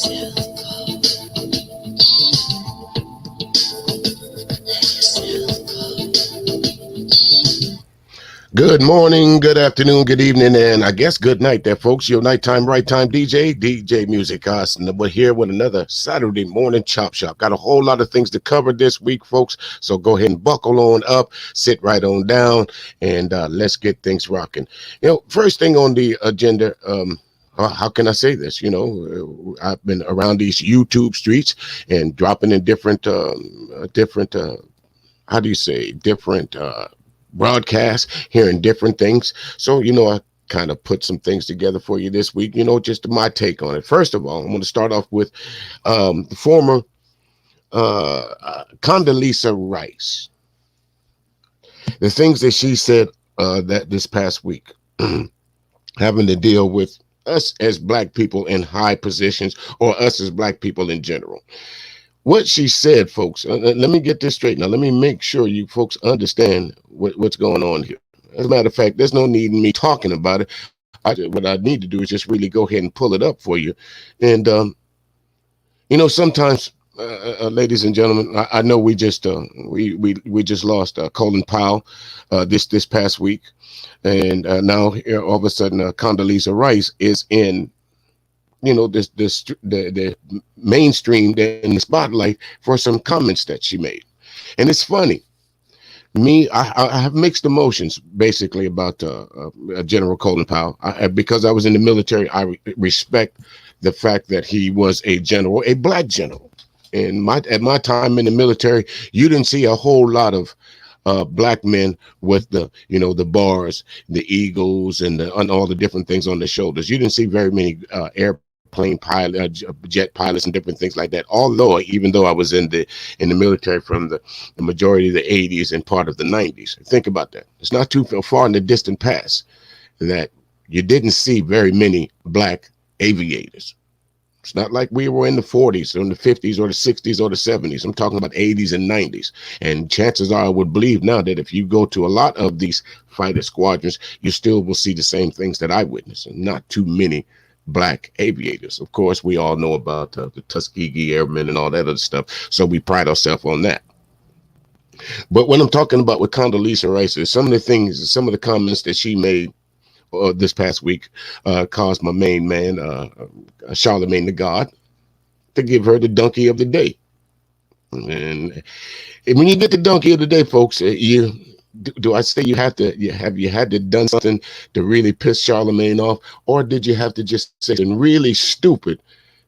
Good morning, good afternoon, good evening, and I guess good night there, folks. Your nighttime, right time DJ Music. And we're here with another Saturday morning Chop Shop. Got a whole lot of things to cover this week, folks. So go ahead and buckle on up, sit right on down, and let's get things rocking. First thing on the agenda, how can I say this? I've been around these YouTube streets and dropping in different broadcasts, hearing different things. So, I kind of put some things together for you this week, just my take on it. First of all, I'm going to start off with the former Condoleezza Rice. The things that she said that this past week, having to deal with us as black people in high positions or us as black people in general. What she said, folks, let me get this straight now. Let me make sure you folks understand what's going on here. As a matter of fact, there's no need in me talking about it. What I need to do is just really go ahead and pull it up for you. And, sometimes, ladies and gentlemen, I know we just lost Colin Powell this past week. And now here, all of a sudden, Condoleezza Rice is in the mainstream in the spotlight for some comments that she made. And it's funny. I have mixed emotions basically about General Colin Powell. Because I was in the military, I respect the fact that he was a general, a black general. And at my time in the military, you didn't see a whole lot of black men with the bars, the eagles, and all the different things on their shoulders. You didn't see very many airplane pilot, jet pilots, and different things like that. Even though I was in the military from the majority of the 80s and part of the 90s. Think about that. It's not too far in the distant past that you didn't see very many black aviators. It's not like we were in the 40s or in the 50s or the 60s or the 70s. I'm talking about 80s and 90s. And chances are I would believe now that if you go to a lot of these fighter squadrons, you still will see the same things that I witnessed, and not too many black aviators. Of course, we all know about the Tuskegee Airmen and all that other stuff. So we pride ourselves on that. But what I'm talking about with Condoleezza Rice is some of the comments that she made this past week caused my main man, Charlemagne the God, to give her the donkey of the day. And when you get the donkey of the day, folks, do I say you had to done something to really piss Charlemagne off, or did you have to just say something really stupid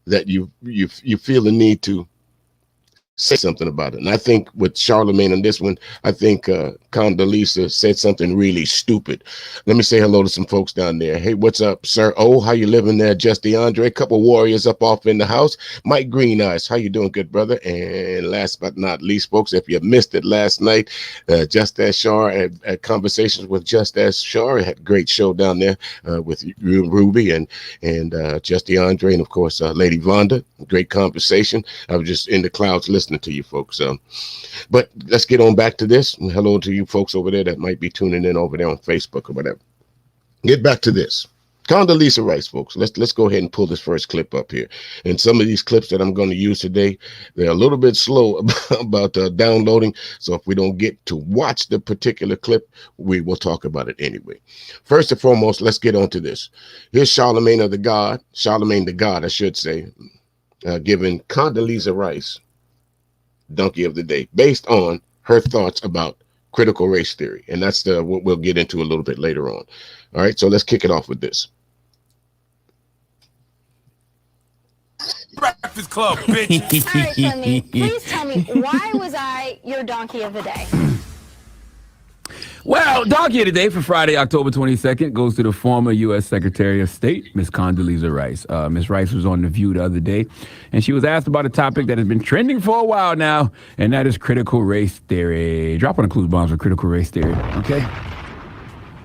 that you feel the need to say something about it? And I think with Charlemagne on this one, I think Condoleezza said something really stupid. Let me say hello to some folks down there. Hey, what's up, sir? Oh, how you living there? Just DeAndre, a couple warriors up off in the house. Mike Green Eyes, how you doing, good brother? And last but not least, folks, if you missed it last night, Just As Shar at Conversations with Just As Shar had a great show down there with Ruby and Just DeAndre, and of course Lady Vonda. Great conversation. I was just in the clouds listening to you folks. But let's get on back to this. And hello to you folks over there that might be tuning in over there on Facebook or whatever. Get back to this. Condoleezza Rice, folks. Let's go ahead and pull this first clip up here. And some of these clips that I'm going to use today, they're a little bit slow about downloading. So if we don't get to watch the particular clip, we will talk about it anyway. First and foremost, let's get on to this. Here's Charlemagne the God, I should say, giving Condoleezza Rice donkey of the day based on her thoughts about critical race theory. And that's what we'll get into a little bit later on. All right, so let's kick it off with this. Breakfast Club, bitch. All right, Sonny, please tell me, why was I your donkey of the day? Well, donkey of the day for Friday, October 22nd goes to the former U.S. Secretary of State, Ms. Condoleezza Rice. Ms. Rice was on The View the other day, and she was asked about a topic that has been trending for a while now, and that is critical race theory. Drop on the clues bombs for critical race theory, okay?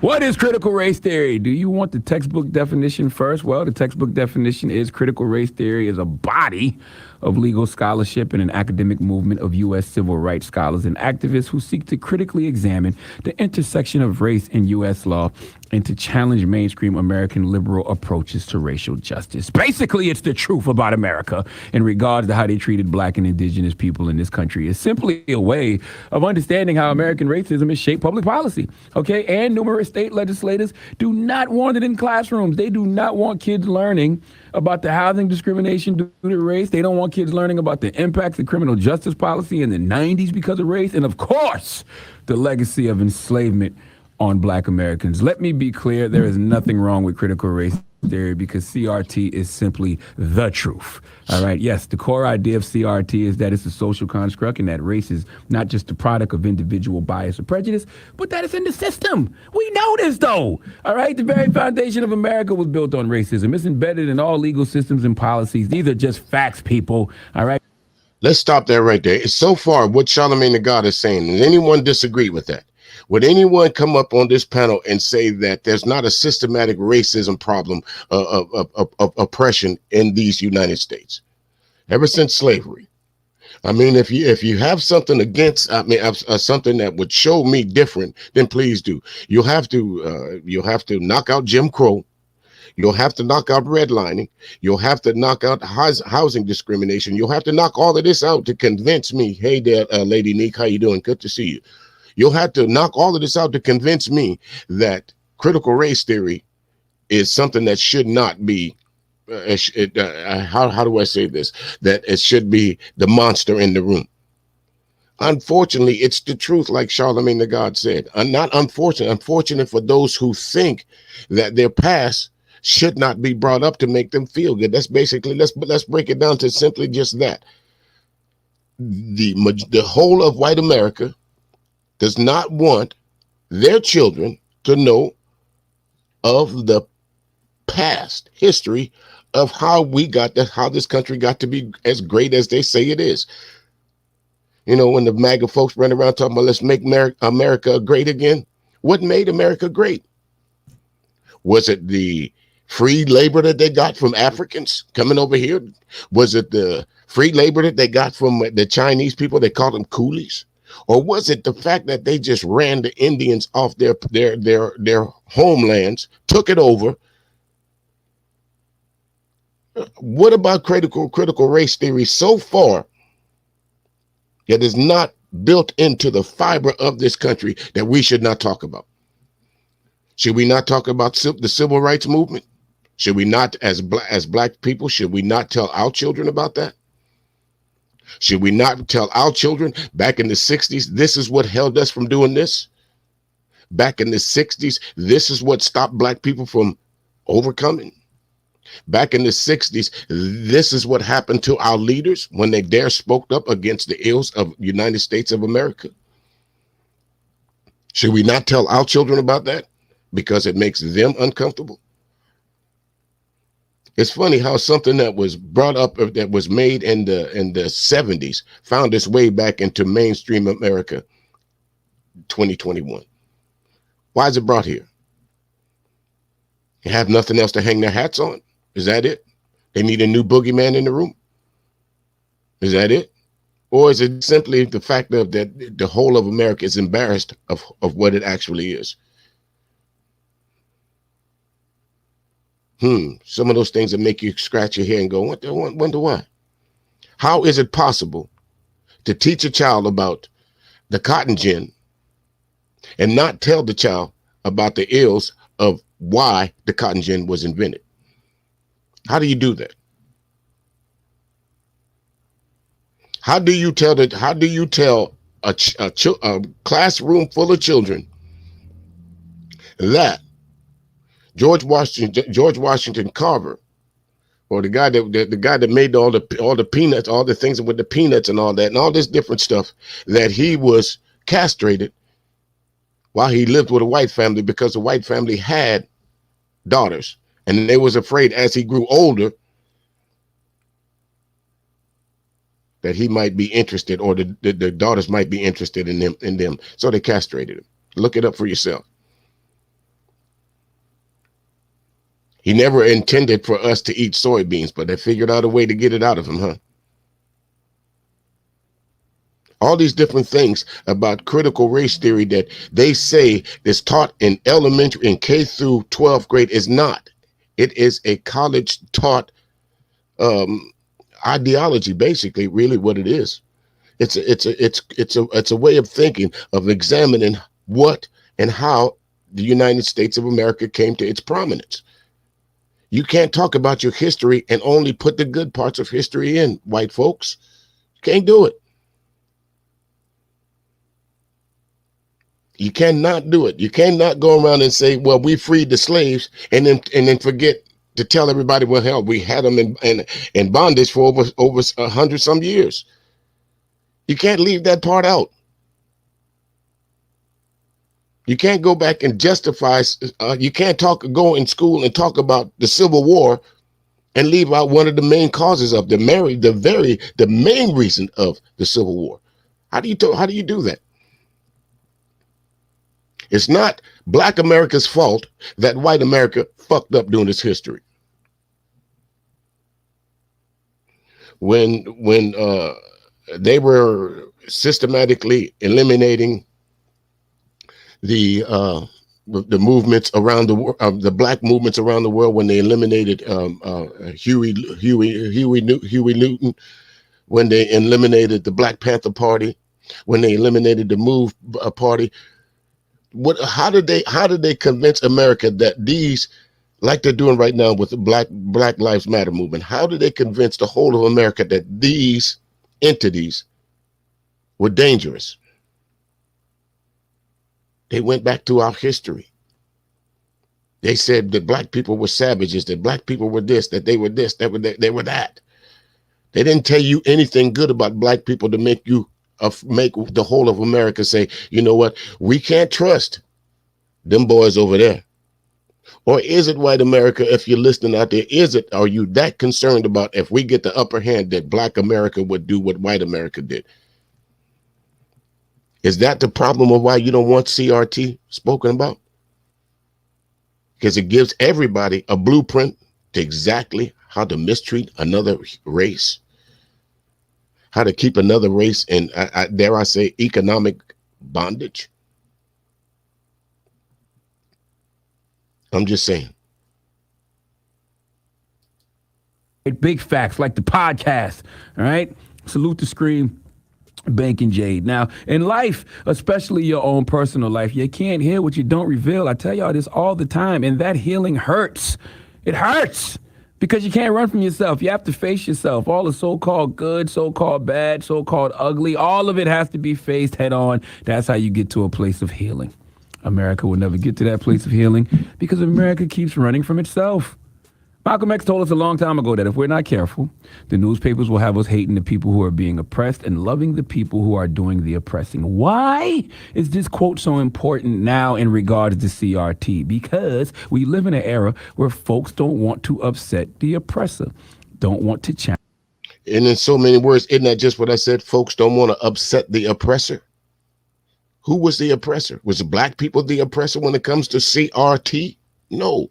What is critical race theory? Do you want the textbook definition first? Well, the textbook definition is critical race theory is a body of legal scholarship and an academic movement of U.S. civil rights scholars and activists who seek to critically examine the intersection of race and U.S. law and to challenge mainstream American liberal approaches to racial justice. Basically, it's the truth about America in regards to how they treated black and indigenous people in this country. It's simply a way of understanding how American racism has shaped public policy. Okay, and numerous state legislators do not want it in classrooms. They do not want kids learning about the housing discrimination due to race. They don't want kids learning about the impacts of criminal justice policy in the 90s because of race. And of course, the legacy of enslavement on black Americans. Let me be clear, there is nothing wrong with critical race theory because CRT is simply the truth. All right. Yes, the core idea of CRT is that it's a social construct and that race is not just the product of individual bias or prejudice, but that it's in the system. We know this, though. All right. The very foundation of America was built on racism. It's embedded in all legal systems and policies. These are just facts, people. All right. Let's stop there right there. So far, what Charlamagne the God is saying, does anyone disagree with that? Would anyone come up on this panel and say that there's not a systematic racism problem of oppression in these United States ever since slavery? I mean, if you have something against, something that would show me different, then please do. You'll have to knock out Jim Crow. You'll have to knock out redlining. You'll have to knock out housing discrimination. You'll have to knock all of this out to convince me. Hey there, Lady Neek, how you doing? Good to see you. You'll have to knock all of this out to convince me that critical race theory is something that should not be, how do I say this? That it should be the monster in the room. Unfortunately, it's the truth, like Charlamagne the God said. Not unfortunate for those who think that their past should not be brought up to make them feel good. That's basically, let's break it down to simply just that. The whole of white America does not want their children to know of the past history of how how this country got to be as great as they say it is. You know, when the MAGA folks run around talking about let's make America great again. What made America great? Was it the free labor that they got from Africans coming over here? Was it the free labor that they got from the Chinese people? They called them coolies. Or was it the fact that they just ran the Indians off their homelands, took it over? What about critical race theory so far that is not built into the fiber of this country that we should not talk about? Should we not talk about the civil rights movement? Should we not, as black people, should we not tell our children about that? Should we not tell our children back in the 60s, this is what held us from doing this? Back in the 60s, this is what stopped black people from overcoming. Back in the 60s, this is what happened to our leaders when they dare spoke up against the ills of the United States of America. Should we not tell our children about that because it makes them uncomfortable? It's funny how something that was brought up, that was made in the 70s, found its way back into mainstream America 2021. Why is it brought here? They have nothing else to hang their hats on. Is that it? They need a new boogeyman in the room. Is that it? Or is it simply the fact that the whole of America is embarrassed of what it actually is? Some of those things that make you scratch your head and go, wonder why. How is it possible to teach a child about the cotton gin and not tell the child about the ills of why the cotton gin was invented? How do you do that? How do you tell a classroom full of children that George Washington Carver, or the guy that made all the peanuts, all the things with the peanuts and all that, and all this different stuff, that he was castrated while he lived with a white family because the white family had daughters, and they was afraid as he grew older that he might be interested, or the daughters might be interested in them, so they castrated him. Look it up for yourself. He never intended for us to eat soybeans, but they figured out a way to get it out of him, huh? all these different things about critical race theory that they say is taught in elementary in K through 12th grade is not. It is a college taught ideology, basically, really what it is. It's a way of thinking, of examining what and how the United States of America came to its prominence. You can't talk about your history and only put the good parts of history in, white folks. Can't do it. You cannot do it. You cannot go around and say, well, we freed the slaves and then forget to tell everybody, well, hell, we had them in bondage for over 100 some years. You can't leave that part out. You can't go back and justify, you can't go in school and talk about the Civil War and leave out one of the main causes of the main reason of the Civil War. How do you do that? It's not Black America's fault that white America fucked up during its history. When they were systematically eliminating the movements around the world, the Black movements around the world, when they eliminated Huey Newton, when they eliminated the Black Panther Party, when they eliminated the Move Party. How did they convince America that these, like they're doing right now with the Black Lives Matter movement, how did they convince the whole of America that these entities were dangerous? They went back to our history. They said that Black people were savages, that Black people were this, that they were this, that they were that. They didn't tell you anything good about Black people to make the whole of America say, you know what, we can't trust them boys over there. Or is it white America, if you're listening out there, are you that concerned about if we get the upper hand that Black America would do what white America did? Is that the problem of why you don't want CRT spoken about? Because it gives everybody a blueprint to exactly how to mistreat another race, how to keep another race in, dare I say, economic bondage. I'm just saying. Big facts like the podcast. All right. Salute the Scream. Bank and Jade. Now, in life, especially your own personal life, you can't hear what you don't reveal. I tell y'all this all the time, and that healing hurts. It hurts because you can't run from yourself. You have to face yourself. All the so-called good, so-called bad, so-called ugly, all of it has to be faced head on. That's how you get to a place of healing. America will never get to that place of healing because America keeps running from itself. Malcolm X told us a long time ago that if we're not careful, the newspapers will have us hating the people who are being oppressed and loving the people who are doing the oppressing. Why is this quote so important now in regards to CRT? Because we live in an era where folks don't want to upset the oppressor, don't want to challenge. And in so many words, isn't that just what I said? Folks don't want to upset the oppressor. Who was the oppressor? Was the Black people the oppressor when it comes to CRT? No.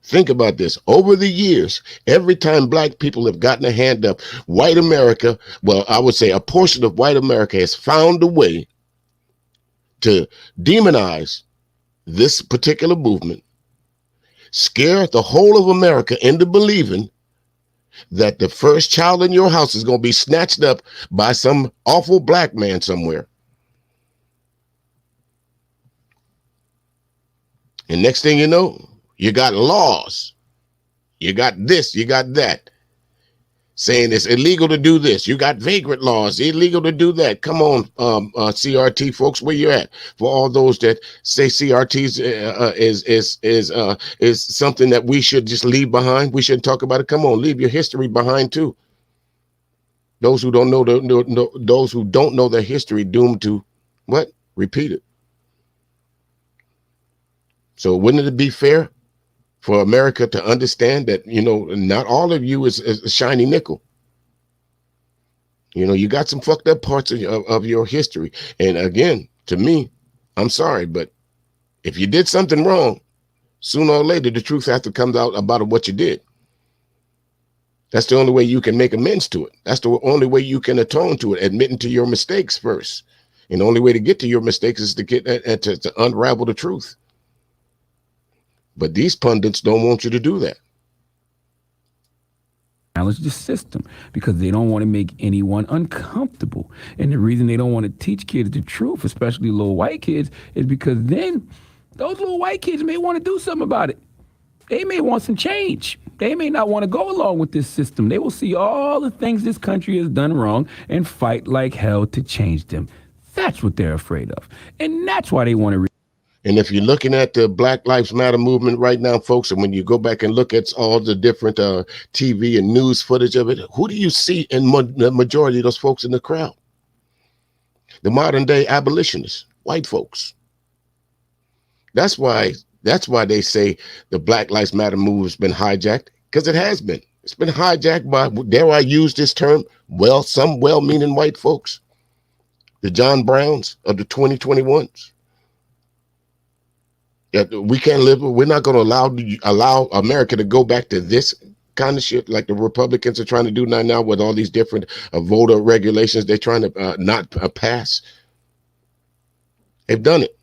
Think about this. Over the years, every time Black people have gotten a hand up, white America, well, I would say a portion of white America has found a way to demonize this particular movement, scare the whole of America into believing that the first child in your house is going to be snatched up by some awful Black man somewhere. And next thing you know, you got laws. You got this, you got that. Saying it's illegal to do this. You got vagrant laws, illegal to do that. Come on, CRT folks, where you at? For all those that say CRT is something that we should just leave behind. We shouldn't talk about it. Come on, leave your history behind too. Those who don't know those who don't know their history, doomed to what? Repeat it. So wouldn't it be fair for America to understand that, you know, not all of you is a shiny nickel? You know, you got some fucked up parts of your history. And again, to me, I'm sorry, but if you did something wrong, sooner or later, the truth has to come out about what you did. That's the only way you can make amends to it. That's the only way you can atone to it, admitting to your mistakes first. And the only way to get to your mistakes is to get to unravel the truth. But these pundits don't want you to do that. Challenge the system because they don't want to make anyone uncomfortable. And the reason they don't want to teach kids the truth, especially little white kids, is because then those little white kids may want to do something about it. They may want some change. They may not want to go along with this system. They will see all the things this country has done wrong and fight like hell to change them. That's what they're afraid of. And that's why they want to. And if you're looking at the Black Lives Matter movement right now, folks, and when you go back and look at all the different TV and news footage of it, who do you see in the majority of those folks in the crowd? The modern day abolitionists, white folks. That's why they say the Black Lives Matter movement has been hijacked, because it has been. It's been hijacked by, dare I use this term, some well-meaning white folks. The John Browns of the 2021s. Yeah, we can't live. We're not going to allow America to go back to this kind of shit like the Republicans are trying to do now with all these different voter regulations they're trying to not pass. They've done it.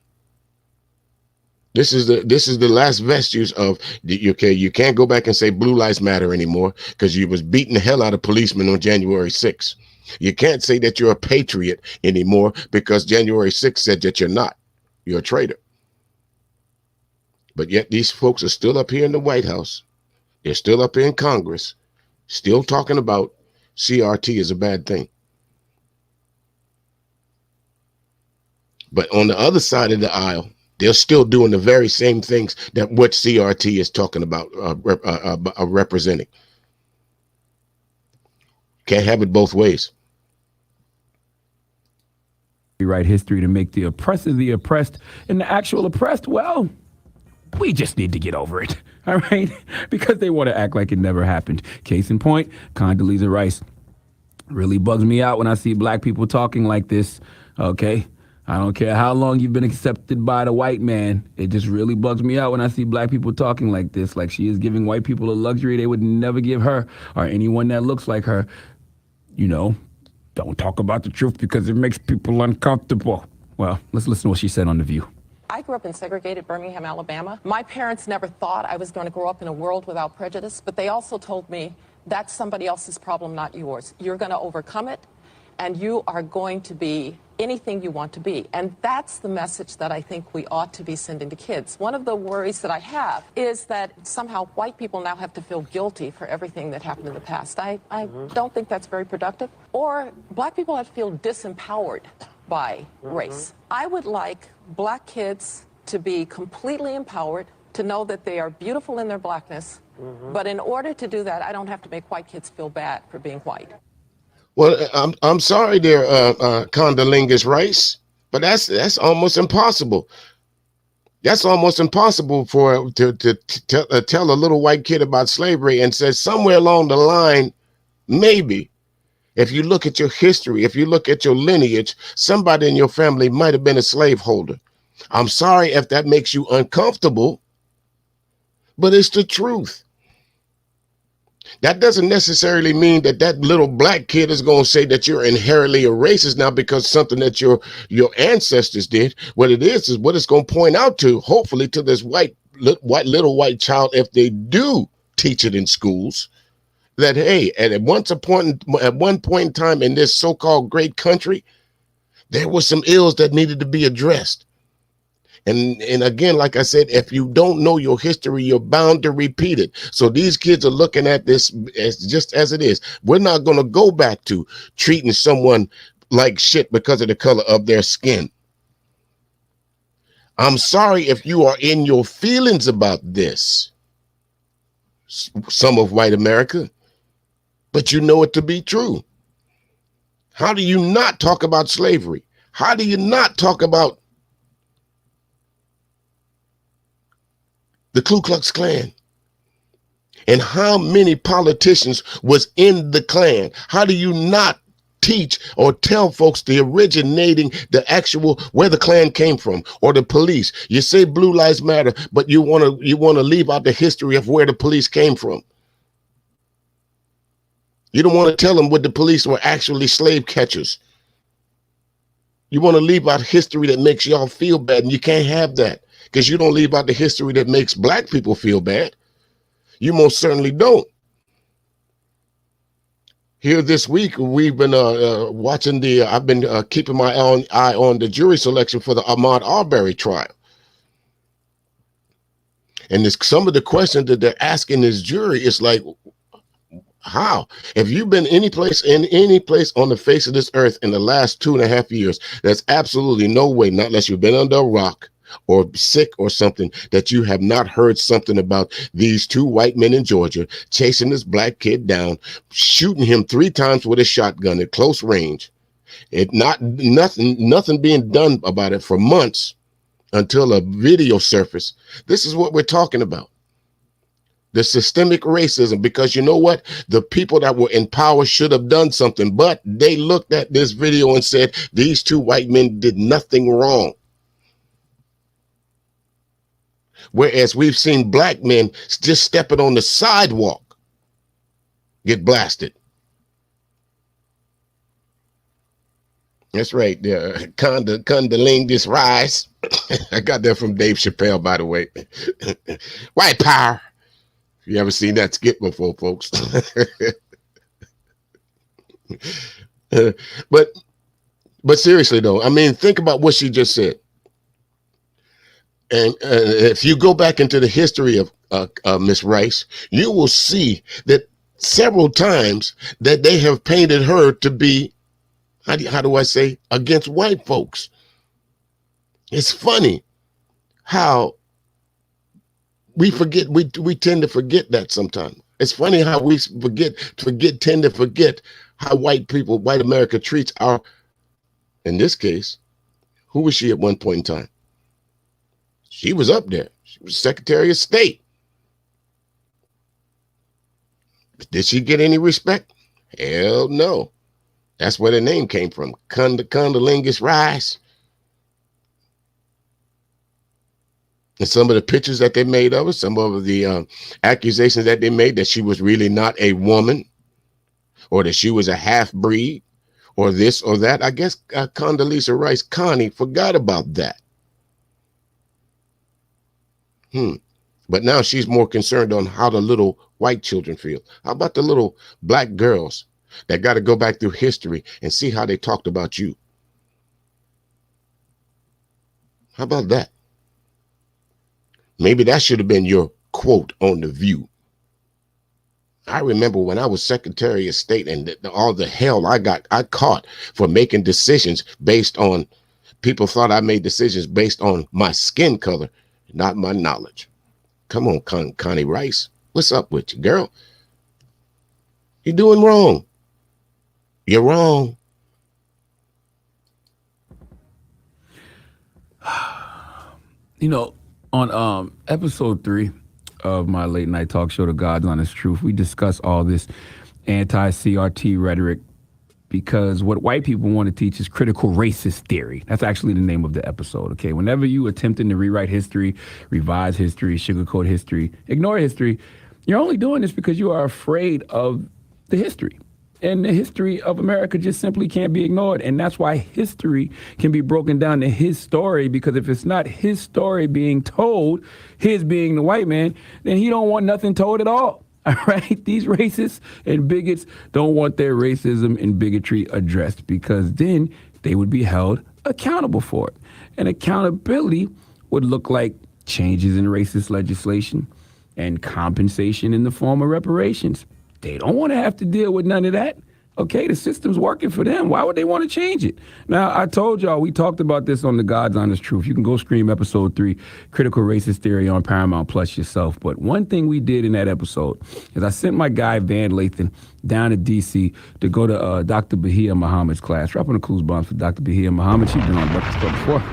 This is the last vestige of you can't go back and say Blue Lives Matter anymore because you was beating the hell out of policemen on January 6th. You can't say that you're a patriot anymore because January 6th said that you're not. You're a traitor. But yet these folks are still up here in the White House. They're still up here in Congress, still talking about CRT is a bad thing. But on the other side of the aisle, they're still doing the very same things that what CRT is talking about, representing. Can't have it both ways. Rewrite history to make the oppressor the oppressed and the actual oppressed, well, we just need to get over it, all right? Because they want to act like it never happened. Case in point, Condoleezza Rice. Really bugs me out when I see black people talking like this, okay? I don't care how long you've been accepted by the white man. It just really bugs me out when I see black people talking like this, like she is giving white people a luxury they would never give her or anyone that looks like her. You know, don't talk about the truth because it makes people uncomfortable. Well, let's listen to what she said on The View. I grew up in segregated Birmingham, Alabama. My parents never thought I was going to grow up in a world without prejudice, but they also told me that's somebody else's problem, not yours. You're going to overcome it, and you are going to be anything you want to be. And that's the message that I think we ought to be sending to kids. One of the worries that I have is that somehow white people now have to feel guilty for everything that happened in the past. I don't think that's very productive. Or black people have to feel disempowered by race. I would like black kids to be completely empowered, to know that they are beautiful in their blackness. But in order to do that, I don't have to make white kids feel bad for being white. Well, I'm sorry there, Condoleezza Rice, but that's almost impossible. That's almost impossible to tell a little white kid about slavery and say somewhere along the line, maybe, if you look at your history, if you look at your lineage, somebody in your family might have been a slaveholder. I'm sorry if that makes you uncomfortable, but it's the truth. That doesn't necessarily mean that little black kid is going to say that you're inherently a racist now because something that your ancestors did. What it is what it's going to point out to, hopefully, to this little white child, if they do teach it in schools, that, hey, at one point in time in this so-called great country, there were some ills that needed to be addressed. And again, like I said, if you don't know your history, you're bound to repeat it. So these kids are looking at this as just as it is. We're not going to go back to treating someone like shit because of the color of their skin. I'm sorry if you are in your feelings about this, some of white America, but you know it to be true. How do you not talk about slavery? How do you not talk about the Ku Klux Klan? And how many politicians was in the Klan? How do you not teach or tell folks the originating, the actual, where the Klan came from, or the police? You say Blue Lives Matter, but you want to leave out the history of where the police came from. You don't want to tell them what the police were actually slave catchers. You want to leave out history that makes y'all feel bad, and you can't have that because you don't leave out the history that makes black people feel bad. You most certainly don't. Here this week, we've been watching I've been keeping my eye on the jury selection for the Ahmaud Arbery trial. And some of the questions that they're asking this jury is like, how? Have you been in any place on the face of this earth in the last 2.5 years? There's absolutely no way, not unless you've been under a rock or sick or something, that you have not heard something about these 2 white men in Georgia chasing this black kid down, shooting him 3 times with a shotgun at close range. Nothing being done about it for months until a video surfaced. This is what we're talking about. The systemic racism, because you know what? The people that were in power should have done something, but they looked at this video and said, these 2 white men did nothing wrong. Whereas we've seen black men just stepping on the sidewalk get blasted. That's right. Condolingus rise. I got that from Dave Chappelle, by the way. White power. You ever seen that skit before, folks? But seriously, though, I mean, think about what she just said. And if you go back into the history of Miss Rice, you will see that several times that they have painted her to be, how do I say, against white folks. It's funny how we forget, we tend to forget that sometimes. It's funny how we tend to forget how white America treats our, in this case, who was she at one point in time? She was up there. She was Secretary of State. Did she get any respect? Hell no. That's where the name came from. Condolingus Rice. And some of the pictures that they made of her, some of the accusations that they made that she was really not a woman, or that she was a half-breed, or this or that. I guess Condoleezza Rice, Connie, forgot about that. But now she's more concerned on how the little white children feel. How about the little black girls that got to go back through history and see how they talked about you? How about that? Maybe that should have been your quote on The View. I remember when I was Secretary of State and all the hell I caught for making decisions based on, people thought I made decisions based on my skin color, not my knowledge. Come on, Connie Rice. What's up with you, girl? You're doing wrong. You're wrong. You know, on episode 3 of my late night talk show, The God's Honest Truth, we discuss all this anti-CRT rhetoric because what white people want to teach is critical racist theory. That's actually the name of the episode, okay? Whenever you attempting to rewrite history, revise history, sugarcoat history, ignore history, you're only doing this because you are afraid of the history. And the history of America just simply can't be ignored. And that's why history can be broken down to his story, because if it's not his story being told, his being the white man, then he don't want nothing told at all. All right? These racists and bigots don't want their racism and bigotry addressed, because then they would be held accountable for it. And accountability would look like changes in racist legislation and compensation in the form of reparations. They don't want to have to deal with none of that. Okay, the system's working for them. Why would they want to change it? Now, I told y'all, we talked about this on The God's Honest Truth. You can go stream episode 3, Critical Racist Theory, on Paramount Plus yourself. But one thing we did in that episode is I sent my guy, Van Lathan, down to D.C. to go to Dr. Bahia Muhammad's class. Dropping the clues bombs for Dr. Bahia Muhammad. She's been on the Breakfast Club before.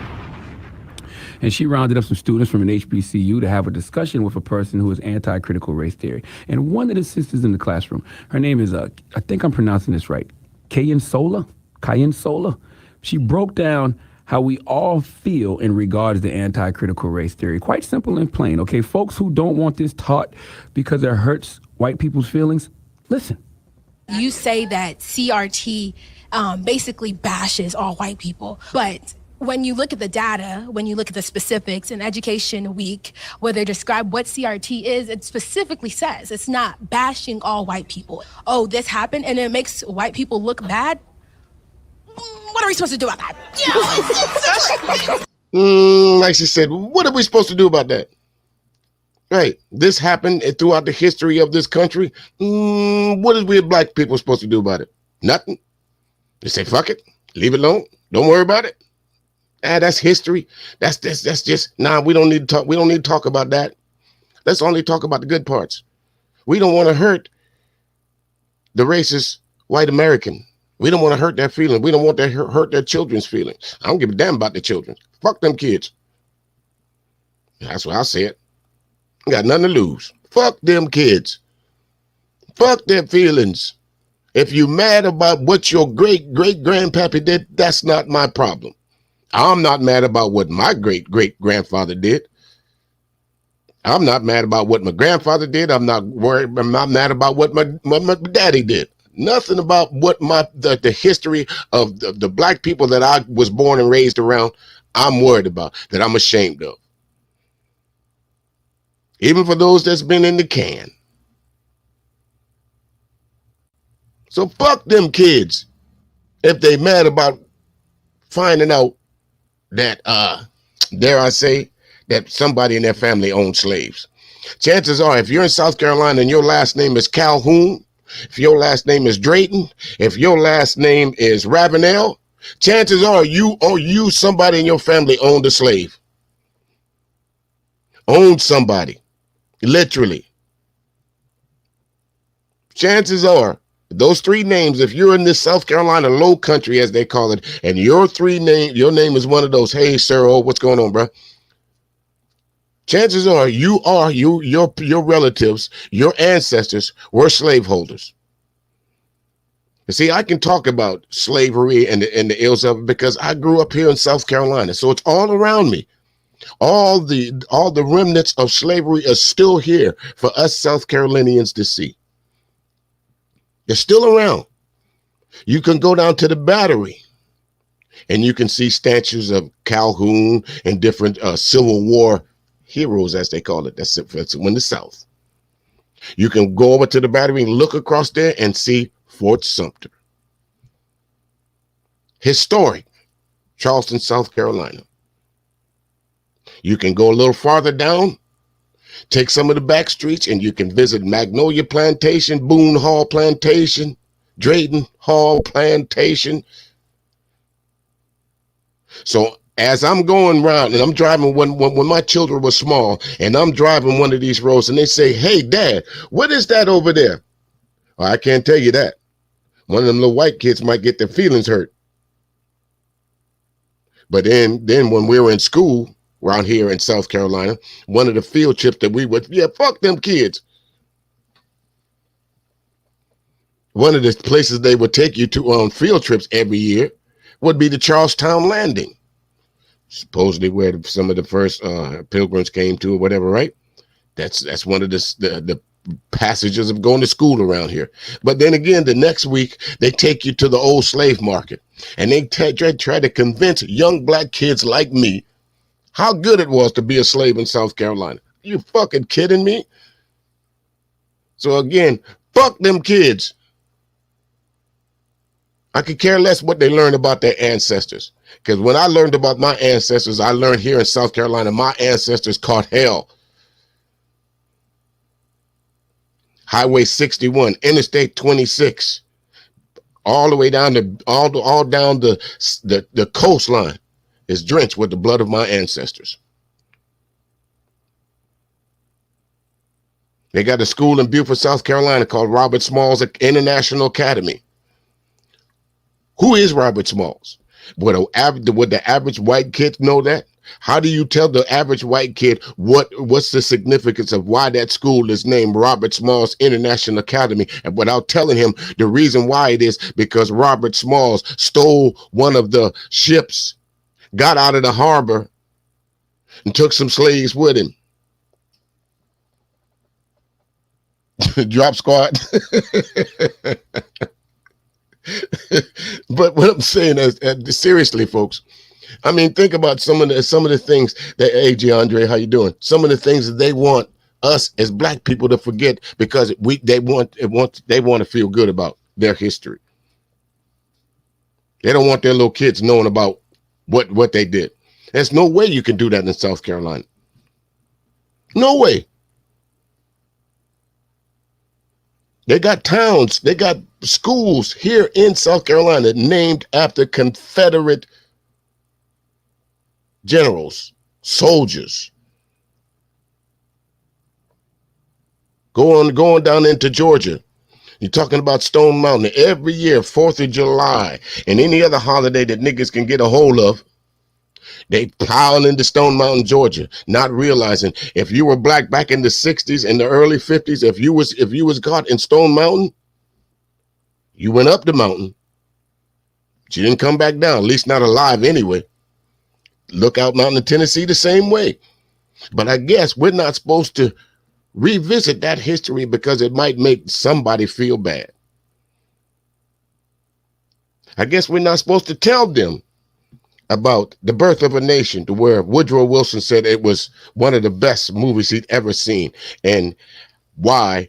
And she rounded up some students from an HBCU to have a discussion with a person who is anti-critical race theory. And one of the sisters in the classroom, her name is, I think I'm pronouncing this right, Kayin Sola. She broke down how we all feel in regards to anti-critical race theory. Quite simple and plain, okay? Folks who don't want this taught because it hurts white people's feelings, listen. You say that CRT basically bashes all white people, but when you look at the data, when you look at the specifics in Education Week, where they describe what CRT is, it specifically says it's not bashing all white people. Oh, this happened and it makes white people look bad. What are we supposed to do about that? Like she said, what are we supposed to do about that? Right. This happened throughout the history of this country. What is we black people supposed to do about it? Nothing. They say, fuck it. Leave it alone. Don't worry about it. That's history. That's just, we don't need to talk. We don't need to talk about that. Let's only talk about the good parts. We don't want to hurt the racist white American. We don't want to hurt their feelings. We don't want to hurt their children's feelings. I don't give a damn about the children. Fuck them kids. That's what I said. Got nothing to lose. Fuck them kids. Fuck their feelings. If you mad about what your great-great-grandpappy did, that's not my problem. I'm not mad about what my great-great-grandfather did. I'm not mad about what my grandfather did. I'm not mad about what my daddy did. Nothing about what the history of the black people that I was born and raised around, I'm worried about, that I'm ashamed of. Even for those that's been in the can. So fuck them kids if they mad about finding out that, dare I say, that somebody in their family owned slaves. Chances are, if you're in South Carolina and your last name is Calhoun, if your last name is Drayton, if your last name is Ravenel, chances are you somebody in your family owned a slave. Owned somebody. Literally. Chances are, those three names, if you're in this South Carolina low country, as they call it, and your name is one of those, hey, sir, oh, what's going on, bro? Chances are your relatives, your ancestors were slaveholders. You see, I can talk about slavery and the ills of it because I grew up here in South Carolina. So it's all around me. All the remnants of slavery are still here for us South Carolinians to see. They're still around. You can go down to the Battery and you can see statues of Calhoun and different Civil War heroes, as they call it. That's in the South. You can go over to the Battery and look across there and see Fort Sumter. Historic, Charleston, South Carolina. You can go a little farther down, take some of the back streets, and you can visit Magnolia Plantation, Boone Hall Plantation, Drayton Hall Plantation. So as I'm going around and I'm driving when my children were small and I'm driving one of these roads and they say, hey, Dad, what is that over there? Well, I can't tell you that. One of them little white kids might get their feelings hurt. But then when we were in school around here in South Carolina, one of the field trips that we would, fuck them kids. One of the places they would take you to on field trips every year would be the Charlestown Landing. Supposedly where some of the first pilgrims came to or whatever, right? That's one of the passages of going to school around here. But then again, the next week, they take you to the old slave market and they try to convince young black kids like me how good it was to be a slave in South Carolina. You fucking kidding me? So again, fuck them kids. I could care less what they learned about their ancestors. Because when I learned about my ancestors, I learned here in South Carolina, my ancestors caught hell. Highway 61, Interstate 26, all the way down to all down the coastline is drenched with the blood of my ancestors. They got a school in Beaufort, South Carolina called Robert Smalls International Academy. Who is Robert Smalls? Would the average white kid know that? How do you tell the average white kid what's the significance of why that school is named Robert Smalls International Academy, and without telling him the reason why it is because Robert Smalls stole one of the ships, got out of the harbor, and took some slaves with him. Drop squad. But what I'm saying is, seriously, folks. I mean, think about some of the things that, hey, Andre, how you doing? Some of the things that they want us as black people to forget because they want to feel good about their history. They don't want their little kids knowing about what they did. There's no way you can do that in South Carolina. No way. They got towns, they got schools here in South Carolina named after Confederate generals, soldiers. Going down into Georgia. You're talking about Stone Mountain. Every year, 4th of July, and any other holiday that niggas can get a hold of, they pile into Stone Mountain, Georgia, not realizing if you were black back in the 60s and the early 50s, if you was caught in Stone Mountain, you went up the mountain. But you didn't come back down, at least not alive anyway. Lookout Mountain in Tennessee the same way. But I guess we're not supposed to revisit that history because it might make somebody feel bad. I guess we're not supposed to tell them about The Birth of a Nation, to where Woodrow Wilson said it was one of the best movies he'd ever seen, and why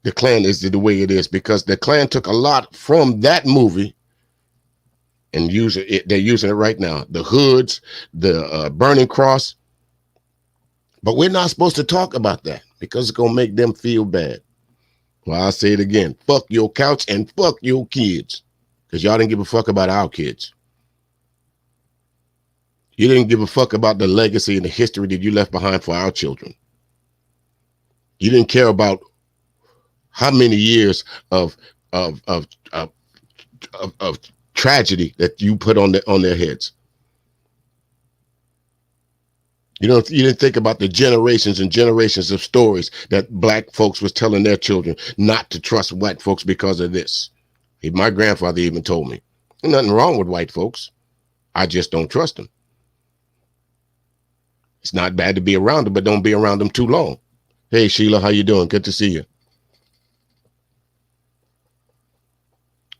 the Klan is the way it is, because the Klan took a lot from that movie and they're using it right now. The hoods, the burning cross. But we're not supposed to talk about that because it's going to make them feel bad. Well, I'll say it again. Fuck your couch and fuck your kids, because y'all didn't give a fuck about our kids. You didn't give a fuck about the legacy and the history that you left behind for our children. You didn't care about how many years of tragedy that you put on their heads. You didn't think about the generations and generations of stories that black folks was telling their children not to trust white folks because of this. My grandfather even told me, there's nothing wrong with white folks. I just don't trust them. It's not bad to be around them, but don't be around them too long. Hey, Sheila, how you doing? Good to see you.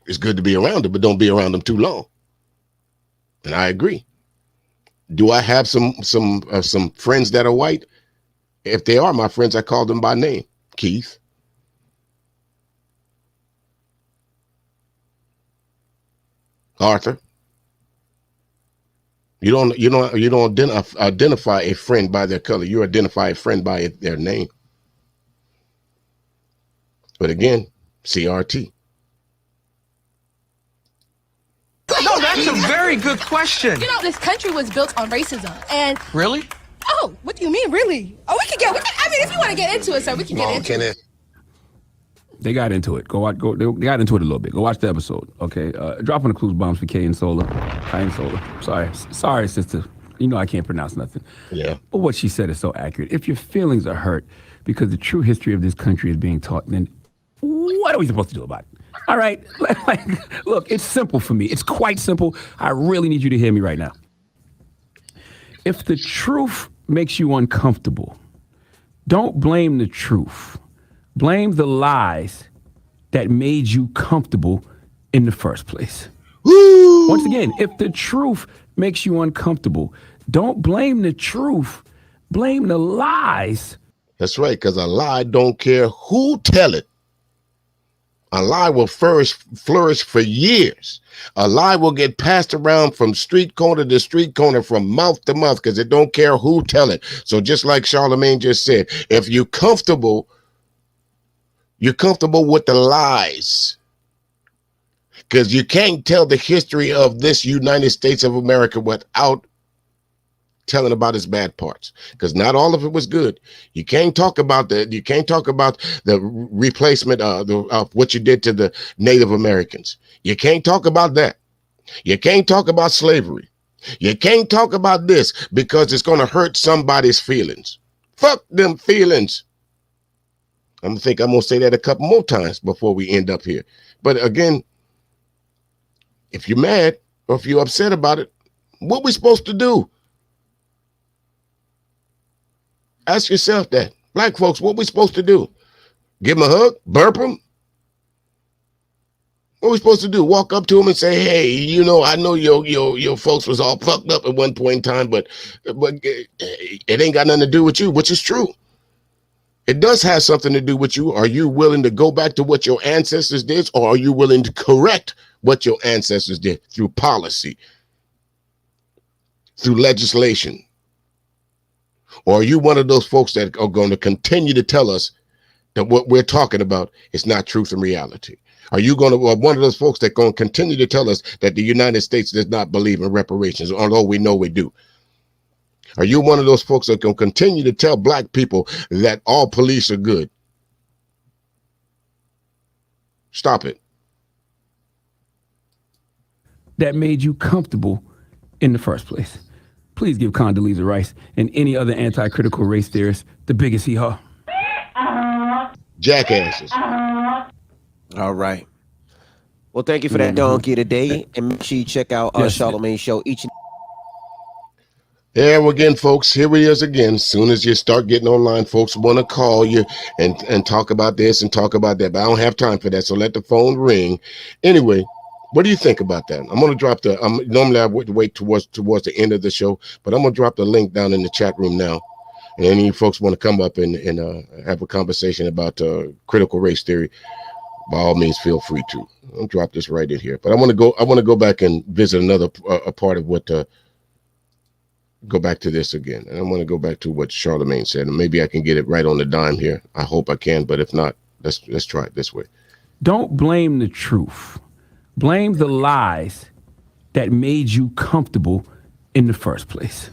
It's good to be around them, but don't be around them too long. And I agree. Do I have some friends that are white? If they are my friends, I call them by name. Keith. Arthur. You don't identify a friend by their color. You identify a friend by their name. But again, CRT. No, that's a very good question. You know, this country was built on racism. And Really? oh, what do you mean, really? Oh, I mean, if you want to get into it, sir, we can get into it. They got into it. They got into it a little bit. Go watch the episode. Okay. Dropping the clues bombs for Kane Solar. Sorry, sister. You know I can't pronounce nothing. Yeah. But what she said is so accurate. If your feelings are hurt because the true history of this country is being taught, then what are we supposed to do about it? All right. Look, it's simple for me. It's quite simple. I really need you to hear me right now. If the truth makes you uncomfortable, don't blame the truth. Blame the lies that made you comfortable in the first place. Woo! Once again, if the truth makes you uncomfortable, don't blame the truth. Blame the lies. That's right, because a lie don't care who tell it. A lie will flourish for years. A lie will get passed around from street corner to street corner, from mouth to mouth, because it don't care who tell it. So just like Charlemagne just said, if you're comfortable with the lies, because you can't tell the history of this United States of America without telling about its bad parts, because not all of it was good. You can't talk about that. You can't talk about the replacement of what you did to the Native Americans. You can't talk about that. You can't talk about slavery. You can't talk about this because it's going to hurt somebody's feelings. Fuck them feelings. I'm going to say that a couple more times before we end up here. But again, if you're mad or if you're upset about it, what we supposed to do? Ask yourself that. Black folks, what we supposed to do? Give him a hug? Burp him? What are we supposed to do? Walk up to him and say, "Hey, you know, I know your folks was all fucked up at one point in time, but it ain't got nothing to do with you," which is true. It does have something to do with you. Are you willing to go back to what your ancestors did, or are you willing to correct what your ancestors did through policy, through legislation? Or are you one of those folks that are going to continue to tell us that what we're talking about is not truth and reality? Are you going to one of those folks that going to continue to tell us that the United States does not believe in reparations, although we know we do? Are you one of those folks that can continue to tell black people that all police are good? Stop it. That made you comfortable in the first place. Please give Condoleezza Rice and any other anti-critical race theorist the biggest hee-haw. Jackasses. All right. Well, thank you for that donkey today. And make sure you check out Charlamagne's show each and Yeah, well, again, folks, here it is again. As soon as you start getting online, folks want to call you and talk about this and talk about that. But I don't have time for that, so let the phone ring. Anyway, what do you think about that? I'm going to drop the normally I would wait towards the end of the show, but I'm going to drop the link down in the chat room now. And any folks want to come up and have a conversation about critical race theory, by all means, feel free to. I'll drop this right in here. But I want to go back and visit another a part of what go back to this again. And I want to go back to what Charlamagne said, and maybe I can get it right on the dime here. I hope I can, but if not, let's try it this way. Don't blame the truth. Blame the lies that made you comfortable in the first place.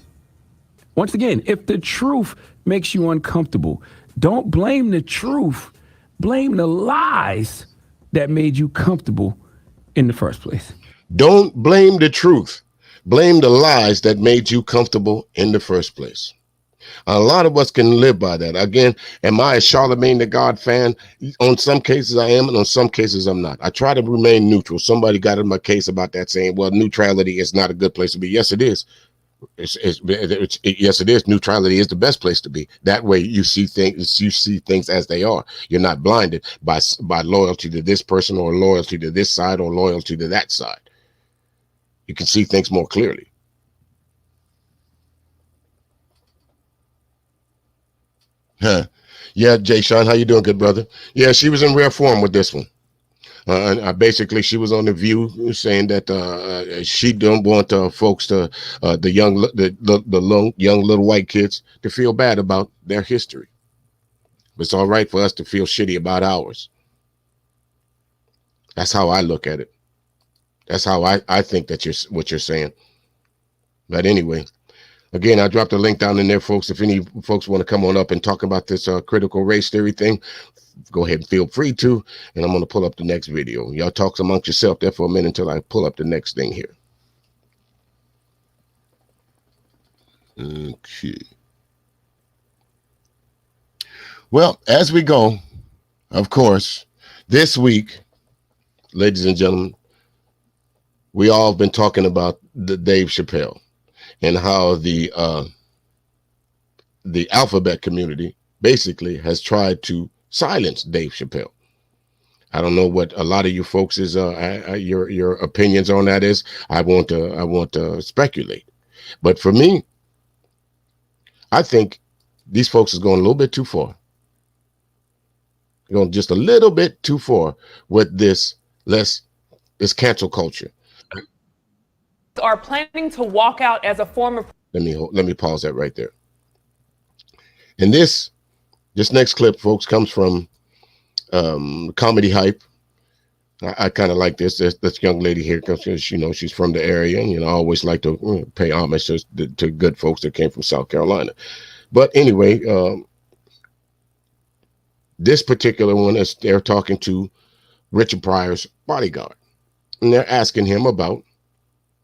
Once again, if the truth makes you uncomfortable, don't blame the truth. Blame the lies that made you comfortable in the first place. Don't blame the truth. Blame the lies that made you comfortable in the first place. A lot of us can live by that. Again, am I a Charlamagne the God fan? On some cases I am, and on some cases I'm not. I try to remain neutral. Somebody got in my case about that, saying, well, neutrality is not a good place to be. Yes, it is. Yes, it is. Neutrality is the best place to be. That way you see things as they are. You're not blinded by loyalty to this person or loyalty to this side or loyalty to that side. You can see things more clearly. Huh. Yeah, Jay Sean, how you doing, good brother? Yeah, she was in rare form with this one. Basically, she was on The View saying that she don't want folks to the young little white kids to feel bad about their history. It's all right for us to feel shitty about ours. That's how I look at it. That's how I think that what you're saying. But anyway, again, I dropped a link down in there, folks. If any folks want to come on up and talk about this critical race theory thing, go ahead and feel free to. And I'm going to pull up the next video. Y'all talk amongst yourself there for a minute until I pull up the next thing here. Okay. Well, as we go, of course, this week, ladies and gentlemen, we all have been talking about the Dave Chappelle and how the alphabet community basically has tried to silence Dave Chappelle. I don't know what a lot of you folks is your opinions on that is. I won't speculate, but for me, I think these folks is going a little bit too far. They're going just a little bit too far with this cancel culture. Are planning to walk out as a former. Let me pause that right there. And this next clip, folks, comes from Comedy Hype. I kind of like this young lady here because she's from the area, and I always like to pay homage to good folks that came from South Carolina. But anyway, this particular one is they're talking to Richard Pryor's bodyguard, and they're asking him about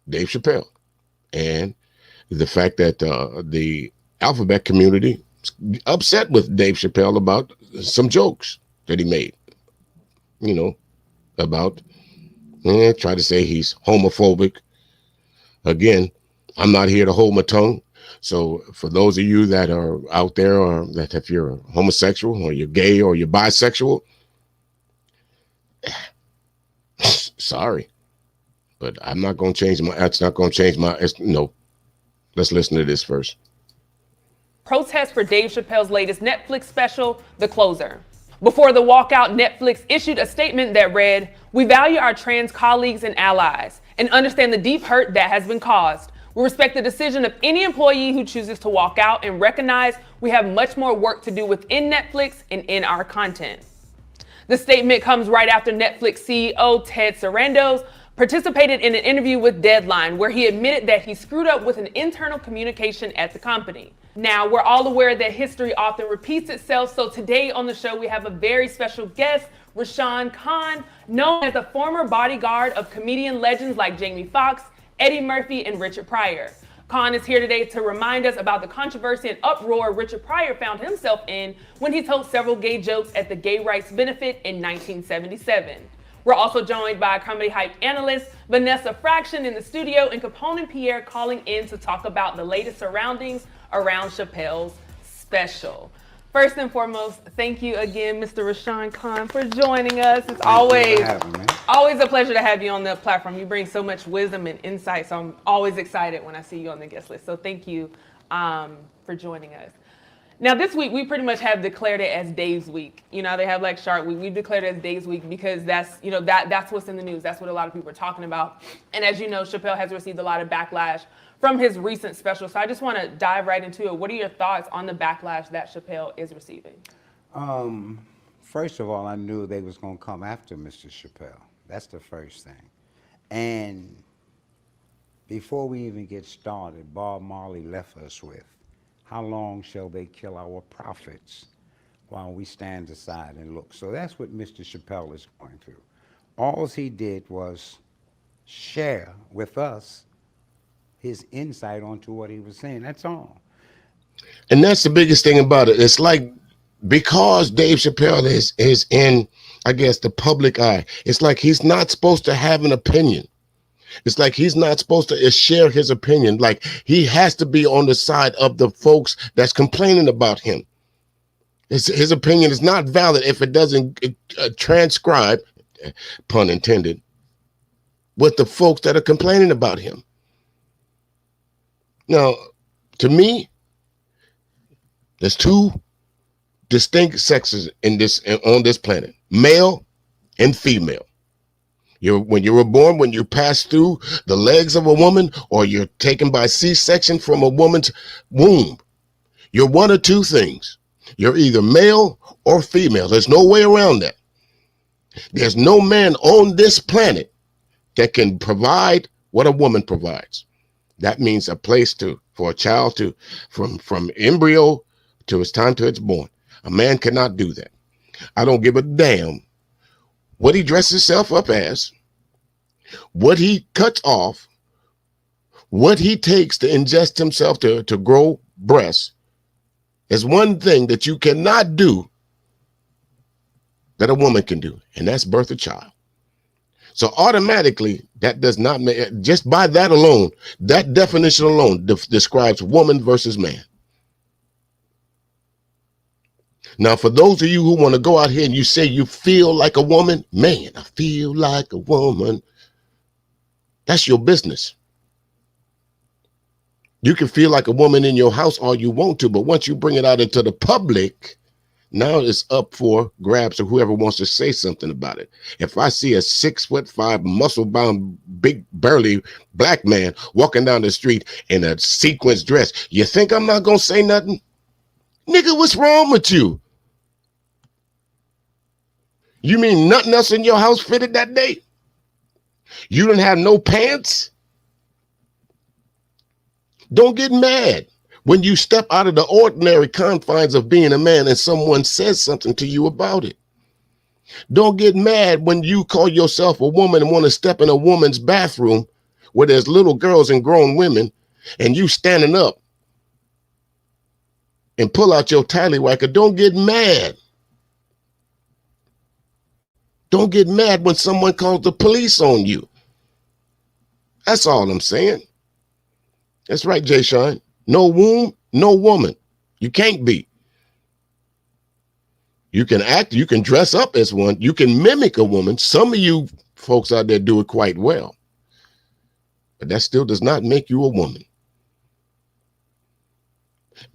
Dave Chappelle and the fact that the alphabet community is upset with Dave Chappelle about some jokes that he made, about try to say he's homophobic. Again, I'm not here to hold my tongue, So for those of you that are out there, or that if you're homosexual or you're gay or you're bisexual, sorry, but I'm not going to change my. That's not going to change my. No, let's listen to this first. Protest for Dave Chappelle's latest Netflix special, The Closer. Before the walkout, Netflix issued a statement that read, "We value our trans colleagues and allies and understand the deep hurt that has been caused. We respect the decision of any employee who chooses to walk out and recognize we have much more work to do within Netflix and in our content." The statement comes right after Netflix CEO Ted Sarandos participated in an interview with Deadline, where he admitted that he screwed up with an internal communication at the company. Now, we're all aware that history often repeats itself, so today on the show we have a very special guest, Rashawn Khan, known as a former bodyguard of comedian legends like Jamie Foxx, Eddie Murphy, and Richard Pryor. Khan is here today to remind us about the controversy and uproar Richard Pryor found himself in when he told several gay jokes at the Gay Rights Benefit in 1977. We're also joined by comedy hype analyst Vanessa Fraction in the studio, and Capone and Pierre calling in to talk about the latest surroundings around Chappelle's special. First and foremost, thank you again, Mr. Rashawn Khan, for joining us. It's always a pleasure to have you on the platform. You bring so much wisdom and insight, so I'm always excited when I see you on the guest list. So thank you for joining us. Now, this week, we pretty much have declared it as Dave's Week. You know, they have like Shark Week. We've declared it as Dave's Week because that's, you know, that's what's in the news. That's what a lot of people are talking about. And as you know, Chappelle has received a lot of backlash from his recent special. So I just want to dive right into it. What are your thoughts on the backlash that Chappelle is receiving? First of all, I knew they was going to come after Mr. Chappelle. That's the first thing. And before we even get started, Bob Marley left us with, "How long shall they kill our prophets while we stand aside and look?" So that's what Mr. Chappelle is going through. All he did was share with us his insight onto what he was saying. That's all. And that's the biggest thing about it. It's like, because Dave Chappelle is in, I guess, the public eye, it's like he's not supposed to have an opinion. It's like he's not supposed to share his opinion. Like, he has to be on the side of the folks that's complaining about him. His opinion is not valid if it doesn't transcribe, pun intended, with the folks that are complaining about him. Now, to me, there's two distinct sexes on this planet: male and female. When you were born, when you pass through the legs of a woman, or you're taken by C-section from a woman's womb, you're one of two things. You're either male or female. There's no way around that. There's no man on this planet that can provide what a woman provides. That means a place for a child from embryo to its time to it's born. A man cannot do that. I don't give a damn what he dresses himself up as, what he cuts off, what he takes to ingest himself to grow breasts. There's one thing that you cannot do that a woman can do, and that's birth a child. So automatically, that does not make, just by that alone, that definition alone describes woman versus man. Now, for those of you who want to go out here and you say you feel like a woman, man, I feel like a woman, that's your business. You can feel like a woman in your house all you want to, but once you bring it out into the public, now it's up for grabs or whoever wants to say something about it. If I see a 6'5", muscle-bound, big, burly black man walking down the street in a sequins dress, you think I'm not going to say nothing? Nigga, what's wrong with you? You mean nothing else in your house fitted that day? You didn't have no pants? Don't get mad when you step out of the ordinary confines of being a man and someone says something to you about it. Don't get mad when you call yourself a woman and want to step in a woman's bathroom where there's little girls and grown women, and you standing up and pull out your tallywhacker. Don't get mad. Don't get mad when someone calls the police on you. That's all I'm saying. That's right, Jay Sean. No womb, no woman. You can't be. You can act, you can dress up as one, you can mimic a woman. Some of you folks out there do it quite well, but that still does not make you a woman.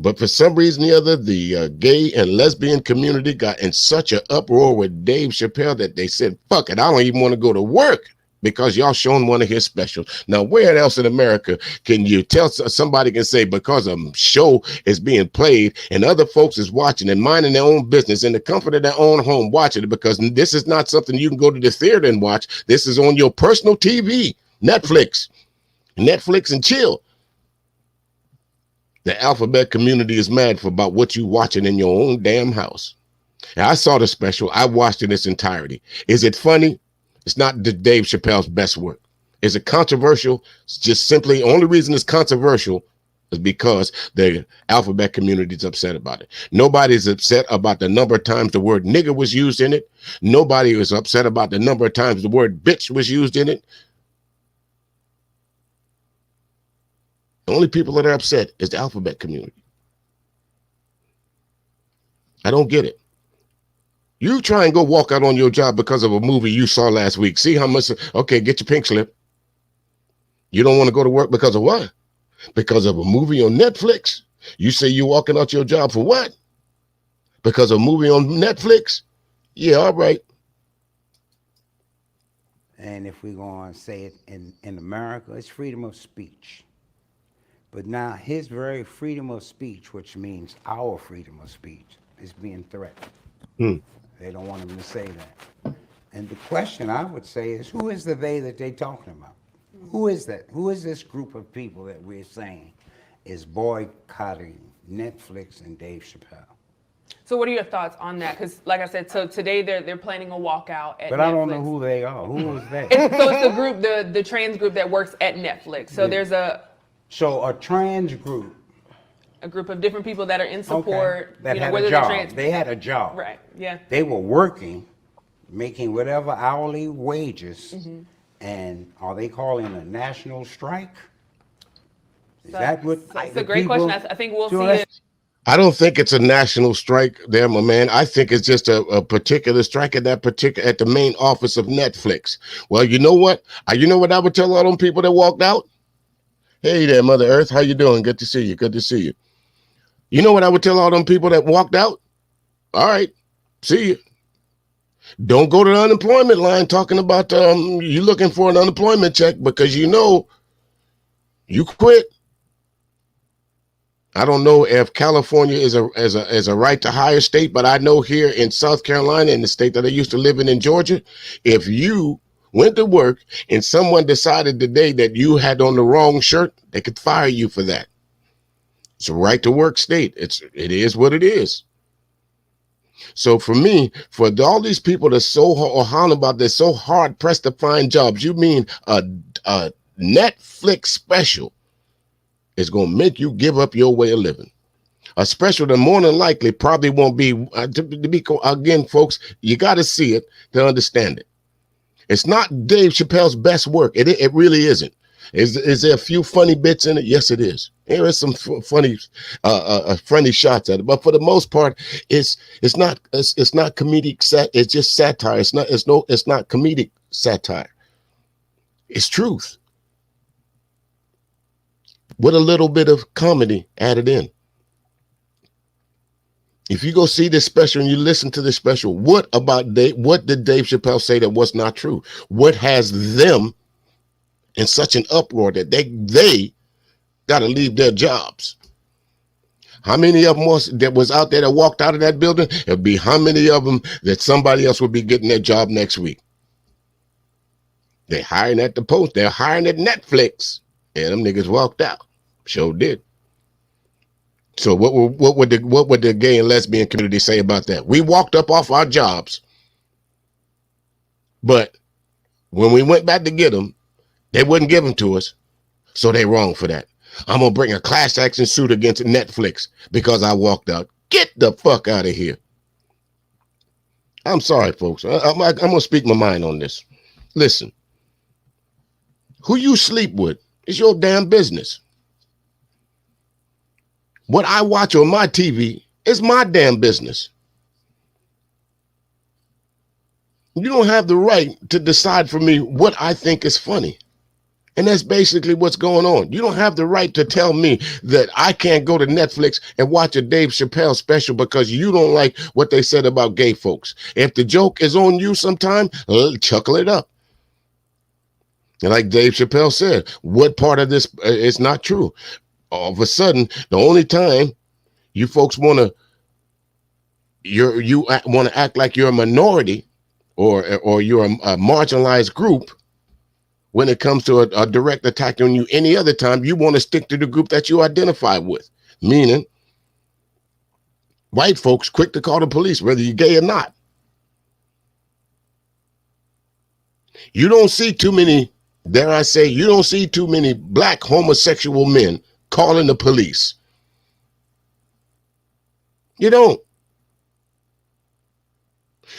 But for some reason or the other, the gay and lesbian community got in such an uproar with Dave Chappelle that they said, fuck it, I don't even want to go to work because y'all shown one of his specials. Now, where else in America can you tell somebody can say because a show is being played and other folks is watching and minding their own business in the comfort of their own home watching it, because this is not something you can go to the theater and watch. This is on your personal TV, Netflix and chill. The alphabet community is mad for about what you watching in your own damn house. Now, I saw the special. I watched it in its entirety. Is it funny? It's not Dave Chappelle's best work. Is it controversial? It's just simply, only reason it's controversial is because the alphabet community is upset about it. Nobody's upset about the number of times the word nigger was used in it. Nobody was upset about the number of times the word bitch was used in it. The only people that are upset is the alphabet community. I don't get it. You try and go walk out on your job because of a movie you saw last week. See how much, okay, get your pink slip. You don't want to go to work because of what? Because of a movie on Netflix? You say you're walking out your job for what? Because of a movie on Netflix? Yeah, all right. And if we're going to say it in America, it's freedom of speech. But now his very freedom of speech, which means our freedom of speech, is being threatened. They don't want him to say that. And the question I would say is, who is the they that they're talking about? Who is that? Who is this group of people that we're saying is boycotting Netflix and Dave Chappelle? So what are your thoughts on that? Because like I said, so today they're planning a walkout at But Netflix. I don't know who they are. Who is that? So it's the group, the trans group that works at Netflix. So there's a trans group. A group of different people that are in support. Okay. That you know, had whether a job. they're trans. They had a job. Right. Yeah. They were working, making whatever hourly wages, and are they calling a national strike? Is that what? It's a great question. I think we'll see it. I don't think it's a national strike there, my man. I think it's just a particular strike at at the main office of Netflix. Well, you know what? You know what I would tell all them people that walked out? Hey there, Mother Earth. How you doing? Good to see you. Good to see you. You know what I would tell all them people that walked out? All right, see you. Don't go to the unemployment line talking about you looking for an unemployment check because you know you quit. I don't know if California is a right to hire state, but I know here in South Carolina, in the state that I used to live in Georgia, if you went to work and someone decided today that you had on the wrong shirt, they could fire you for that. It's a right to work state. It is what it is. So for me, for all these people that's so hollering about this, so hard pressed to find jobs, you mean a Netflix special is going to make you give up your way of living? A special that more than likely probably won't be, again, folks, you got to see it to understand it. It's not Dave Chappelle's best work. It really isn't. Is there a few funny bits in it? Yes, it is. There is some funny shots at it, but for the most part, it's not comedic. It's just satire. It's not comedic satire. It's truth with a little bit of comedy added in. If you go see this special and you listen to this special, what did Dave Chappelle say that was not true? What has them in such an uproar that they got to leave their jobs? How many of them was out there that walked out of that building? It'll be how many of them that somebody else will be getting their job next week? They're hiring at the Post. They're hiring at Netflix. And them niggas walked out. Sure did. So what would the gay and lesbian community say about that? We walked up off our jobs, but when we went back to get them, they wouldn't give them to us. So they wrong for that. I'm going to bring a class action suit against Netflix because I walked out. Get the fuck out of here. I'm sorry, folks. I'm going to speak my mind on this. Listen, who you sleep with is your damn business. What I watch on my TV is my damn business. You don't have the right to decide for me what I think is funny. And that's basically what's going on. You don't have the right to tell me that I can't go to Netflix and watch a Dave Chappelle special because you don't like what they said about gay folks. If the joke is on you sometime, chuckle it up. And like Dave Chappelle said, what part of this is not true? All of a sudden, the only time you folks want to act like you're a minority or you're a marginalized group when it comes to a direct attack on you. Any other time, you want to stick to the group that you identify with, meaning white folks quick to call the police, whether you're gay or not. You don't see too many, dare I say, you don't see too many black homosexual men calling the police. You don't.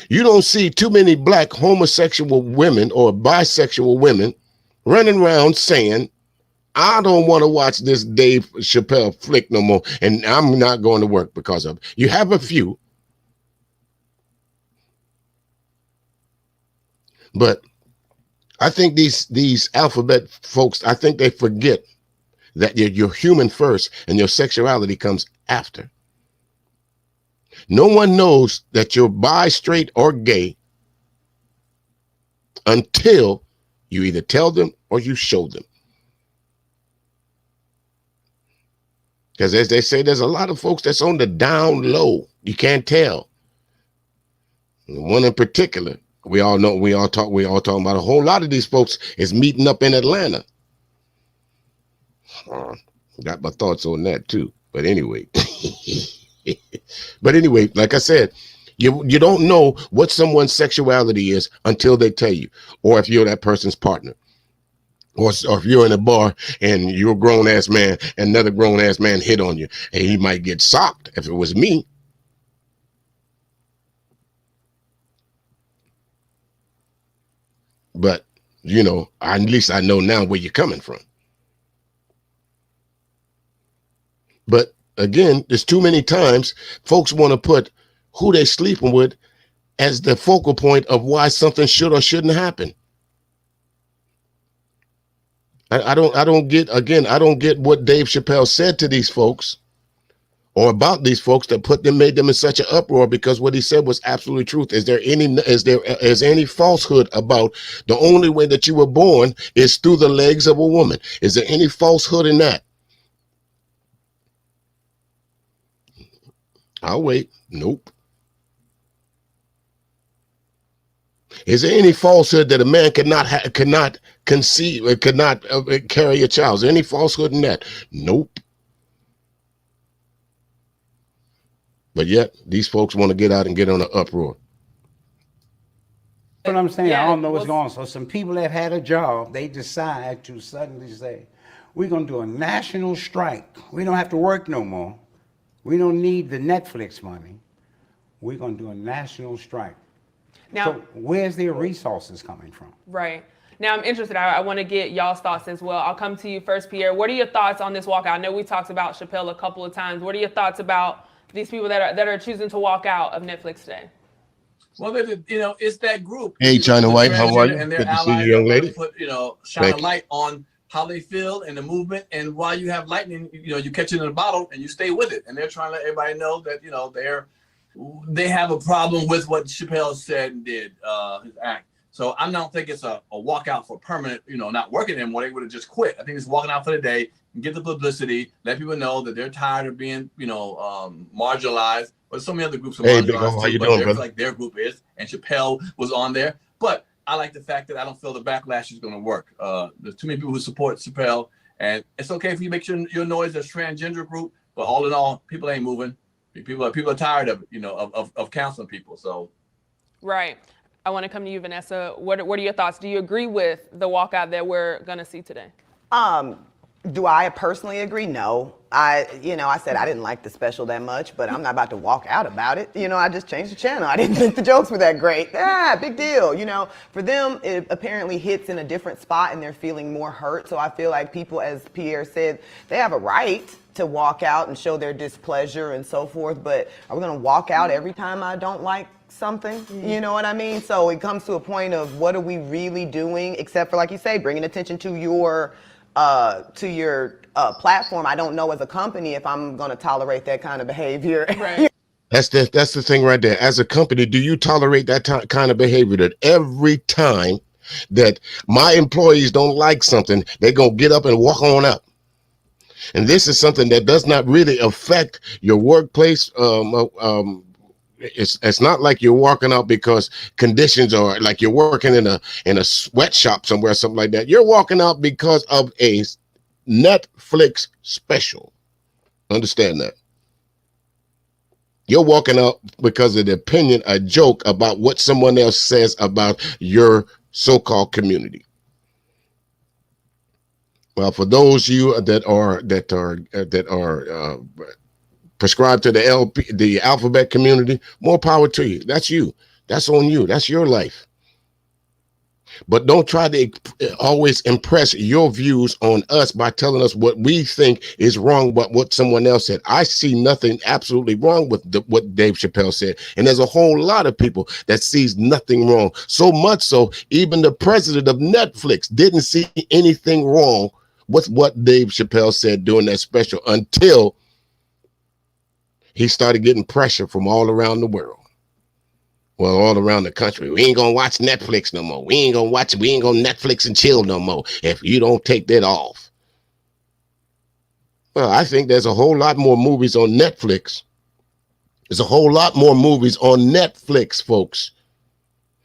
You don't see too many black homosexual women or bisexual women running around saying, I don't want to watch this Dave Chappelle flick no more, and I'm not going to work because of it. You have a few, but I think these alphabet folks, I think they forget that you're human first and your sexuality comes after. No one knows that you're bi, straight, or gay until you either tell them or you show them. Because as they say, there's a lot of folks that's on the down low. You can't tell. One in particular, we all talking about a whole lot of these folks is meeting up in Atlanta. Got my thoughts on that too. But anyway. Like I said, you don't know what someone's sexuality is until they tell you, or if you're that person's partner, or if you're in a bar and you're a grown-ass man and another grown-ass man hit on you, and he might get socked if it was me. But, at least I know now where you're coming from. But again, there's too many times folks want to put who they sleeping with as the focal point of why something should or shouldn't happen. I don't get what Dave Chappelle said to these folks or about these folks that made them in such an uproar, because what he said was absolutely truth. Is there any falsehood about the only way that you were born is through the legs of a woman? Is there any falsehood in that? I'll wait. Nope. Is there any falsehood that a man cannot conceive, cannot carry a child? Is there any falsehood in that? Nope. But yet, these folks want to get out and get on an uproar. That's what I'm saying. Yeah, I don't know what's going on. So some people that had a job, they decide to suddenly say, we're going to do a national strike. We don't have to work no more. We don't need the Netflix money. We're going to do a national strike. Now, so where's their resources coming from? Right. Now, I'm interested. I want to get y'all's thoughts as well. I'll come to you first, Pierre. What are your thoughts on this walkout? I know we talked about Chappelle a couple of times. What are your thoughts about these people that are choosing to walk out of Netflix today? Well, it's that group. Hey, China White, how are you? And their Good to see allies you, young that lady. put, shine a light on how they feel and the movement. And while you have lightning, you catch it in a bottle and you stay with it. And they're trying to let everybody know that, they have a problem with what Chappelle said and did, his act. So I don't think it's a walkout for permanent, not working anymore. They would have just quit. I think it's walking out for the day and get the publicity, let people know that they're tired of being, marginalized. But so many other groups are marginalized too, but they're like their group is, and Chappelle was on there. But I like the fact that I don't feel the backlash is going to work. There's too many people who support Chappelle, and it's okay if you make your noise as transgender group, but all in all, people ain't moving. People are tired of it, of counseling people. So, right. I want to come to you, Vanessa. What are your thoughts? Do you agree with the walkout that we're going to see today? Do I personally agree? No. I said I didn't like the special that much, but I'm not about to walk out about it. I just changed the channel. I didn't think the jokes were that great. Big deal. For them, it apparently hits in a different spot and they're feeling more hurt. So I feel like people, as Pierre said, they have a right to walk out and show their displeasure and so forth. But are we going to walk out every time I don't like something? You know what I mean? So it comes to a point of what are we really doing, except for, like you say, bringing attention to your platform. I don't know as a company if I'm going to tolerate that kind of behavior. Right. That's the thing right there. As a company, do you tolerate that kind of behavior that every time that my employees don't like something, they're going to get up and walk on out? And this is something that does not really affect your workplace. It's not like you're walking out because conditions are like you're working in a sweatshop somewhere, something like that. You're walking out because of a Netflix special. Understand that. You're walking out because of the opinion, a joke about what someone else says about your so-called community. Well, for those of you that are prescribed to the alphabet community, more power to you. That's you. That's on you. That's your life. But don't try to always impress your views on us by telling us what we think is wrong about what someone else said. I see nothing absolutely wrong with what Dave Chappelle said. And there's a whole lot of people that sees nothing wrong. So much so, even the president of Netflix didn't see anything wrong with what Dave Chappelle said during that special until he started getting pressure from all around the world. Well, all around the country. We ain't gonna watch Netflix no more. We ain't gonna Netflix and chill no more if you don't take that off. Well, I think there's a whole lot more movies on Netflix. There's a whole lot more movies on Netflix, folks.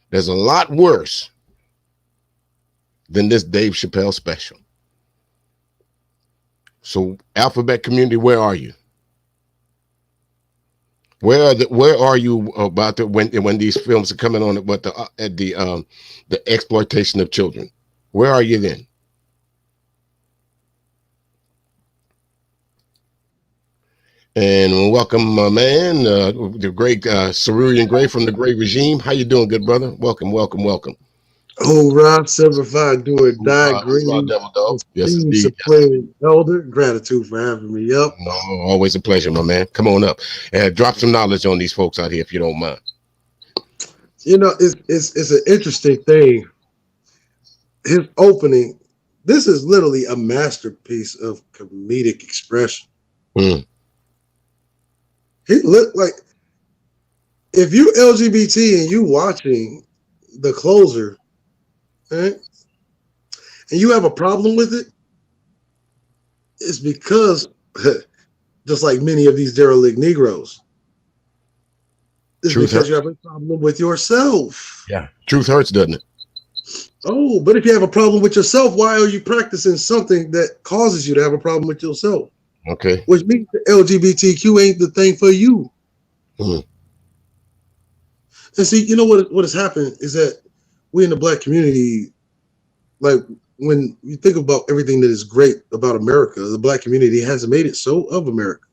There's a lot worse than this Dave Chappelle special. So, Alphabet community, where are you? Where are you about when these films are coming on about the exploitation of children? Where are you then? And welcome, my man, the great Cerulean Gray from the Gray Regime. How you doing, good brother? Welcome. Oh, Rob 75 do or die green. Yes, indeed. Supreme Elder. Gratitude for having me up. No, always a pleasure, my man. Come on up and drop some knowledge on these folks out here, if you don't mind. It's an interesting thing. His opening, this is literally a masterpiece of comedic expression. He looked like, if you LGBT and you watching The Closer, right, and you have a problem with it, it's because, just like many of these derelict Negroes, it's because you have a problem with yourself. Yeah, truth hurts, doesn't it? Oh, but if you have a problem with yourself, why are you practicing something that causes you to have a problem with yourself? Okay. Which means the LGBTQ ain't the thing for you. And see, you know what has happened is that we in the Black community, like when you think about everything that is great about America, the Black community has made it so of America,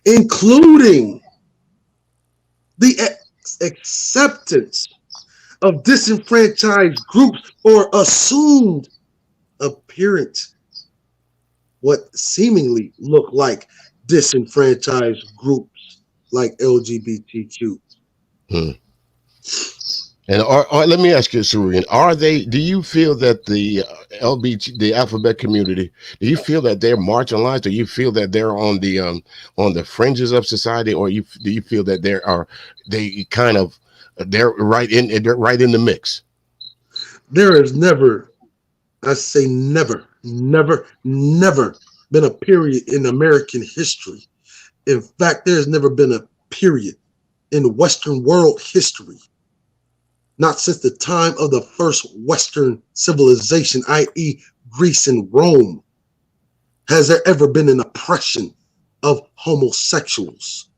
including the acceptance of disenfranchised groups or assumed appearance, what seemingly look like disenfranchised groups like LGBTQ. And let me ask you, Surian, do you feel that the the alphabet community, do you feel that they're marginalized? Do you feel that they're on the fringes of society, or do you feel that they're right in the mix? There has never, I say never been a period in American history. In fact, there's never been a period in Western world history, not since the time of the first Western civilization, i.e. Greece and Rome, has there ever been an oppression of homosexuals,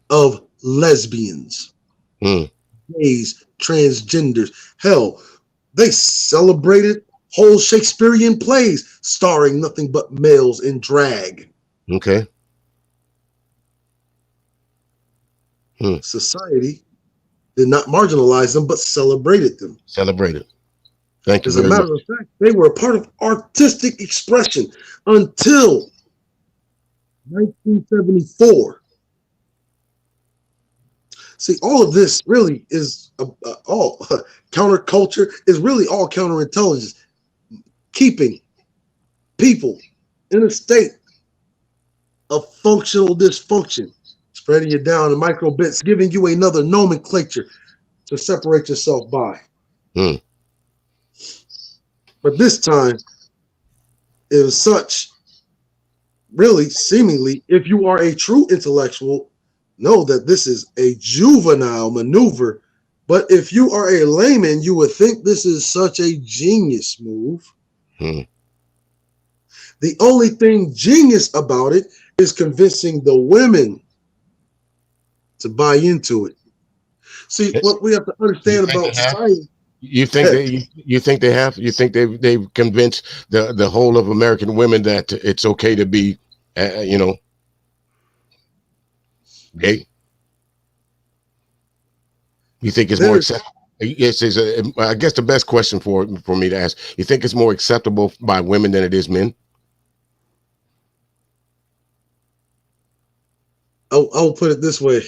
of lesbians, gays, transgenders. Hell, they celebrated whole Shakespearean plays starring nothing but males in drag. Okay. Society did not marginalize them, but celebrated them. Celebrated. Thank you As a very matter much. of fact, they were a part of artistic expression until 1974. See, all of this really is all counterculture is really all counterintelligence, keeping people in a state of functional dysfunction, spreading it down in micro bits, giving you another nomenclature to separate yourself by. But this time, it was such, really, seemingly, if you are a true intellectual, know that this is a juvenile maneuver. But if you are a layman, you would think this is such a genius move. The only thing genius about it is convincing the women to buy into it. See, what we have to understand about society. You think you think they have? You think they've convinced the whole of American women that it's okay to be, gay? You think it's more acceptable? Yes, I guess the best question for me to ask. You think it's more acceptable by women than it is men? I'll put it this way: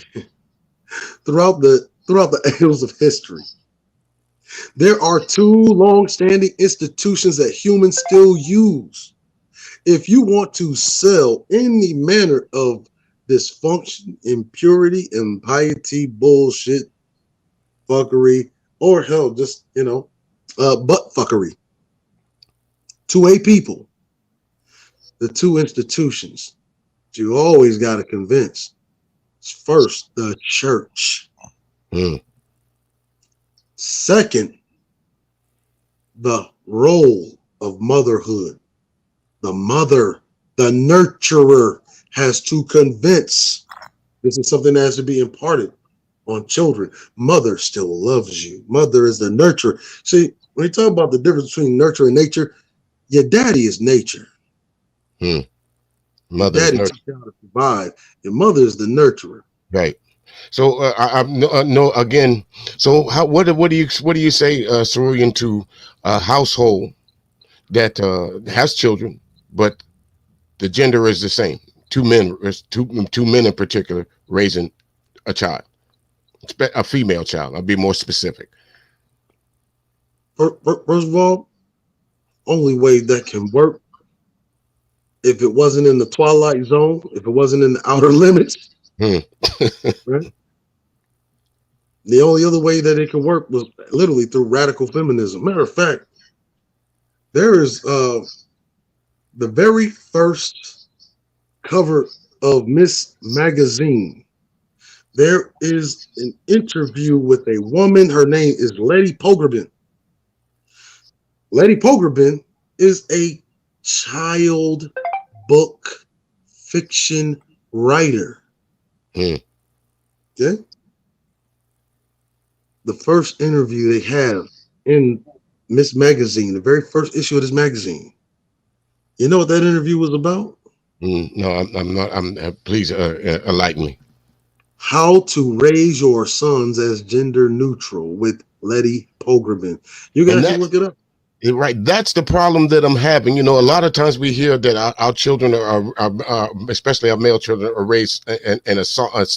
throughout the annals of history, there are two long-standing institutions that humans still use. If you want to sell any manner of dysfunction, impurity, impiety, bullshit, fuckery, or hell, just butt fuckery to a people, the two institutions you always got to convince. First, the church. Second, the role of motherhood. The mother, the nurturer, has to convince. This is something that has to be imparted on children. Mother still loves you. Mother is the nurturer. See, when you talk about the difference between nurture and nature, your daddy is nature. Mother daddy is teach you how to provide. Your mother is the nurturer. Right. So I no again. So what do you say, Cerulean, to a household that has children, but the gender is the same? Two men in particular raising a child, a female child. I'll be more specific. First of all, only way that can work, if it wasn't in the twilight zone, if it wasn't in the outer limits, right? The only other way that it could work was literally through radical feminism. Matter of fact, there is the very first cover of Miss Magazine. There is an interview with a woman. Her name is Letty Pogrebin. Letty Pogrebin is a child book fiction writer. Okay? The first interview they have in Miss Magazine, the very first issue of this magazine. You know what that interview was about? No, I'm not. Please enlighten me. How to Raise Your Sons as Gender Neutral with Letty Pogrebin. You guys can look it up. Right. That's the problem that I'm having. A lot of times we hear that our children are especially our male children, are raised in a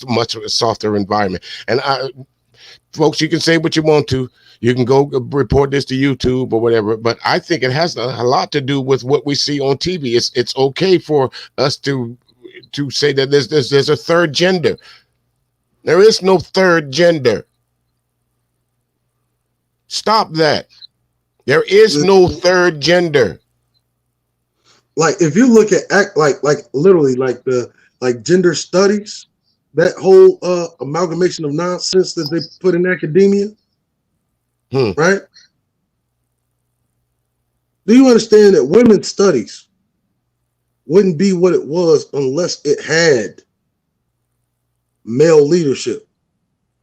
much softer environment. And folks, you can say what you want to. You can go report this to YouTube or whatever, but I think it has a lot to do with what we see on TV. It's okay for us to say that there's a third gender. There is no third gender. Stop that. There is no third gender. Like if you look at literally like gender studies, that whole amalgamation of nonsense that they put in academia, right? Do you understand that women's studies wouldn't be what it was unless it had male leadership?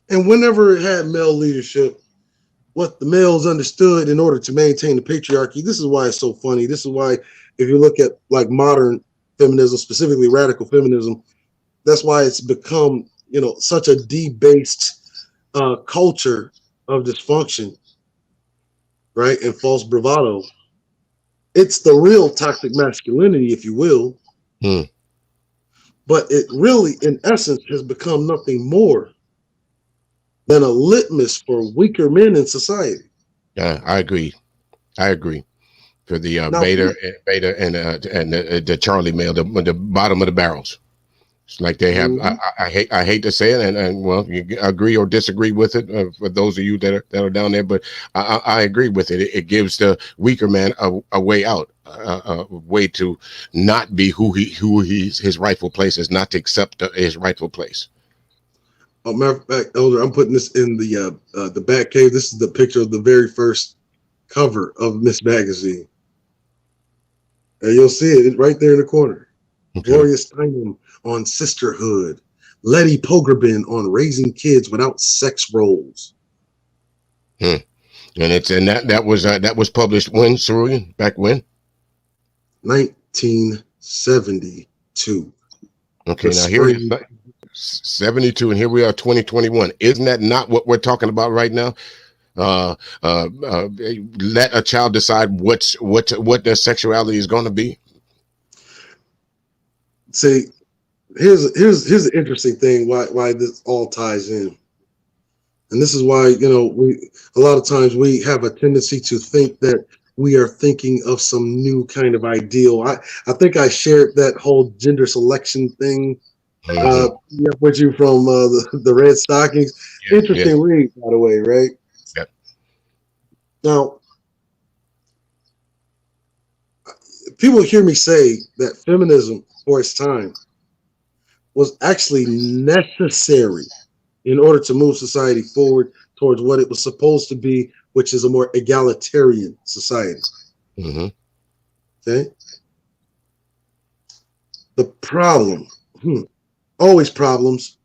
And whenever it had male leadership, what the males understood in order to maintain the patriarchy. This is why it's so funny. This is why, if you look at like modern feminism, specifically radical feminism, that's why it's become, such a debased culture of dysfunction, right? And false bravado. It's the real toxic masculinity, if you will. But it really, in essence, has become nothing more than a litmus for weaker men in society. Yeah, I agree. For the Now, beta, and the Charlie male, the bottom of the barrels. It's like they have. I hate to say it, and well, you agree or disagree with it. For those of you that are down there, but I agree with it. It gives the weaker man a way out, a way to not be who his rightful place is, not to accept his rightful place. Matter of fact, Elder, I'm putting this in the back cave. This is the picture of the very first cover of Miss Magazine. And you'll see it right there in the corner. Okay. Gloria Steinem on sisterhood. Letty Pogrebin on raising kids without sex roles. And that was published when, Cerulean? Back when? 1972. Okay, now here it is. 72, and here we are, 2021. Isn't that not what we're talking about right now? Let a child decide what their sexuality is going to be. See, here's the interesting thing why this all ties in, and this is why we a lot of times we have a tendency to think that we are thinking of some new kind of ideal. I think I shared that whole gender selection thing with you from the Red Stockings. Interesting read, by the way, right? Yep. Now, people hear me say that feminism for its time was actually necessary in order to move society forward towards what it was supposed to be, which is a more egalitarian society. Okay? The problem, always problems,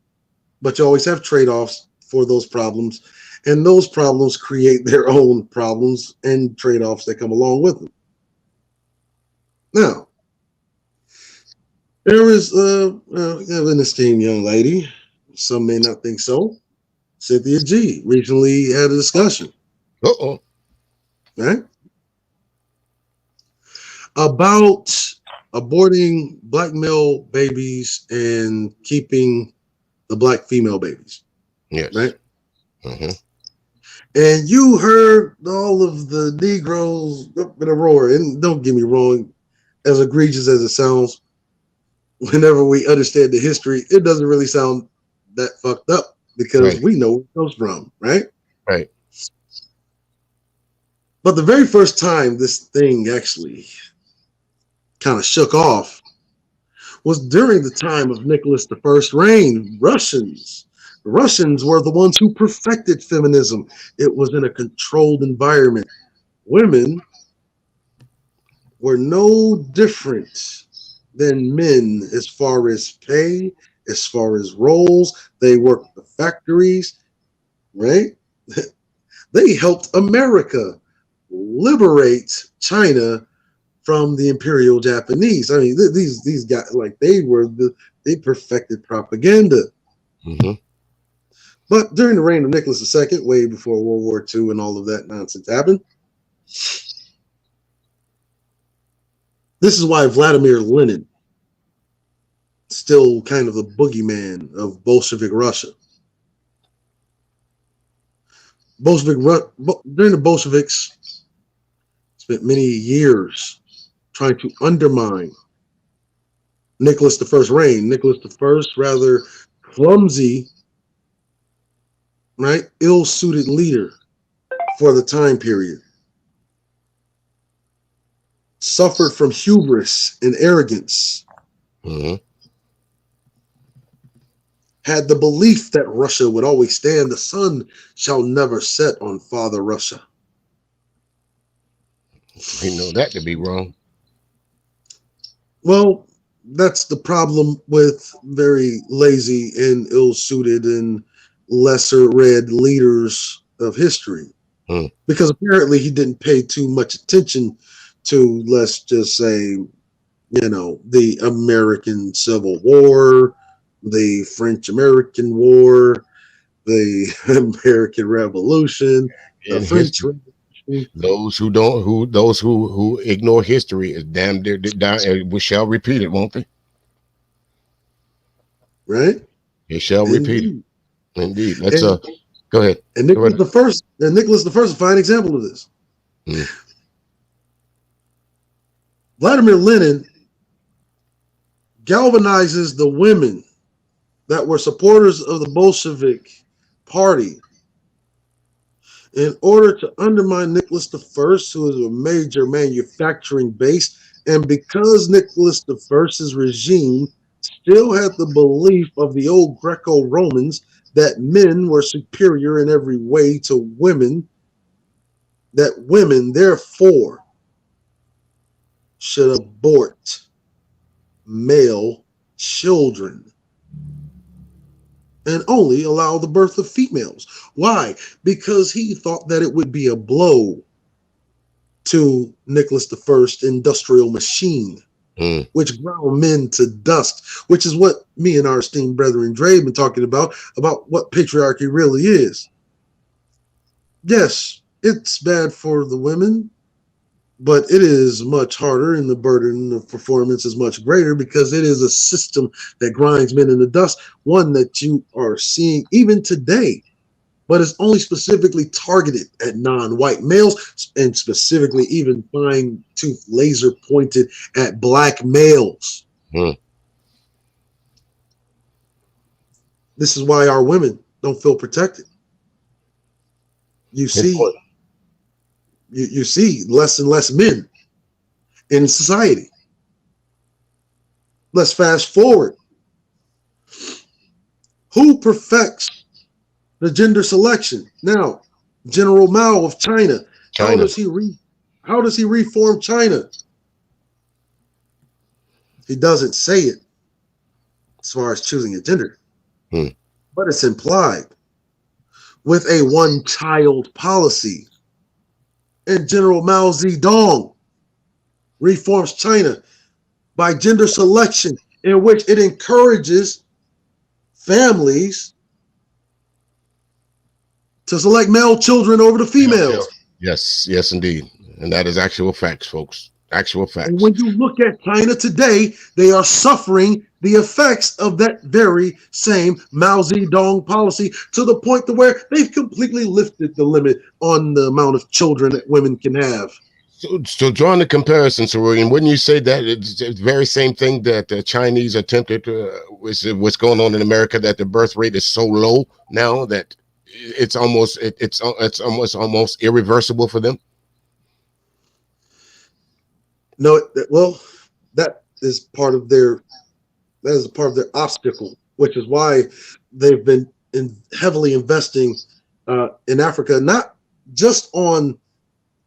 but you always have trade-offs for those problems, and those problems create their own problems and trade-offs that come along with them. Now, there is an esteemed young lady, some may not think so, Cynthia G, recently had a discussion. Right? About aborting black male babies and keeping the black female babies. Yes. Right? And you heard all of the Negroes up in a roar. And don't get me wrong, as egregious as it sounds, whenever we understand the history, it doesn't really sound that fucked up because we know where it comes from, right? Right. But the very first time this thing actually kind of shook off was during the time of Nicholas I's reign. The Russians were the ones who perfected feminism. It was in a controlled environment. Women were no different than men as far as pay, as far as roles. They worked the factories, right? They helped America liberate China from the Imperial Japanese. I mean, these guys, like, they perfected propaganda. But during the reign of Nicholas II, way before World War II and all of that nonsense happened, this is why Vladimir Lenin, still kind of the boogeyman of Bolshevik Russia. During the Bolsheviks, spent many years trying to undermine Nicholas I's reign. Nicholas I, rather clumsy, right, ill-suited leader for the time period, suffered from hubris and arrogance. Had the belief that Russia would always stand. The sun shall never set on Father Russia. We know that to be wrong. Well, that's the problem with very lazy and ill-suited and lesser read leaders of history. because apparently he didn't pay too much attention to, let's just say, the American Civil War, the French-American War, the American Revolution, the In French history, Revolution. those who ignore history is damn near down. We shall repeat it, won't they? Right? It shall repeat it. Indeed. Indeed. Let's And, go ahead. and Go Nicholas ahead. the First, a fine example of this. Vladimir Lenin galvanizes the women that were supporters of the Bolshevik Party in order to undermine Nicholas I, who is a major manufacturing base. And because Nicholas I's regime still had the belief of the old Greco-Romans that men were superior in every way to women, that women, therefore, should abort male children and only allow the birth of females. Why? Because he thought that it would be a blow to Nicholas I's industrial machine, which ground men to dust, which is what me and our esteemed brethren Dre have been talking about what patriarchy really is. Yes, it's bad for the women, but it is much harder, and the burden of performance is much greater because it is a system that grinds men in the dust, one that you are seeing even today, but it's only specifically targeted at non-white males, and specifically even fine-tooth laser pointed at black males. This is why our women don't feel protected. You see less and less men in society. Let's fast forward. Who perfects the gender selection? Now, General Mao of China. How does he reform China? He doesn't say it as far as choosing a gender, but it's implied with a one-child policy. And General Mao Zedong reforms China by gender selection, in which it encourages families to select male children over the females. Yes, indeed. And that is actual facts, folks. Actual facts. And when you look at China today, they are suffering the effects of that very same Mao Zedong policy, to the point to where they've completely lifted the limit on the amount of children that women can have. So drawing the comparison, Saruyan, wouldn't you say that it's the very same thing that the Chinese attempted what's going on in America, that the birth rate is so low now that it's almost irreversible for them? No, well, that is part of their obstacle, which is why they've been heavily investing in Africa, not just on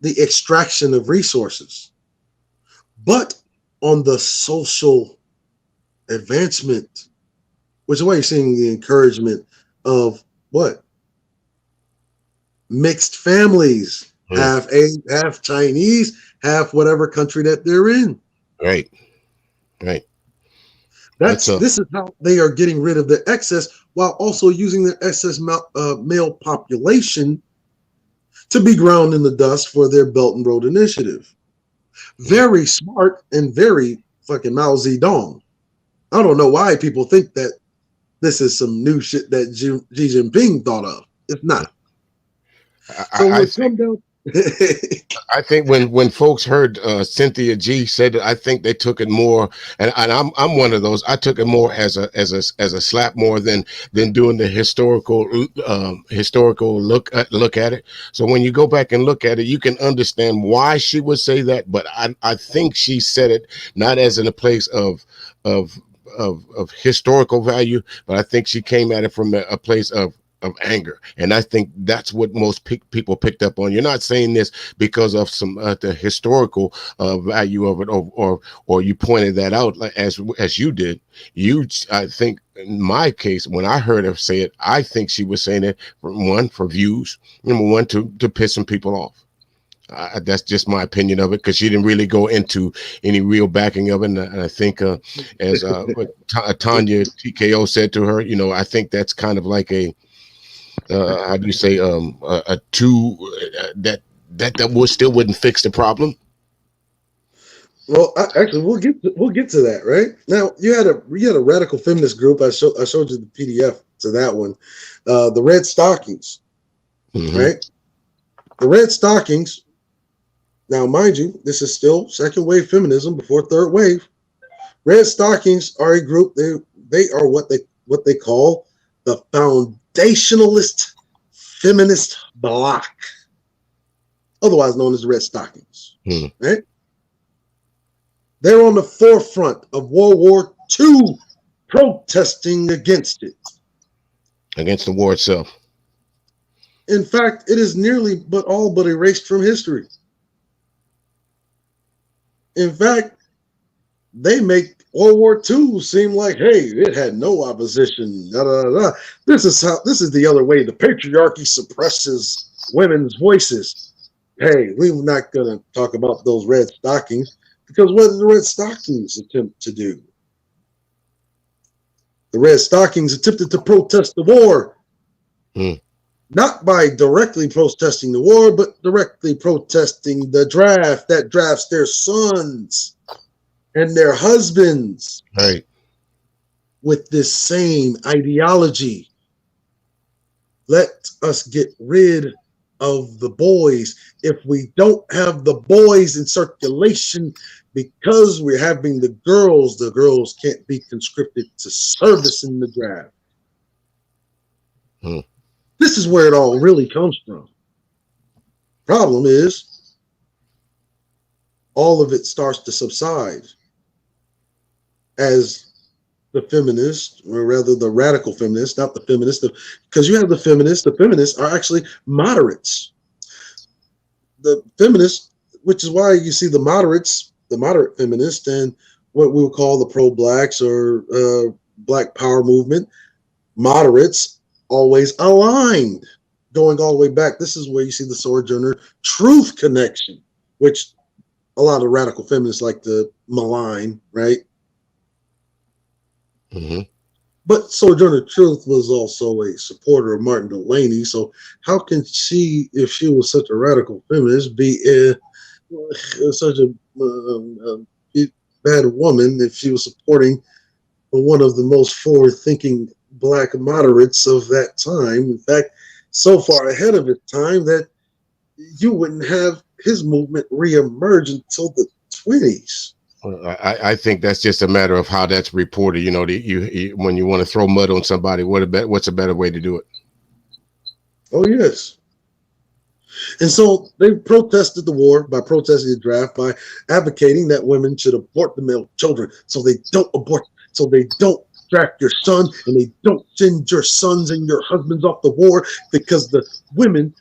the extraction of resources, but on the social advancement, which is why you're seeing the encouragement of what? Mixed families, half Chinese, half whatever country that they're in. Right. This is how they are getting rid of the excess, while also using their excess male population to be ground in the dust for their Belt and Road Initiative. Very smart and very fucking Mao Zedong. I don't know why people think that this is some new shit that Xi Jinping thought of. It's not. I think when folks heard Cynthia G said it, I think they took it more, and I'm one of those. I took it more as a slap more than doing the historical look at it. So when you go back and look at it, you can understand why she would say that. But I think she said it not as in a place of historical value, but I think she came at it from a place of of anger. And I think that's what most people picked up on. You're not saying this because of some the historical value of it, or you pointed that out as you did. I think in my case, when I heard her say it, I think she was saying it for views, number one, to piss some people off. That's just my opinion of it, because she didn't really go into any real backing of it. And I think, as Tanya TKO said to her, I think that's kind of like a how do you say a two that still wouldn't fix the problem. Well, actually, we'll get to that right now. You had a radical feminist group. I showed you the PDF to that one, the Red Stockings, right? The Red Stockings. Now, mind you, this is still second wave feminism before third wave. Red Stockings are a group. They are what they call the foundationalist feminist bloc, otherwise known as the Red Stockings. Right? They're on the forefront of World War II, protesting against it, against the war itself. In fact, it is nearly all but erased from history. In fact, they make World War II seem like, hey, it had no opposition. Da, da, da. This is the other way. The patriarchy suppresses women's voices. Hey, we're not going to talk about those Red Stockings, because what did the Red Stockings attempt to do? The Red Stockings attempted to protest the war. Not by directly protesting the war, but directly protesting the draft that drafts their sons and their husbands. Right. With this same ideology. Let us get rid of the boys. If we don't have the boys in circulation because we're having the girls can't be conscripted to service in the draft. This is where it all really comes from. Problem is, all of it starts to subside as the feminists, or rather the radical feminists, not the feminists, because you have the feminists. The feminists are actually moderates. The feminists, which is why you see the moderates, the moderate feminists, and what we would call the pro-blacks or Black Power movement, moderates, always aligned, going all the way back. This is where you see the Sojourner Truth connection, which a lot of radical feminists like to malign, right? But Sojourner Truth was also a supporter of Martin Delany, so how can she, if she was such a radical feminist, be such a bad woman if she was supporting one of the most forward-thinking Black moderates of that time? In fact, so far ahead of its time that you wouldn't have his movement reemerge until the 20s. I think that's just a matter of how that's reported. When you want to throw mud on somebody, what's a better way to do it? Oh, yes. And so they protested the war by protesting the draft, by advocating that women should abort the male children so they don't draft your son and they don't send your sons and your husbands off the war, because the women,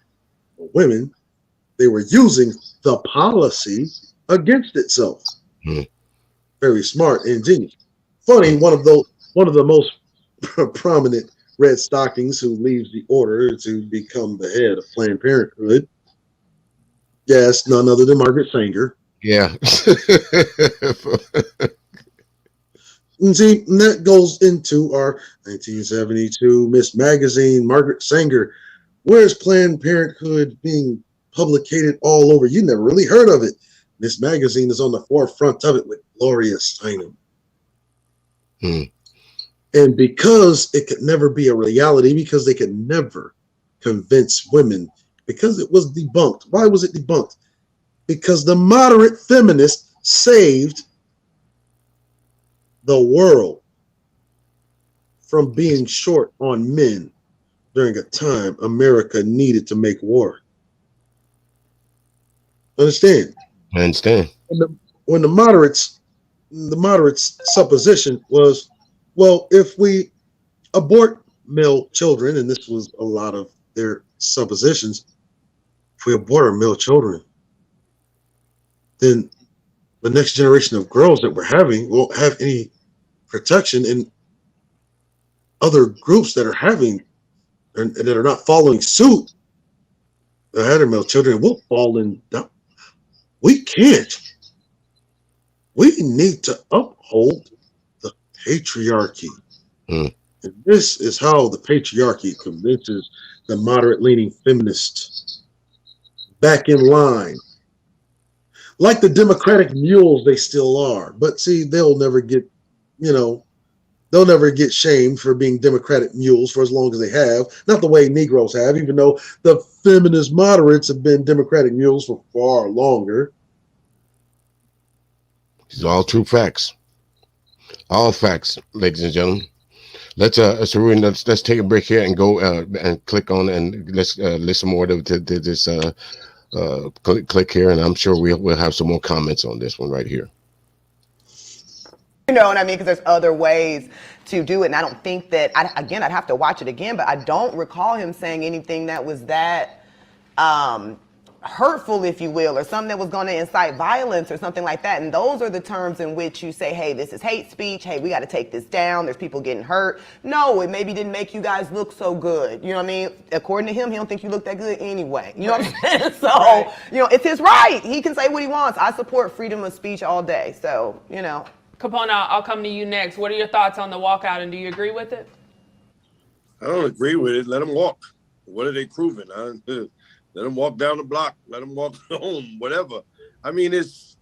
they were using the policy against itself. Very smart and ingenious. Funny, one of the most prominent Red Stockings who leaves the order to become the head of Planned Parenthood. Yes, none other than Margaret Sanger. Yeah. And see, and that goes into our 1972 Miss Magazine, Margaret Sanger. Where's Planned Parenthood being publicated all over? You never really heard of it. Miss Magazine is on the forefront of it with Gloria Steinem. And because it could never be a reality, because they could never convince women, because it was debunked. Why was it debunked? Because the moderate feminists saved the world from being short on men during a time America needed to make war. Understand? I understand. When the moderates supposition was, well, if we abort male children, and this was a lot of their suppositions, if we abort our male children, then the next generation of girls that we're having won't have any protection, and other groups that are having and that are not following suit that had their male children will fall in. We can't. We need to uphold the patriarchy. Mm. And this is how the patriarchy convinces the moderate leaning feminists back in line. Like the Democratic mules they still are. But see, they'll never get, they'll never get shamed for being Democratic mules for as long as they have. Not the way Negroes have, even though the feminist moderates have been Democratic mules for far longer. These are all true facts. All facts, ladies and gentlemen. Let's take a break here and go and click on and let's listen more to this click here, and I'm sure we'll have some more comments on this one right here. You know what I mean? Because there's other ways to do it, and I don't think that. I'd have to watch it again, but I don't recall him saying anything that was that hurtful, if you will, or something that was going to incite violence or something like that. And those are the terms in which you say, hey, this is hate speech. Hey, we got to take this down. There's people getting hurt. No, it maybe didn't make you guys look so good. You know what I mean? According to him, he don't think you look that good anyway. You know what I'm saying? So, it's his right. He can say what he wants. I support freedom of speech all day. So, Keepin, I'll come to you next. What are your thoughts on the walkout, and do you agree with it? I don't agree with it. Let them walk. What are they proving? Let them walk down the block. Let them walk home, whatever. I mean, it's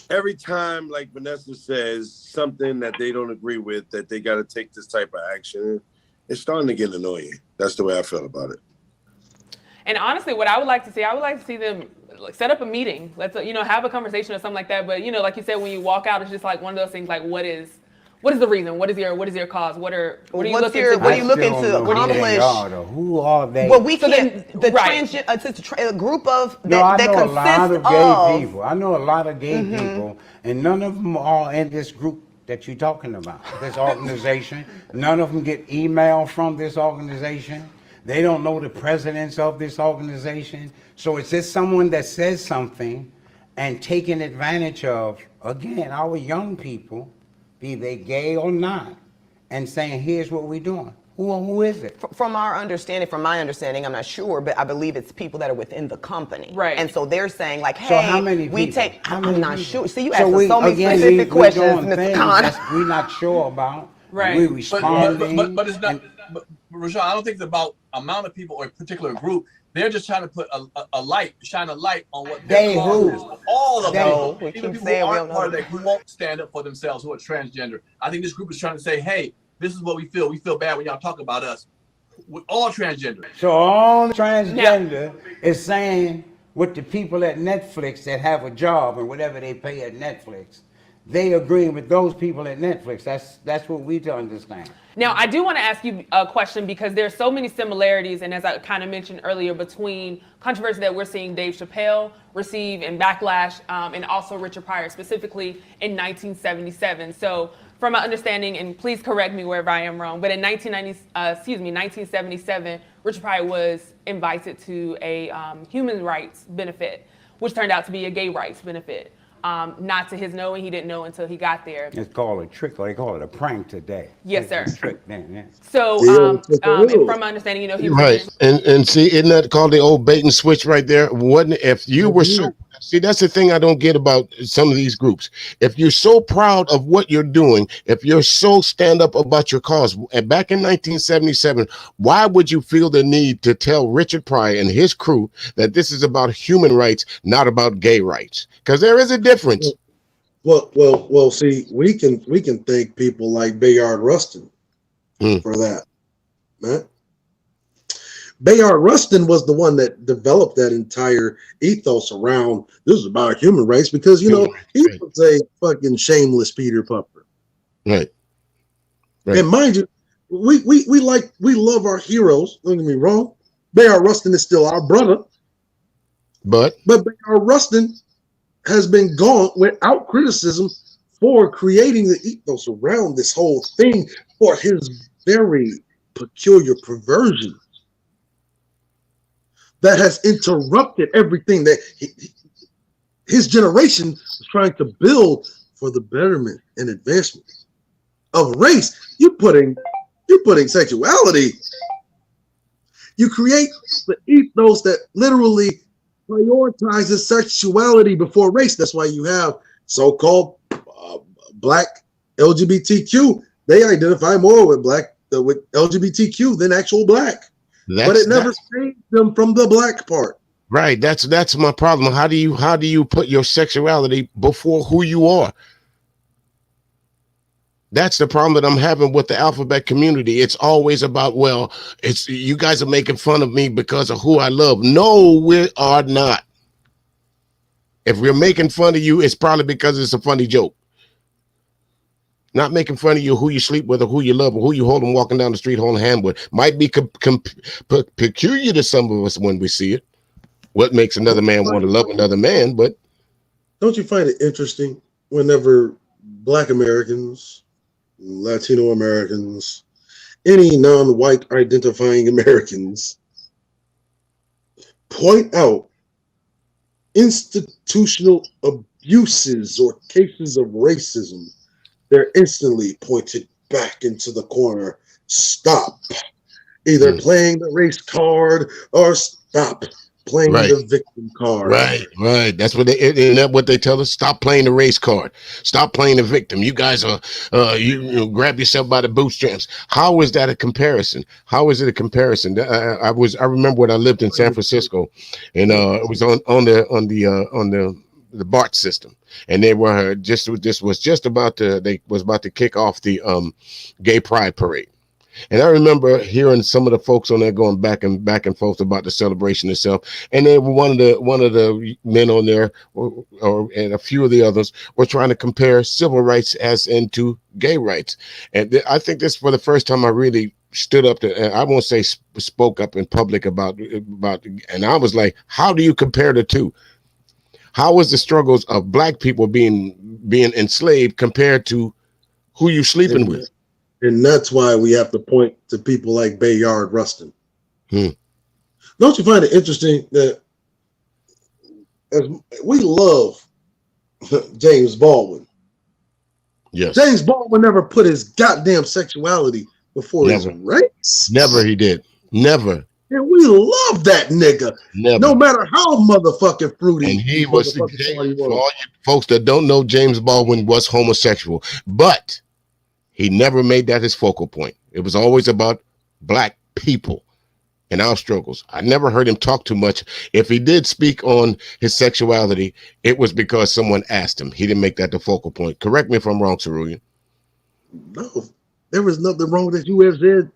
every time, like Vanessa says, something that they don't agree with, that they got to take this type of action. It's starting to get annoying. That's the way I feel about it. And honestly, what I would like to see them set up a meeting. Let's have a conversation or something like that. But like you said, when you walk out, it's just like one of those things. Like, what is the reason? What is your cause? What are you looking to accomplish? Who are they? Well, we can't. A group of that consists a lot of gay people. I know a lot of gay people, and none of them are in this group that you're talking about. This organization. None of them get email from this organization. They don't know the presidents of this organization. So it's just someone that says something and taking advantage of, again, our young people, be they gay or not, and saying, here's what we're doing. Who is it? From my understanding, I'm not sure, but I believe it's people that are within the company. Right. And so they're saying, like, hey, so how many people? I'm not sure. See, you asked so many specific questions, Mr. Khan. We're not sure about. Right. We're responding. But it's not. But Rashawn, I don't think it's about amount of people or a particular group. They're just trying to put shine a light on what their cause is. All of them, even people who aren't part of that group, won't stand up for themselves, who are transgender. I think this group is trying to say, hey, this is what we feel. We feel bad when y'all talk about us. We're all transgender. So all transgender is saying with the people at Netflix that have a job and whatever they pay at Netflix, they agreeing with those people at Netflix. That's what we to understand. Now, I do want to ask you a question because there's so many similarities, and as I kind of mentioned earlier, between controversy that we're seeing Dave Chappelle receive and backlash, and also Richard Pryor, specifically in 1977. So, from my understanding, and please correct me wherever I am wrong, but in 1977, Richard Pryor was invited to a human rights benefit, which turned out to be a gay rights benefit. Not to his knowing, he didn't know until he got there. It's called a trick, or they call it a prank today. Yes, sir. Trick, man. So, and from my understanding, he right, and see, isn't that called the old bait and switch right there? If you were so, see, that's the thing I don't get about some of these groups. If you're so proud of what you're doing, if you're so stand up about your cause, and back in 1977, why would you feel the need to tell Richard Pryor and his crew that this is about human rights, not about gay rights? Because there is a difference. Well. See, we can thank people like Bayard Rustin for that, man. Bayard Rustin was the one that developed that entire ethos around this is about human rights because he was a fucking shameless Peter Puffer. Right. And mind you, we love our heroes. Don't get me wrong. Bayard Rustin is still our brother, but Bayard Rustin has been gone without criticism for creating the ethos around this whole thing for his very peculiar perversion that has interrupted everything that his generation was trying to build for the betterment and advancement of race. You're putting sexuality. You create the ethos that literally prioritizes sexuality before race. That's why you have so-called black LGBTQ. They identify more with with LGBTQ than actual black. But it never saved them from the black part. Right. That's my problem. How do you put your sexuality before who you are? That's the problem that I'm having with the alphabet community. It's always about, well, it's you guys are making fun of me because of who I love. No, we are not. If we're making fun of you, it's probably because it's a funny joke. Not making fun of you, who you sleep with or who you love or who you hold them walking down the street holding a hand with. Might be peculiar to some of us when we see it. What makes another man want to love another man, but don't you find it interesting whenever Black Americans, Latino Americans, any non-white identifying Americans point out institutional abuses or cases of racism, they're instantly pointed back into the corner. Stop. Either playing the race card or stop playing the victim card. Right. That's what they tell us. Stop playing the race card. Stop playing the victim. You guys are you grab yourself by the bootstraps. How is that a comparison? How is it a comparison? I remember when I lived in San Francisco, and it was on the BART system, and they were about to kick off the gay pride parade. And I remember hearing some of the folks on there going back and forth about the celebration itself. And then one of the men on there, and a few of the others, were trying to compare civil rights as into gay rights. And I think this for the first time I really stood up to, I won't say spoke up in public about, and I was like, how do you compare the two? How is the struggles of black people being enslaved compared to who you sleeping with? And that's why we have to point to people like Bayard Rustin. Don't you find it interesting that as we love James Baldwin? Yes. James Baldwin never put his goddamn sexuality before his race. Never he did. Never. And we love that nigga. Never. No matter how motherfucking fruity. And he was, for all you folks that don't know, James Baldwin was homosexual. But he never made that his focal point. It was always about black people and our struggles. I never heard him talk too much. If he did speak on his sexuality, it was because someone asked him. He didn't make that the focal point. Correct me if I'm wrong, Cerulean. No, there was nothing wrong with it. You have said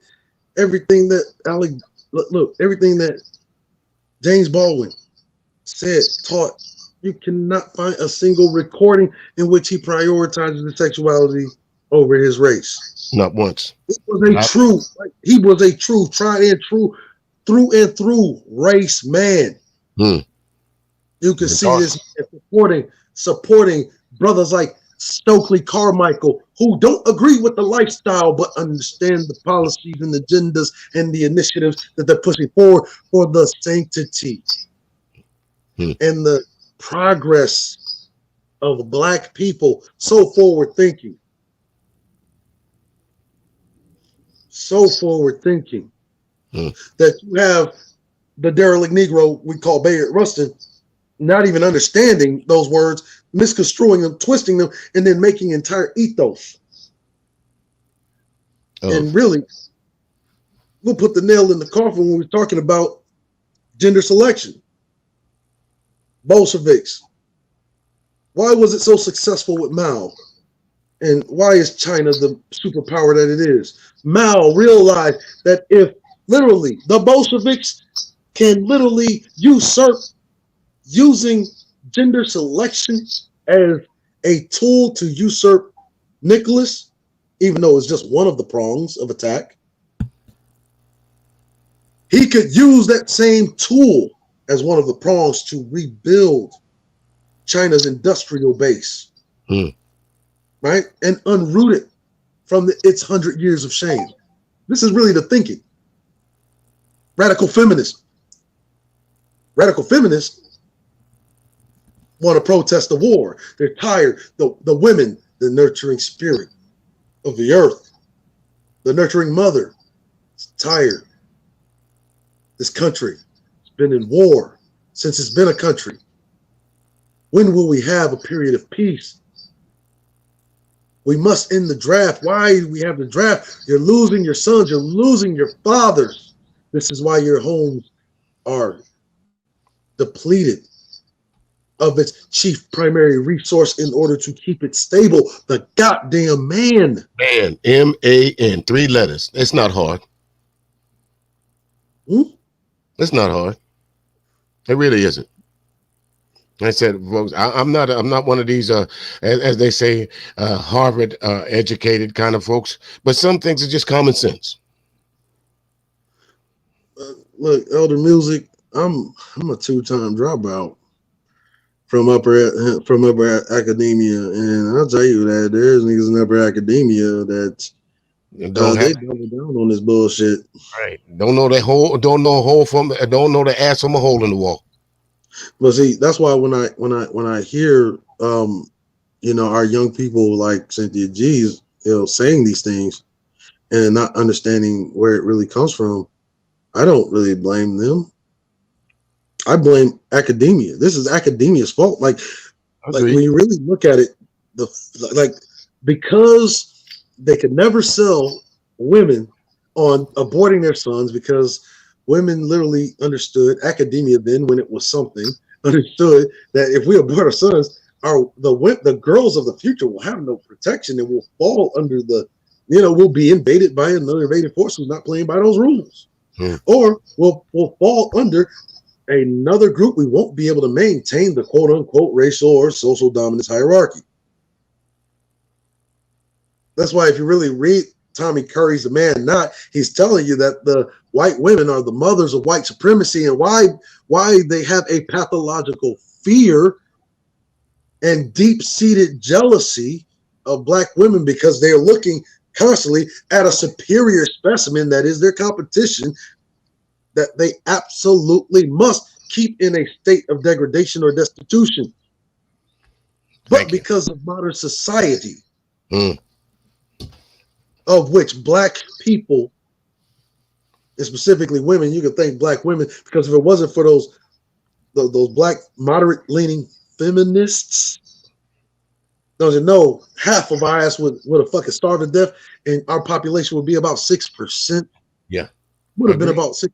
everything that everything that James Baldwin said, taught. You cannot find a single recording in which he prioritizes the sexuality over his race. Not once. He was a true, tried and true, through and through race man. You can see this supporting brothers like Stokely Carmichael, who don't agree with the lifestyle but understand the policies and the agendas and the initiatives that they're pushing forward for the sanctity and the progress of black people. So forward thinking. That you have the derelict Negro we call Bayard Rustin not even understanding those words, misconstruing them, twisting them, and then making entire ethos. And really, we'll put the nail in the coffin when we're talking about gender selection. Bolsheviks. Why was it so successful with Mao? And why is China the superpower that it is? Mao realized that if literally the Bolsheviks can literally usurp using gender selection as a tool to usurp Nicholas, even though it's just one of the prongs of attack, he could use that same tool as one of the prongs to rebuild China's industrial base. Right? And unroot it from its 100 years of shame. This is really the thinking. Radical feminists. Radical feminists want to protest the war. They're tired. The women, the nurturing spirit of the earth, the nurturing mother, is tired. This country has been in war since it's been a country. When will we have a period of peace? We must end the draft. Why do we have the draft? You're losing your sons. You're losing your fathers. This is why your homes are depleted of its chief primary resource in order to keep it stable. The goddamn man. Man, M-A-N, 3 letters. It's not hard. It's not hard. It really isn't. I said, folks, I'm not one of these, as they say, Harvard educated kind of folks. But some things are just common sense. Look, Elder Music, I'm a 2-time dropout from upper academia, and I'll tell you that there's niggas in upper academia that they double down on this bullshit. Right. Don't know the ass from a hole in the wall. But see, that's why when I hear our young people like Cynthia G's saying these things and not understanding where it really comes from, I don't really blame them. I blame academia. This is academia's fault. Like when you really look at it, because they could never sell women on aborting their sons, because women literally understood, academia then, when it was something, understood that if we abort our sons, the girls of the future will have no protection and will fall under will be invaded by another invading force who's not playing by those rules. Or we'll fall under another group. We won't be able to maintain the quote unquote racial or social dominance hierarchy. That's why if you really read Tommy Curry's The Man Not, he's telling you that the white women are the mothers of white supremacy, and why they have a pathological fear and deep-seated jealousy of black women, because they're looking constantly at a superior specimen that is their competition, that they absolutely must keep in a state of degradation or destitution. But because of modern society, of which black people, and specifically women, you can thank black women, because if it wasn't for those black moderate-leaning feminists, don't you know, half of our ass would have fucking starved to death, and our population would be about 6%. Yeah, would have been about 6%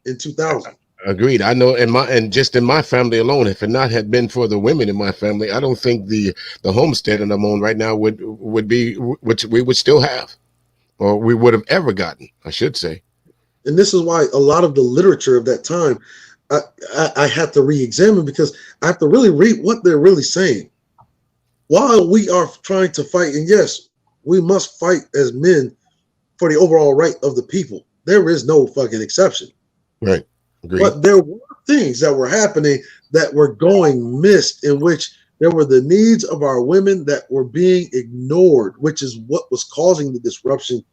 in 2000. Agreed. I know, and just in my family alone, if it not had been for the women in my family, I don't think the homestead that I'm on right now would be, which we would still have, or we would have ever gotten, I should say. And this is why a lot of the literature of that time, I had to re-examine, because I have to really read what they're really saying. While we are trying to fight, and yes, we must fight as men for the overall right of the people. There is no fucking exception. Right. Agreed. But there were things that were happening that were going missed, in which there were the needs of our women that were being ignored, which is what was causing the disruption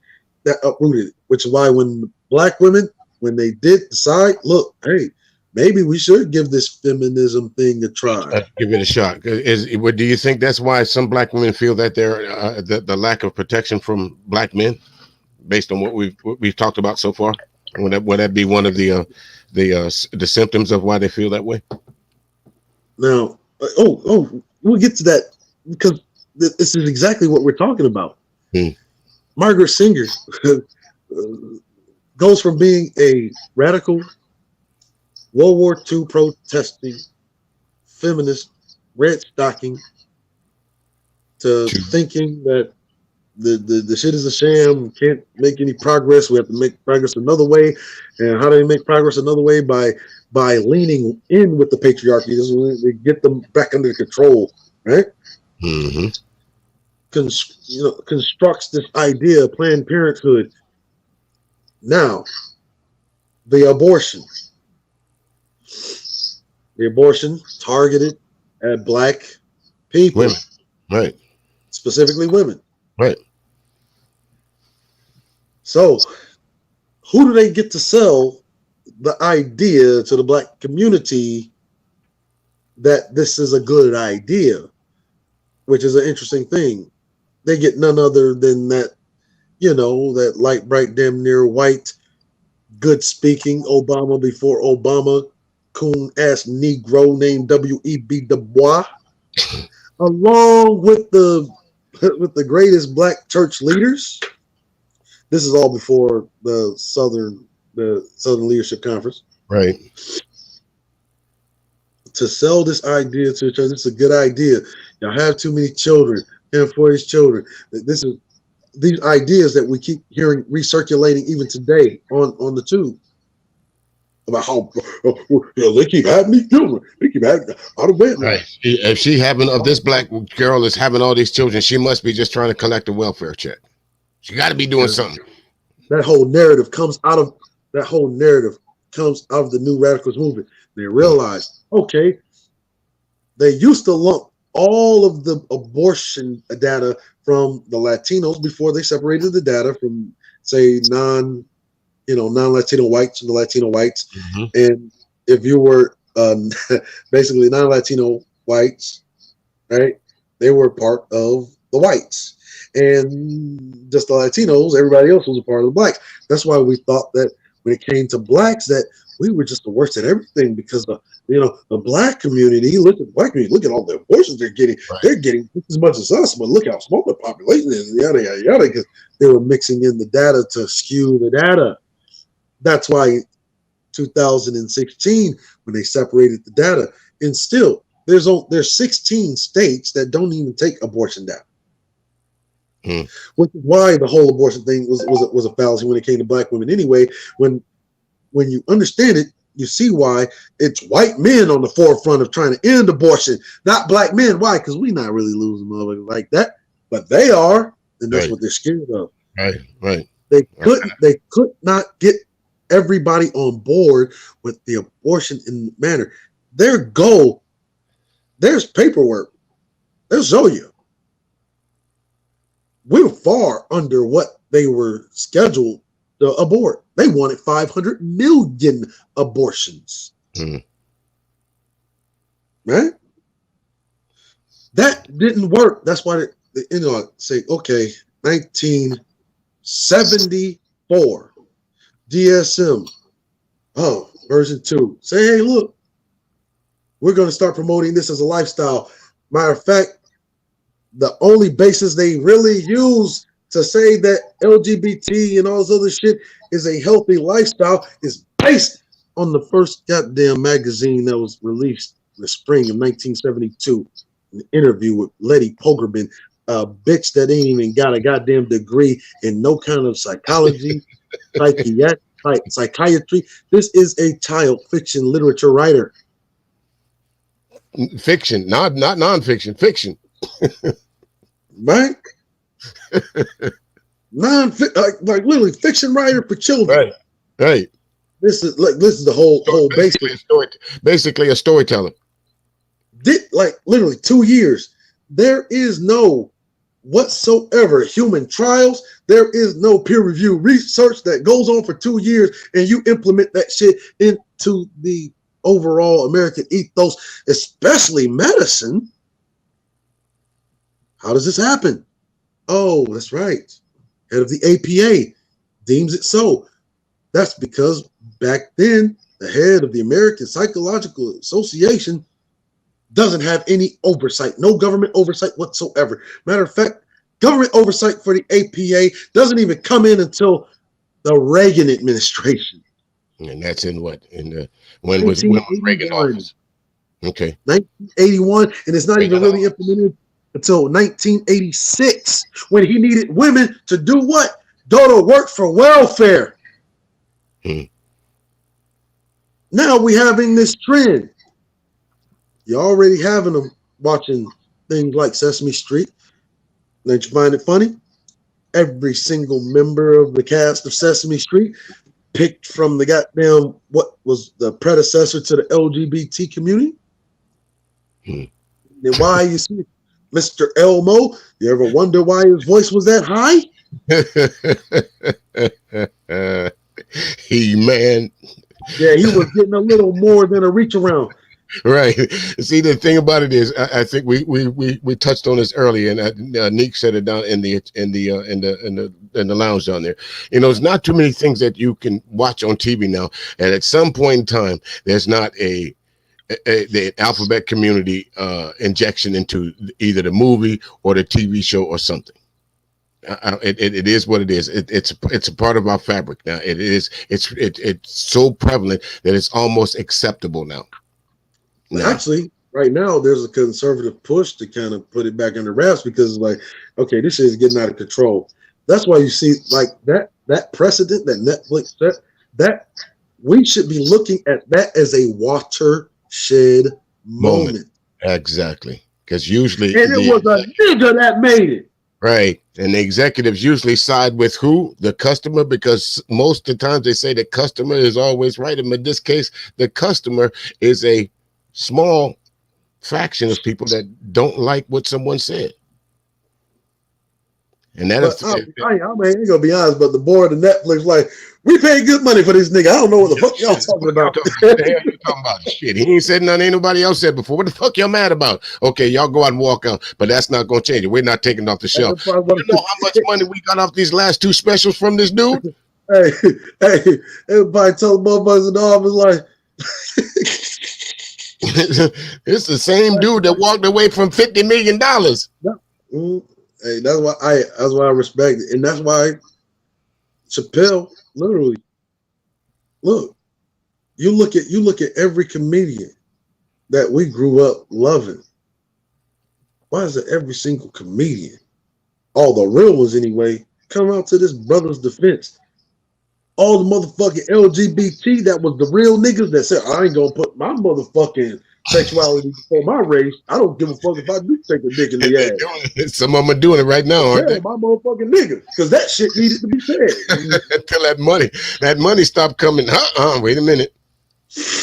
that uprooted it. Which is why when black women, when they did decide, look, hey, maybe we should give this feminism thing a try. Give it a shot. Do you think that's why some black women feel that they're the lack of protection from black men, based on what we've talked about so far? Would that be one of the symptoms of why they feel that way? Now, we'll get to that, because this is exactly what we're talking about. Margaret Sanger goes from being a radical World War II protesting feminist, red stocking, to thinking that the shit is a sham, can't make any progress, we have to make progress another way. And how do they make progress another way? By leaning in with the patriarchy. This is when they get them back under control, right? Constructs this idea of Planned Parenthood. Now, the abortion targeted at black people, women, right? Specifically women, right? So who do they get to sell the idea to the black community that this is a good idea, which is an interesting thing. They get none other than that, that light, bright, damn near white, good speaking Obama before Obama, coon ass Negro named W.E.B. Du Bois, along with the greatest black church leaders. This is all before the Southern Leadership Conference. Right. To sell this idea to each other, it's a good idea. Y'all have too many children, and for his children. This is these ideas that we keep hearing recirculating even today on the tube about how they keep having these children. They keep having out of wedlock. Right. If this black girl is having all these children, she must be just trying to collect a welfare check. She got to be doing something. That whole narrative comes out of the new radicals movement. They realize, okay, they used to lump all of the abortion data from the Latinos before they separated the data from, say, non-Latino whites and the Latino whites. Mm-hmm. And if you were basically non-Latino whites, right, they were part of the whites. And just the Latinos, everybody else was a part of the blacks. That's why we thought that when it came to blacks, that we were just the worst at everything, because the black community, look at the black community, look at all the abortions they're getting. Right. They're getting just as much as us, but look how small the population is, yada, yada, yada, because they were mixing in the data to skew the data. That's why 2016, when they separated the data, and still there's 16 states that don't even take abortion data. Which is why the whole abortion thing was a fallacy when it came to black women anyway. When you understand it, you see why it's white men on the forefront of trying to end abortion, not black men. Why? Because we're not really losing motherfuckers like that, but they are, and that's what they're scared of. Right. They could not get everybody on board with the abortion in the manner. Their goal, there's paperwork. They'll show you. We're far under what they were scheduled to abort. They wanted 500 million abortions. Right? That didn't work. That's why they say, okay, 1974, DSM, version 2. Say, hey, look, we're going to start promoting this as a lifestyle. Matter of fact, the only basis they really use to say that LGBT and all this other shit is a healthy lifestyle is based on the first goddamn magazine that was released in the spring of 1972. An interview with Letty Pogrebin, a bitch that ain't even got a goddamn degree in no kind of psychology, psychiatry. This is a child fiction literature writer. Fiction, not nonfiction, fiction. Right? like literally fiction writer for children. Right. This is the whole basically a storyteller. Like literally 2 years. There is no whatsoever human trials. There is no peer review research that goes on for 2 years, and you implement that shit into the overall American ethos, especially medicine. How does this happen? Oh, that's right. Head of the APA deems it so. That's because back then, the head of the American Psychological Association doesn't have any oversight, no government oversight whatsoever. Matter of fact, government oversight for the APA doesn't even come in until the Reagan administration. And that's in what? When was Reagan office? Okay. 1981, and it's not even really implemented until 1986, when he needed women to do what? Go to work for welfare. Now we having this trend. You're already having them watching things like Sesame Street. Don't you find it funny? Every single member of the cast of Sesame Street picked from the goddamn, what was the predecessor to the LGBT community. Then why you see Mr. Elmo? You ever wonder why his voice was that high? He man. Yeah, he was getting a little more than a reach around. Right. See, the thing about it is, I think we touched on this earlier, and Neek said it down in the lounge down there. You know, there's not too many things that you can watch on TV now, and at some point in time, there's not the alphabet community injection into either the movie or the TV show or something. It is what it is. It's a part of our fabric now. It's so prevalent that it's almost acceptable now. Actually, right now there's a conservative push to kind of put it back under wraps because it's like, okay, this shit is getting out of control. That's why you see like that precedent that Netflix set, that we should be looking at that as a watershed moment. Exactly. Because usually and it was a nigga that made it. Right. And the executives usually side with who? The customer, because most of the times they say the customer is always right. And in this case, the customer is a small fraction of people that don't like what someone said. And that is, I ain't gonna be honest, but the board of Netflix, like, we pay good money for this nigga. I don't know what the fuck y'all talking about. What the hell you talking about? Shit, he ain't said nothing ain't nobody else said before. What the fuck y'all mad about? Okay, y'all go out and walk out, but that's not gonna change it. We're not taking it off the shelf. You know how much money we got off these last two specials from this dude? Hey, everybody tell the motherfuckers in the office like it's the same dude that walked away from $50 million. Hey, that's why I respect it, and that's why Chappelle literally look. You look at every comedian that we grew up loving. Why is it every single comedian, all the real ones anyway, come out to this brother's defense? All the motherfucking LGBT that was the real niggas that said, I ain't gonna put my motherfucking sexuality before my race. I don't give a fuck if I do take a dick in the ass. Some of them are doing it right now, aren't they? My motherfucking nigga, because that shit needed to be said. Until that money stopped coming. Wait a minute.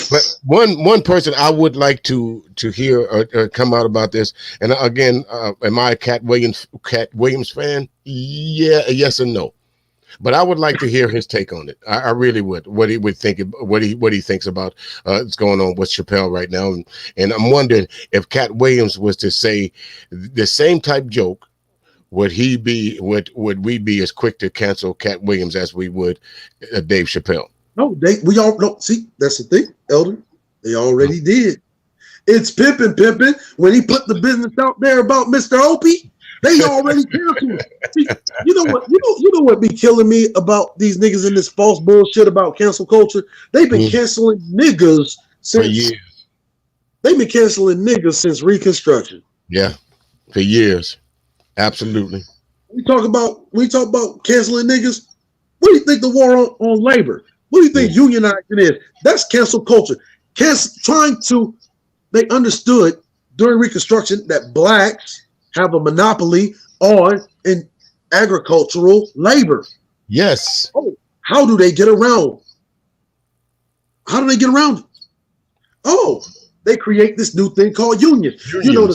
But one person I would like to hear or come out about this, and again, am I a Cat Williams fan? Yeah, yes and no. But I would like to hear his take on it. I really would. What he would think, what he thinks about what's going on with Chappelle right now, and I'm wondering if Cat Williams was to say the same type joke, would we be as quick to cancel Cat Williams as we would Dave Chappelle? No, we all no. See, that's the thing, Elder. They already did. It's pimping. When he put the business out there about Mr. Opie, they already canceled. See, you know what? You know what be killing me about these niggas in this false bullshit about cancel culture? They've been canceling niggas since. For years. They've been canceling niggas since Reconstruction. Yeah, for years. Absolutely. We talk about canceling niggas. What do you think the war on labor? What do you think unionizing is? That's cancel culture. They understood during Reconstruction that blacks have a monopoly on in agricultural labor. Yes. Oh, how do they get around? How do they get around it? Oh, they create this new thing called unions. You know,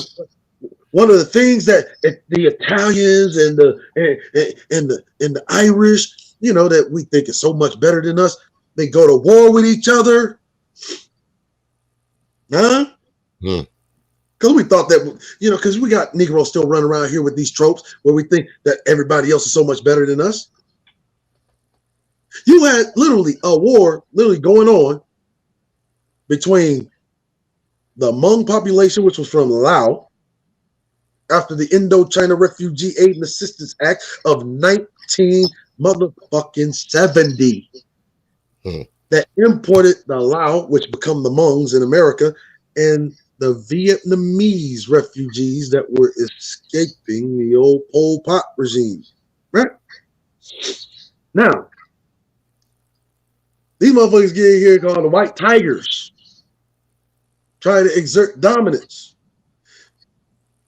one of the things that the Italians and the Irish, you know, that we think is so much better than us, they go to war with each other. Huh? Because we thought that, you know, because we got Negroes still running around here with these tropes where we think that everybody else is so much better than us. You had literally a war going on between the Hmong population, which was from Laos, after the Indochina Refugee Aid and Assistance Act of 1970, that imported the Lao, which become the Hmongs in America, and the Vietnamese refugees that were escaping the old Pol Pot regime. Right? Now, these motherfuckers get here called the White Tigers, try to exert dominance.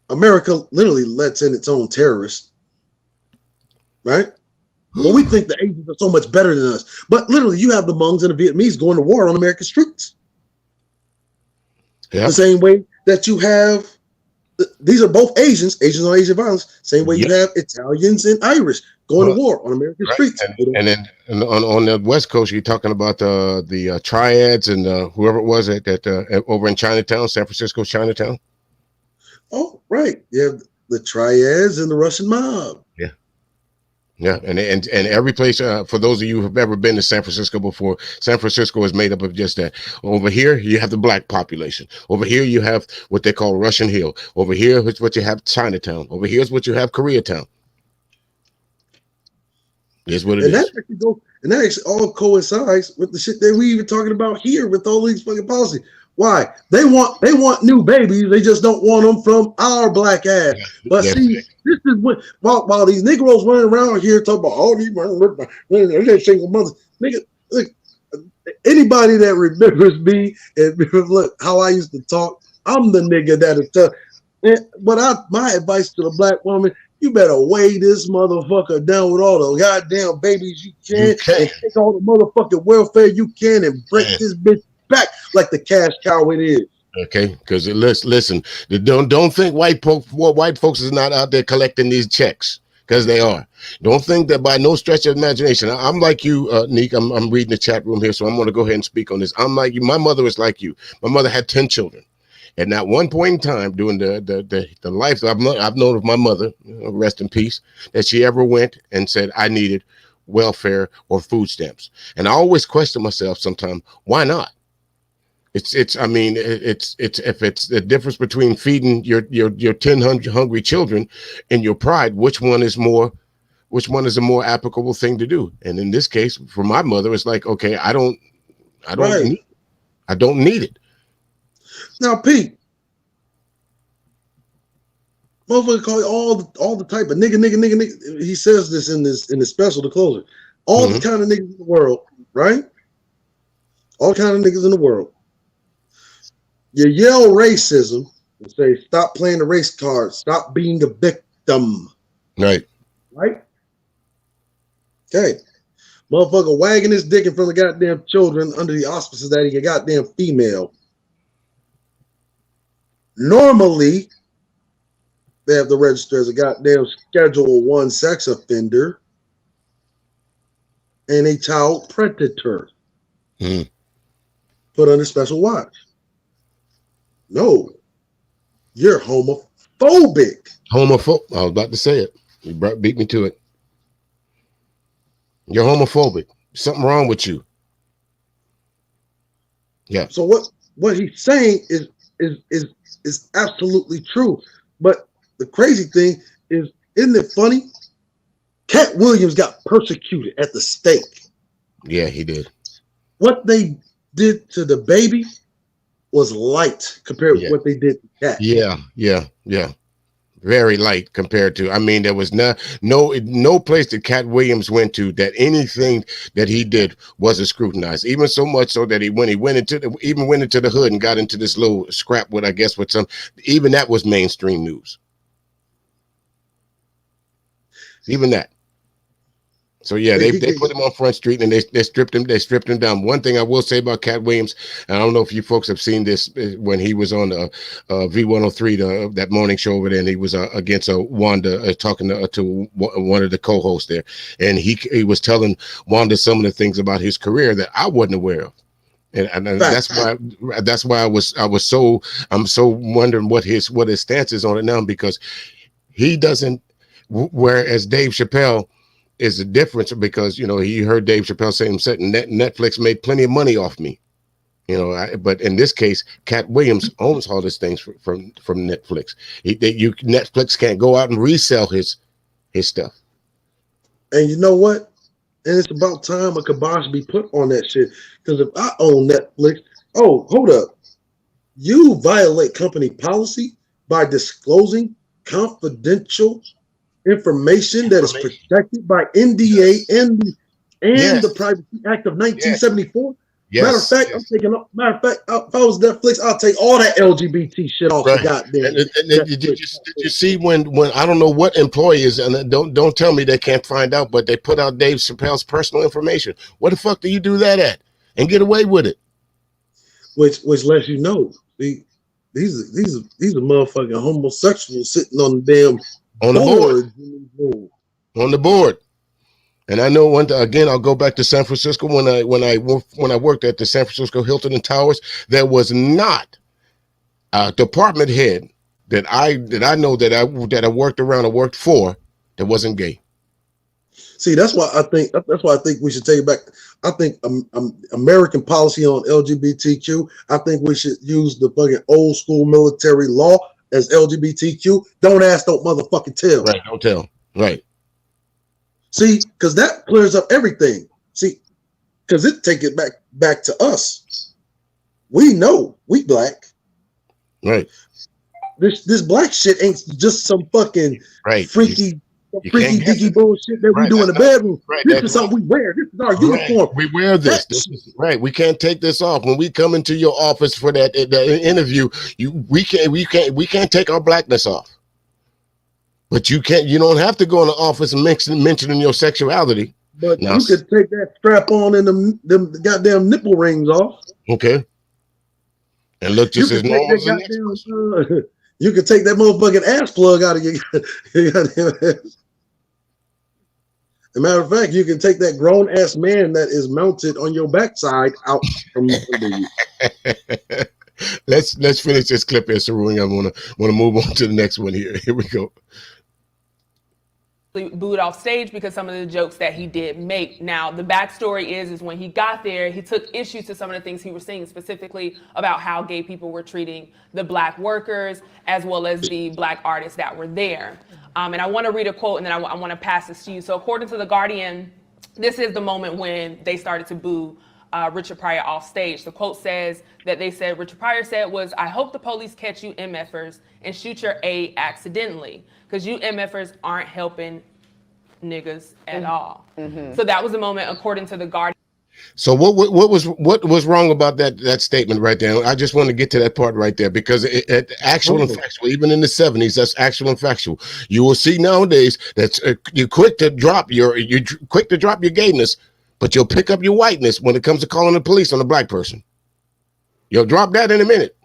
America literally lets in its own terrorists. Right? Well, we think the Asians are so much better than us. But literally, you have the Hmongs and the Vietnamese going to war on American streets. Yep. The same way that you have, these are both Asians on Asian violence, same way you have Italians and Irish going to war on American streets. And then on the West Coast, you're talking about the triads and whoever it was that over in Chinatown, San Francisco, Chinatown. Oh, right. Yeah, the triads and the Russian mob. Yeah. Yeah, and every place, for those of you who have ever been to San Francisco before, San Francisco is made up of just that. Over here, you have the black population. Over here, you have what they call Russian Hill. Over here is what you have Chinatown. Over here is what you have Koreatown. Is what it is. That actually all coincides with the shit that we even talking about here with all these fucking policies. Why? They want new babies. They just don't want them from our black ass. But see, this is what while these Negroes running around here talking about all these single mothers, nigga. Look, anybody that remembers me and look how I used to talk, I'm the nigga that is tough. But my advice to the black woman: you better weigh this motherfucker down with all the goddamn babies you can. And take all the motherfucking welfare you can and break this bitch back like the cash cow it is. Okay, because listen, don't think white folks is not out there collecting these checks, because they are. Don't think that by no stretch of imagination. I'm like you, Neek. I'm reading the chat room here, so I'm going to go ahead and speak on this. I'm like you. My mother was like you. My mother had 10 children. And at one point in time, during the life that I've known of my mother, rest in peace, that she ever went and said I needed welfare or food stamps. And I always question myself sometimes, why not? It's if it's the difference between feeding your 10 hungry children and your pride, which one is a more applicable thing to do? And in this case, for my mother, it's like, okay, I don't need it. Now, Pete, motherfucker call you all the type of nigga. He says this in the special, the closer. All the kind of niggas in the world, right? All kind of niggas in the world. You yell racism and say, stop playing the race card, stop being a victim. Right. Right? Okay. Motherfucker wagging his dick in front of goddamn children under the auspices that he a goddamn female. Normally, they have to register as a goddamn Schedule 1 sex offender and a child predator. Put under special watch. No, you're homophobic. I was about to say it. You beat me to it. You're homophobic. Something wrong with you. Yeah. So what he's saying is absolutely true. But the crazy thing is, isn't it funny? Cat Williams got persecuted at the stake. Yeah, he did. What they did to the baby was light compared to what they did to Cat. Yeah. Very light compared to. I mean, there was no place that Cat Williams went to that anything that he did wasn't scrutinized. Even so much so that when he went into the hood and got into this little scrap with, I guess, with some, even that was mainstream news. Even that. So yeah, they put him on Front Street and they stripped him down. One thing I will say about Cat Williams, and I don't know if you folks have seen this when he was on V103, that morning show over there, and he was against Wanda talking to one of the co-hosts there, and he was telling Wanda some of the things about his career that I wasn't aware of. And that's why I'm so wondering what his stance is on it now, because he doesn't, whereas Dave Chappelle is the difference, because he heard Dave Chappelle say himself, Netflix made plenty of money off me, but in this case, Cat Williams owns all these things from Netflix. Netflix can't go out and resell his stuff. And you know what? And it's about time a kibosh be put on that shit. Because if I own Netflix, hold up, you violate company policy by disclosing confidential information that is protected by NDA and the Privacy Act of 1974. Yes. Matter of fact, if I was Netflix, I'll take all that LGBT shit off the goddamn. Did you see when I don't know what employees, and don't tell me they can't find out, but they put out Dave Chappelle's personal information. What the fuck do you do that at and get away with it? Which lets you know, these are motherfucking homosexuals sitting on the damn on the board. On the board. And I know again, I'll go back to San Francisco when I worked at the San Francisco Hilton and Towers. There was not a department head that I know that I worked around or worked for that wasn't gay. See, that's why I think we should take it back. I think American policy on LGBTQ. I think we should use the fucking old school military law as LGBTQ. Don't ask, don't motherfucking tell. Right, don't tell. Right. See, because that clears up everything. See, because it take it back to us. We know we black. Right. This black shit ain't just some fucking freaky dicky bullshit that we do in the bedroom. Right. This is something we wear. This is our uniform. We wear this. This is right. We can't take this off. When we come into your office for that interview, we can't take our blackness off. But you don't have to go in the office and mentioning your sexuality. But now, you could take that strap on and them goddamn nipple rings off. Okay. And look just as normal as the next person. You could take that motherfucking ass plug out of your goddamn ass. As a matter of fact, you can take that grown ass man that is mounted on your backside out from under you. Let's finish this clip here, Saru. I want to move on to the next one here. Here we go. Booed off stage because some of the jokes that he did make. Now, the backstory is when he got there, he took issue to some of the things he was saying, specifically about how gay people were treating the black workers as well as the black artists that were there. And I want to read a quote, and then I want to pass this to you. So according to The Guardian, this is the moment when they started to boo Richard Pryor off stage. The quote says that Richard Pryor said was, "I hope the police catch you MFers and shoot your A accidentally, because you MFers aren't helping niggas at all." Mm-hmm. So that was the moment, according to The Guardian. So what was wrong about that statement right there? I just want to get to that part right there, because it actual and factual, even in the 70s, that's actual and factual. You will see nowadays that you're quick to drop your gayness, but you'll pick up your whiteness when it comes to calling the police on a black person. You'll drop that in a minute,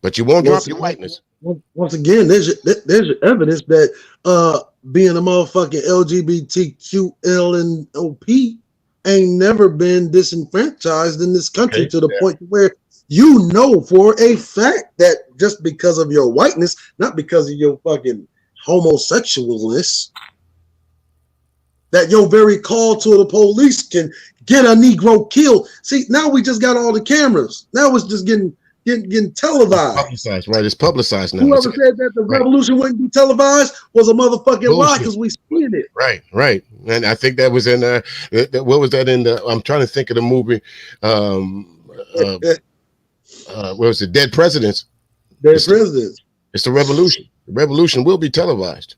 but you won't drop your whiteness. Once again, there's your evidence that being a motherfucking LGBTQLNOP ain't never been disenfranchised in this country to the point where you know for a fact that just because of your whiteness, not because of your fucking homosexualness, that your very call to the police can get a Negro killed. See, now we just got all the cameras. Now it's just getting televised. It's publicized, right? It's publicized now. Whoever said that the revolution wouldn't be televised was a motherfucking lie, because we seen it. Right. And I think that was in what was that in the? I'm trying to think of the movie. What was it? Dead Presidents. Presidents. It's the revolution. The revolution will be televised.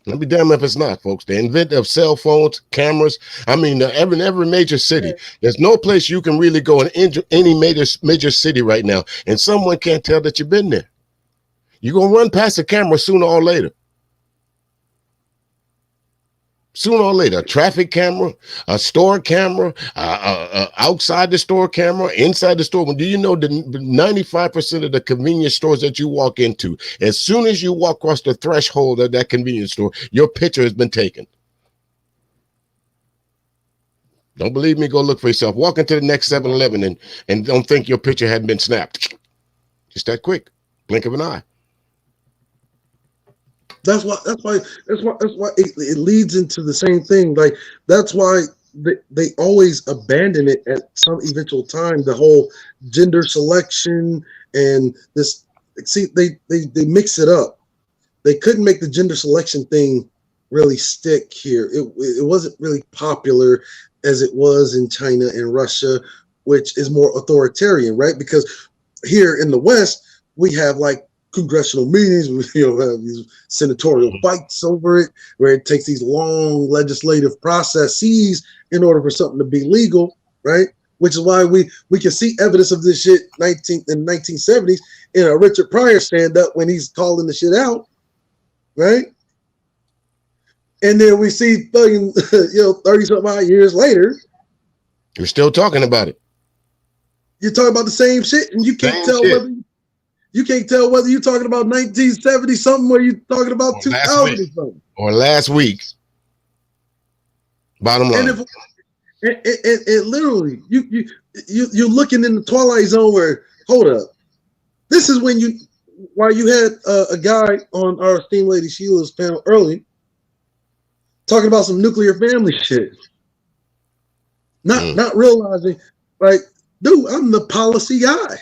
I'll be damned if it's not, folks. The invent of cell phones, cameras. I mean, every major city. There's no place you can really go in any major city right now, and someone can't tell that you've been there. You're gonna run past the camera sooner or later. Sooner or later, a traffic camera, a store camera, outside the store camera, inside the store. Do you know that 95% of the convenience stores that you walk into, as soon as you walk across the threshold of that convenience store, your picture has been taken? Don't believe me? Go look for yourself. Walk into the next 7-Eleven and don't think your picture hadn't been snapped. Just that quick, blink of an eye. That's why it leads into the same thing. Like, that's why they always abandon it at some eventual time. The whole gender selection and this. See, they mix it up. They couldn't make the gender selection thing really stick here. It wasn't really popular as it was in China and Russia, which is more authoritarian, right? Because here in the West, we have like congressional meetings, we have these senatorial fights over it, where it takes these long legislative processes in order for something to be legal, right? Which is why we can see evidence of this shit in the 1970s in a Richard Pryor stand-up when he's calling the shit out, right? And then we see 30-something odd years later, you're still talking about it. You're talking about the same shit, and you can't tell whether you're talking about 1970 something or you're talking about 2000 something. Or last week. Bottom line. And if literally you're looking in the twilight zone where, hold up, this is when while you had a guy on our esteemed lady Sheila's panel early talking about some nuclear family shit, not realizing, like, dude, I'm the policy guy.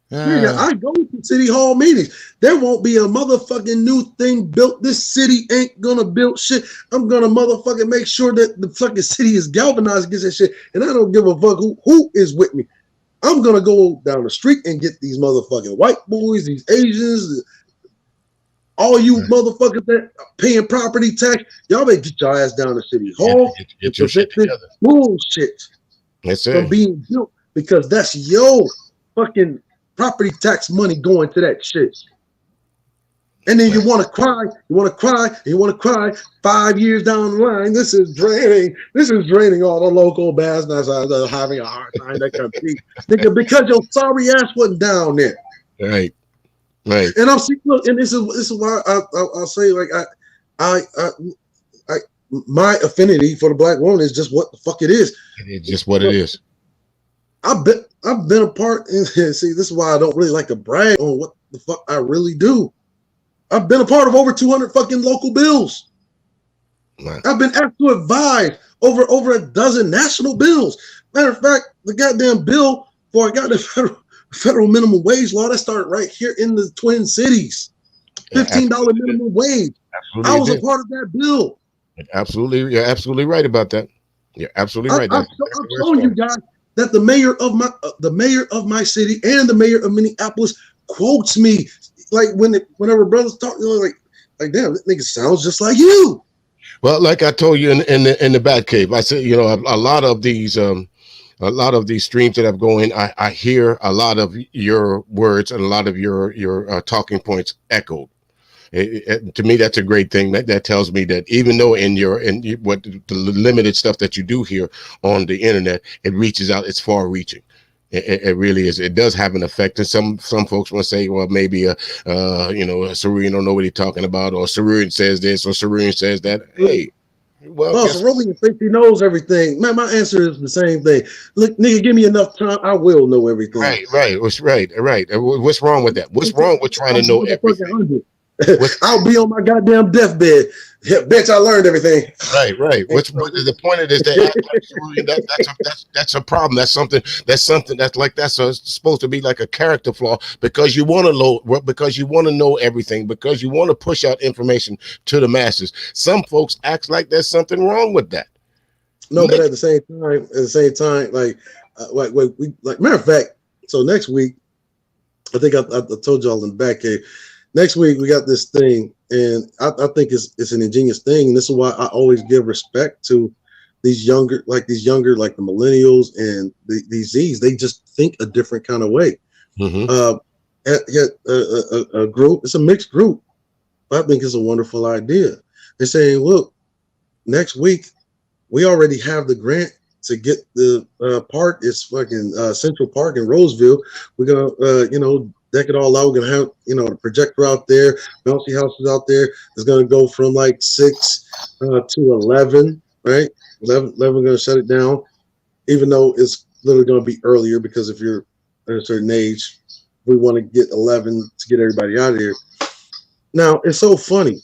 I go to city hall meetings. There won't be a motherfucking new thing built. This city ain't gonna build shit. I'm gonna motherfucking make sure that the fucking city is galvanized against that shit. And I don't give a fuck who is with me. I'm gonna go down the street and get these motherfucking white boys, these Asians, all you motherfuckers that are paying property tax. Y'all better get your ass down to city hall. Get your shit together. Bullshit. That's it. From being built, because that's your fucking property tax money going to that shit. And then you want to cry, you want to cry 5 years down the line. This is draining all the local businesses that are having a hard time to compete. Nigga, because your sorry ass wasn't down there. Right. And I'm seeing, look, and this is why I'll say, like, I my affinity for the black woman is just what the fuck it is. It's just what it is. I've been a part, and see, this is why I don't really like to brag on what the fuck I really do. I've been a part of over 200 fucking local bills. Right. I've been asked to advise over a dozen national bills. Matter of fact, the goddamn bill for the federal minimum wage law that started right here in the Twin Cities. $15 minimum wage. Absolutely, I was a part of that bill. Absolutely, you're absolutely right about that. You're absolutely right. I'm showing you guys that the mayor of my city and the mayor of Minneapolis quotes me, like whenever brothers talk, like damn, that nigga sounds just like you. Well, like I told you in the Batcave, I said, a lot of these streams that I'm going, I hear a lot of your words and a lot of your talking points echoed. To me, that's a great thing. That tells me that even though what the limited stuff that you do here on the internet, it reaches out, it's far reaching. It really is. It does have an effect. And some folks want to say, well, maybe Cerulean don't know what he's talking about, or Cerulean says this, or Cerulean says that. Hey, well, Cerulean thinks he knows everything. Man, my answer is the same thing. Look, nigga, give me enough time, I will know everything. Right. What's wrong with that? What's wrong with trying to know everything? I'll be on my goddamn deathbed. Yeah, bitch, I learned everything. Right. The point of this, that's a problem. That's something that's supposed to be like a character flaw, because you want to know everything, because you want to push out information to the masses. Some folks act like there's something wrong with that. No, but at the same time, matter of fact, so next week, I think I told y'all in the back cave. Next week we got this thing, and I think it's an ingenious thing. And this is why I always give respect to these younger, like the millennials and these Z's. They just think a different kind of way. Mm-hmm. A group, it's a mixed group. I think it's a wonderful idea. They're saying, look, next week we already have the grant to get the park. It's fucking Central Park in Roseville. We're gonna deck it all out. We're gonna have the projector out there, bouncy houses out there. It's gonna go from like 6 to 11, right? 11 we're gonna shut it down, even though it's literally gonna be earlier, because if you're at a certain age, we want to get 11 to get everybody out of here. Now it's so funny.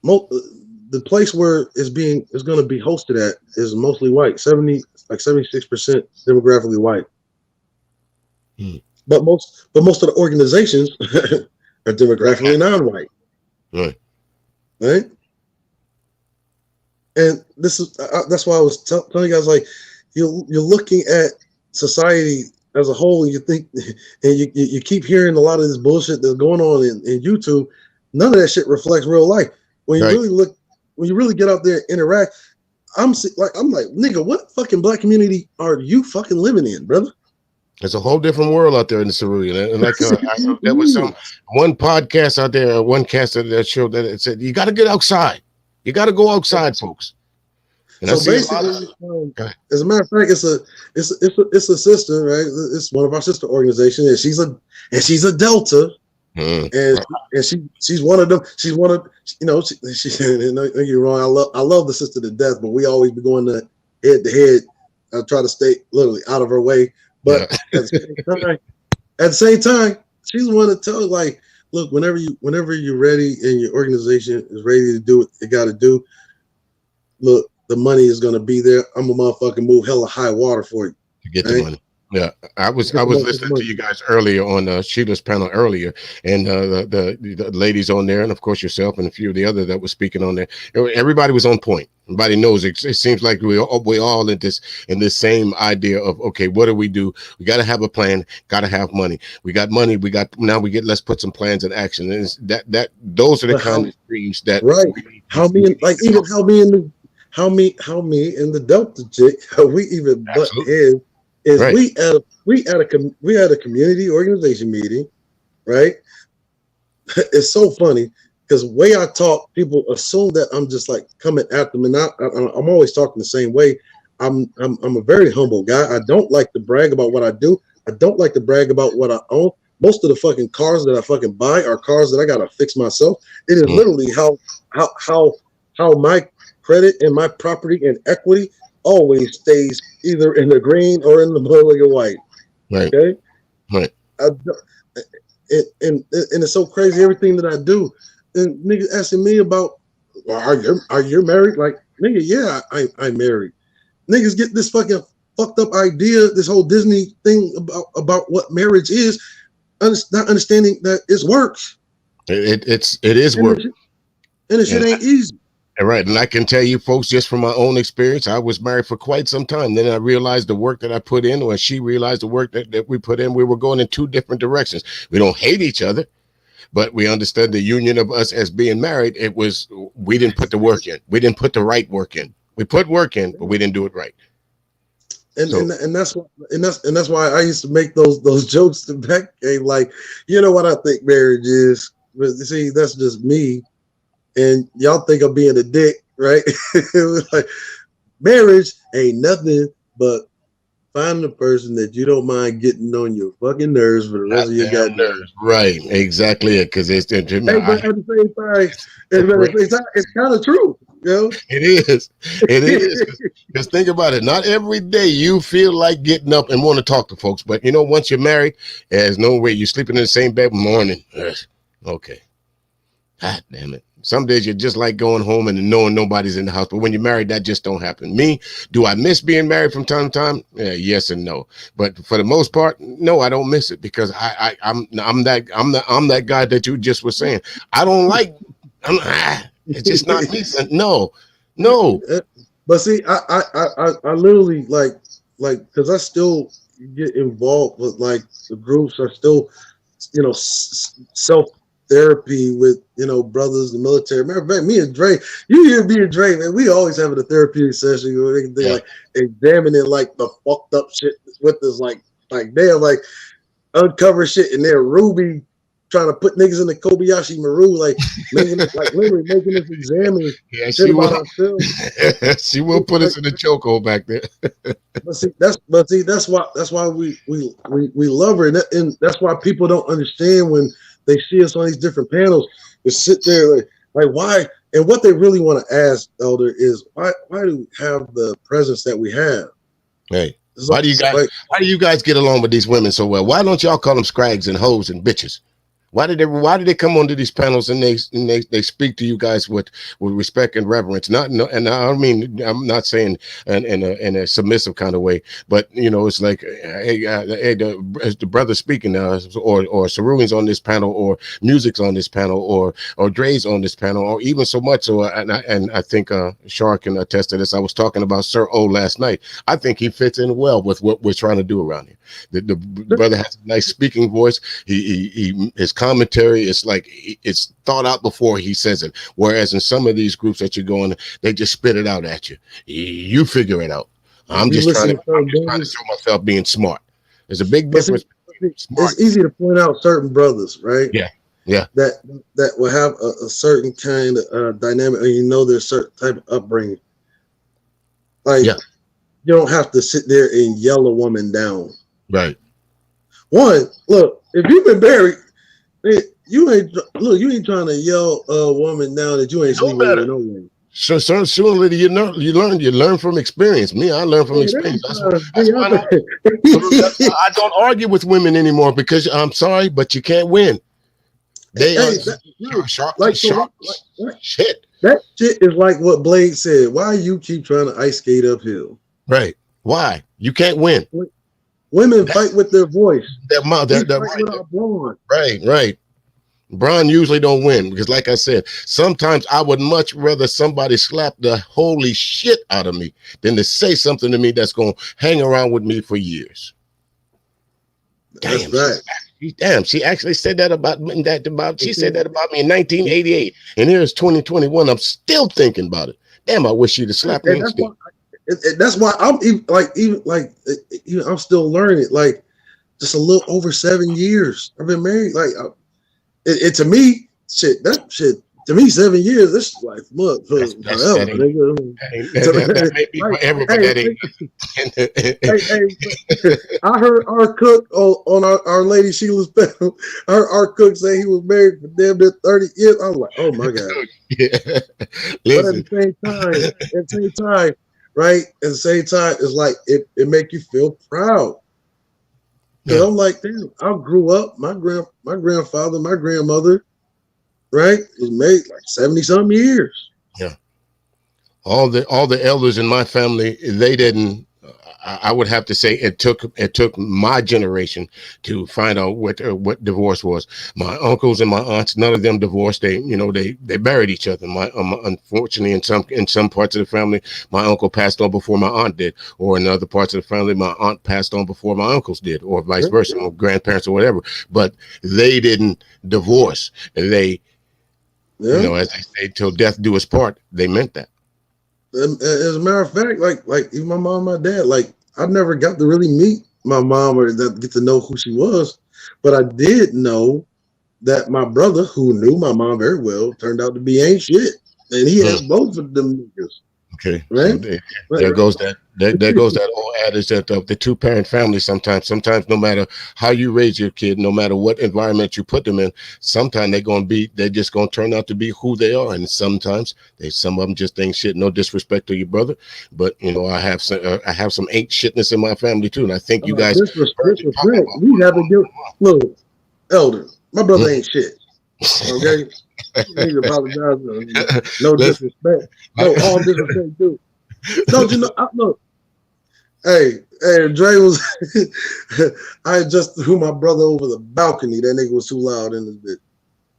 The place where it's going to be hosted at is mostly white, 76% demographically white. But most of the organizations are demographically non-white. Right? And this is that's why I was telling you guys, like, you're looking at society as a whole, and you think, and you keep hearing a lot of this bullshit that's going on in YouTube. None of that shit reflects real life. When you really look, when you really get out there and interact, I'm like, nigga, what fucking black community are you fucking living in, brother? There's a whole different world out there in the Cerulean. And like there was one podcast out there, one caster that showed that it said, you got to get outside. You got to go outside, folks. And so basically, as a matter of fact, it's a sister, right? It's one of our sister organizations, and she's a Delta, and she's one of them. She's one of she don't get you wrong. I love the sister to death, but we always be going to head. I try to stay literally out of her way, but at the same time, she's one to tell like, look, whenever you're ready and your organization is ready to do what they got to do, look, the money is gonna be there. I'm a motherfucking move hella high water for you to get the money. Yeah, I was listening to you guys earlier on Sheila's panel earlier, and the ladies on there, and of course yourself and a few of the other that were speaking on there. Everybody was on point. Everybody knows it seems like we all in this same idea of, okay, what do? We got to have a plan. Got to have money. We got money. Let's put some plans in action. And those are the kind of dreams that how me and the Delta chick, how we even butt heads. We had a community organization meeting, right? It's so funny because the way I talk, people assume that I'm just like coming at them, and I'm always talking the same way. I'm a very humble guy. I don't like to brag about what I do. I don't like to brag about what I own. Most of the fucking cars that I fucking buy are cars that I gotta fix myself. It is literally how my credit and my property and equity always stays either in the green or in the blue or white. Right. Okay. Right. And it's so crazy everything that I do. And niggas asking me about, are you married? Like, nigga, yeah, I'm married. Niggas get this fucking fucked up idea, this whole Disney thing about what marriage is, not understanding that it's work. It is work. And the shit ain't easy. Right. And I can tell you folks, just from my own experience, I was married for quite some time. Then I realized the work that I put in, or she realized the work that we put in, we were going in two different directions. We don't hate each other, but we understood the union of us as being married. We didn't put the work in. We didn't put the right work in. We put work in, but we didn't do it right. And that's why I used to make those jokes to Beck, like, you know what I think marriage is. But see, that's just me. And y'all think I'm being a dick, right? Like, marriage ain't nothing but finding a person that you don't mind getting on your fucking nerves for the rest of your goddamn nerves. Right, exactly it. Because it's but at the same time, it's kind of true. You know? It is. Because think about it. Not every day you feel like getting up and want to talk to folks, but once you're married, there's no way you're sleeping in the same bed in the morning. Okay. God damn it. Some days you're just like going home and knowing nobody's in the house. But when you're married, that just don't happen. Me, do I miss being married from time to time? Yeah, yes and no. But for the most part, no, I don't miss it because I'm that guy that you just were saying. I don't like. It's just not me. No. But see, I literally like because I still get involved with like the groups are still, self therapy with brothers in the military. Matter of fact, me and Dre, you hear me and Dre, man, we always having a therapeutic session where they can like examining like the fucked up shit with us, like damn, like uncover shit in there. Ruby trying to put niggas in the Kobayashi Maru, like literally making us examine shit about ourselves. She will put us in the chokehold back there. that's why we love her, and that's why people don't understand when they see us on these different panels. They sit there like why, and what they really want to ask, Elder, is why do we have the presence that we have? Hey, why do you guys get along with these women so well? Why don't y'all call them scrags and hoes and bitches? Why did they come onto these panels and they speak to you guys with respect and reverence? And I mean, I'm not saying in a submissive kind of way, but it's like, hey, the brother speaking, or Saruin's on this panel, or Music's on this panel, or Dre's on this panel, or even so much so. And I think Shar can attest to this. I was talking about Sir O last night. I think he fits in well with what we're trying to do around here. The brother has a nice speaking voice. His commentary is like it's thought out before he says it. Whereas in some of these groups that you're going, they just spit it out at you. You figure it out. I'm just trying to show myself being smart. There's a big difference. It's easy to point out certain brothers, right? Yeah. That will have a certain kind of dynamic, and there's certain type of upbringing. Like you don't have to sit there and yell a woman down. Right. One, look, if you've been married, you ain't look. You ain't trying to yell a woman now that you ain't No sleeping with matter. no woman. So sooner or later you learn from experience. Me, I learn from Hey, that experience. ain't That's trying to that's be why out I don't, I don't argue with women anymore because I'm sorry, but you can't win. They are Hey, right. sharp, Like so, sharp like shit. that shit is like what Blade said. Why you keep trying to ice skate uphill? Right. Why? You can't win. Women That's fight with their voice. that mouth. We That fight right. with our brawn. Right. Braun usually don't win because, like I said, sometimes I would much rather somebody slap the holy shit out of me than to say something to me that's going to hang around with me for years. That's Damn, right. she actually said that about she said that about me in 1988, and here's 2021. I'm still thinking about it. Damn, I wish she'd have slapped me And instead. that's why I'm I'm still learning. Like just a little over 7 years. I've been married. Like it to me, shit. That shit to me, 7 years. This is like look That's forever. that ain't, Nigga. that may be Like, forever, but hey, that ain't. hey, I heard our cook on our lady Sheila's panel. Our cook say he was married for damn near 30 years. I was like, oh my god. Yeah. But at Listen. the same time, right? At the same time, it's like it make you feel proud. Cause Yeah. I'm like, damn, I grew up. My grandfather, my grandmother, right, was married like 70 some years. Yeah. All the elders in my family, they didn't. I would have to say it took my generation to find out what divorce was. My uncles and my aunts, none of them divorced. They buried each other. Unfortunately, in some parts of the family, my uncle passed on before my aunt did, or in other parts of the family, my aunt passed on before my uncles did, or vice versa, my grandparents or whatever. But they didn't divorce. They, as they say, till death do us part. They meant that. As a matter of fact, like even my mom, and my dad, like I never got to really meet my mom or get to know who she was, but I did know that my brother, who knew my mom very well, turned out to be ain't shit, and he had both of them niggas, Okay, so right? there goes that there goes that old adage that the two parent family sometimes no matter how you raise your kid, no matter what environment you put them in, sometimes they're just gonna turn out to be who they are, and sometimes some of them just ain't shit. No disrespect to your brother, but I have some ain't shitness in my family too, and I think you guys Disrespect. We have to give look, elder. My brother ain't shit. Okay, need to apologize. No disrespect. No, all disrespect too. Don't you know? Look, hey, Dre was. I just threw my brother over the balcony. That nigga was too loud in this bitch.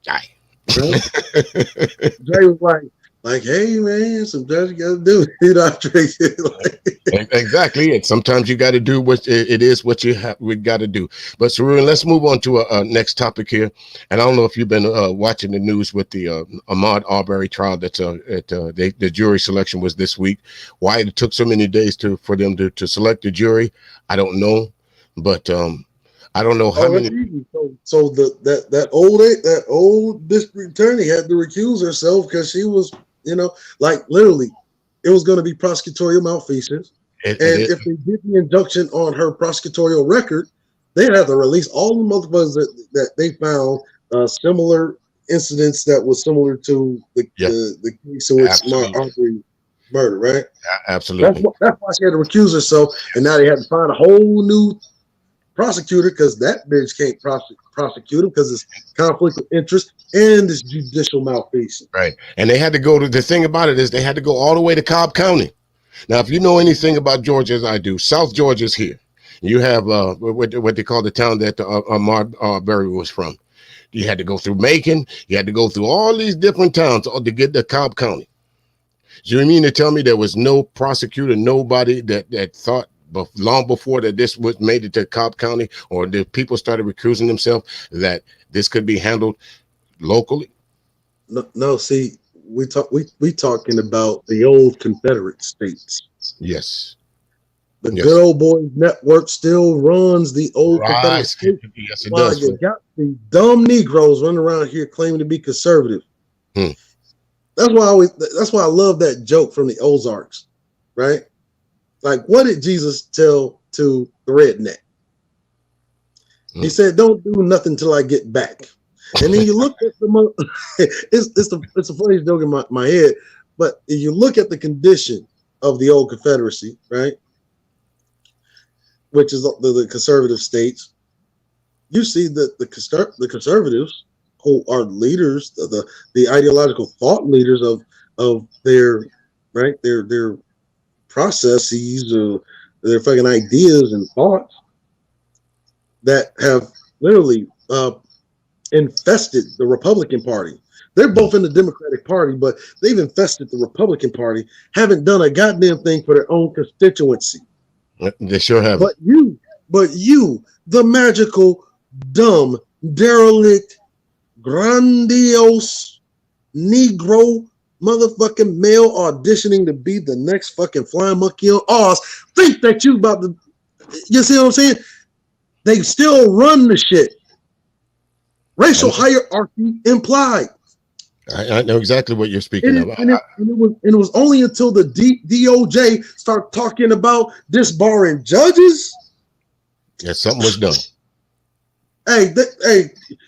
Right? Dre was like, hey man, sometimes you gotta do it. Dre, Exactly it. Sometimes you got to do what it is what we got to do. But Sarun, let's move on to a next topic here. And I don't know if you've been watching the news with the Ahmaud Arbery trial. The jury selection was this week. Why it took so many days for them to select the jury, I don't know. But I don't know how many. Easy. So that old district attorney had to recuse herself because she was, like literally, it was going to be prosecutorial malfeasance. And if they did the injunction on her prosecutorial record, they'd have to release all the motherfuckers that they found similar incidents that was similar to the case in which Arbery murder, right? Absolutely. That's why she had to recuse herself, and now they had to find a whole new prosecutor because that bitch can't prosecute him because it's conflict of interest and it's judicial malfeasance. Right. And they had to go to the thing about it is they had to go all the way to Cobb County. Now, if you know anything about Georgia as I do, South Georgia's here. You have what they call the town that Ahmaud Arbery was from. You had to go through Macon. You had to go through all these different towns to get to Cobb County. So you mean to tell me there was no prosecutor, nobody that thought long before that this was made it to Cobb County, or the people started recusing themselves, that this could be handled locally? No, see, we talking about the old Confederate states. Yes. The good old boys network still runs the old Confederate states. Yes, it does. You got the dumb Negroes running around here claiming to be conservative. That's why I love that joke from the Ozarks, right? Like, what did Jesus tell to the redneck? He said, "Don't do nothing till I get back." And then you look at it's a funny joke in my head, but if you look at the condition of the old Confederacy, right, which is the conservative states, you see that the conservatives, who are leaders, the ideological thought leaders of their right their processes, their fucking ideas and thoughts that have literally infested the Republican Party. They're both in the Democratic Party, but they've infested the Republican Party, haven't done a goddamn thing for their own constituency. They sure have. But you, the magical, dumb, derelict, grandiose, Negro, motherfucking male auditioning to be the next fucking flying monkey on Oz, think that you about to, you see what I'm saying? They still run the shit. Racial hierarchy implied. I know exactly what you're speaking of. And it was only until the DOJ started talking about disbarring judges. Yeah, something was done. Hey,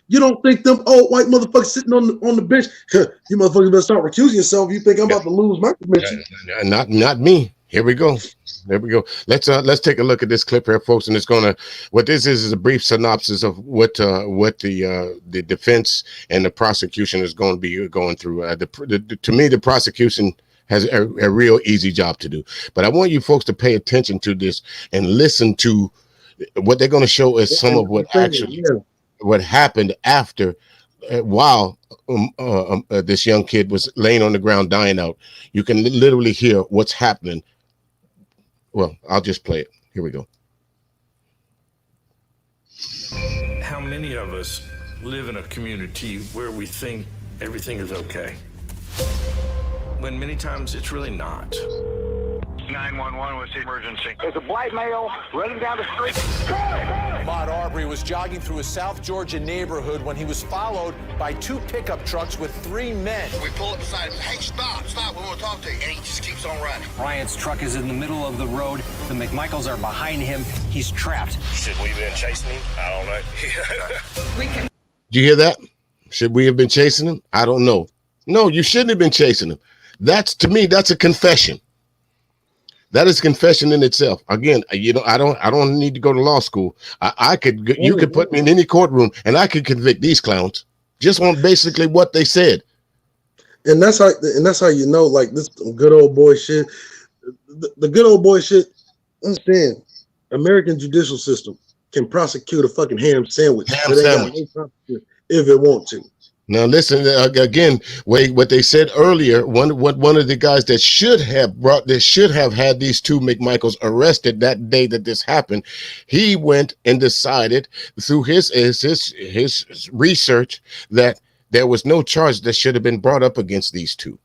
you don't think them old white motherfuckers sitting on the bench? You motherfuckers better start recusing yourself. You think I'm about to lose my commission? Not me. Here we go. Let's take a look at this clip here, folks. And what this is a brief synopsis of what the defense and the prosecution is going to be going through. To me, the prosecution has a real easy job to do. But I want you folks to pay attention to this and listen to what they're going to show is some of what actually what happened after while this young kid was laying on the ground dying out. You can literally hear what's happening. Well, I'll just play it. Here we go. How many of us live in a community where we think everything is okay, when many times it's really not? 911 was the emergency. There's a black male running down the street. Ahmaud Arbery was jogging through a South Georgia neighborhood when he was followed by 2 pickup trucks with 3 men. We pull up beside him. Hey, stop, we want to talk to you. And he just keeps on running. Bryant's truck is in the middle of the road. The McMichaels are behind him. He's trapped. Should we have been chasing him? I don't know. Did you hear that? Should we have been chasing him? I don't know. No, you shouldn't have been chasing him. To me, that's a confession. That is confession in itself. Again, I don't need to go to law school. You could put me in any courtroom and I could convict these clowns just on basically what they said. And that's how you know, like, this good old boy shit. The good old boy shit. Understand, American judicial system can prosecute a fucking ham sandwich. If it want to. Now listen again. What they said earlier. One of the guys that should have had these 2 McMichaels arrested that day that this happened. He went and decided through his research that there was no charge that should have been brought up against these 2.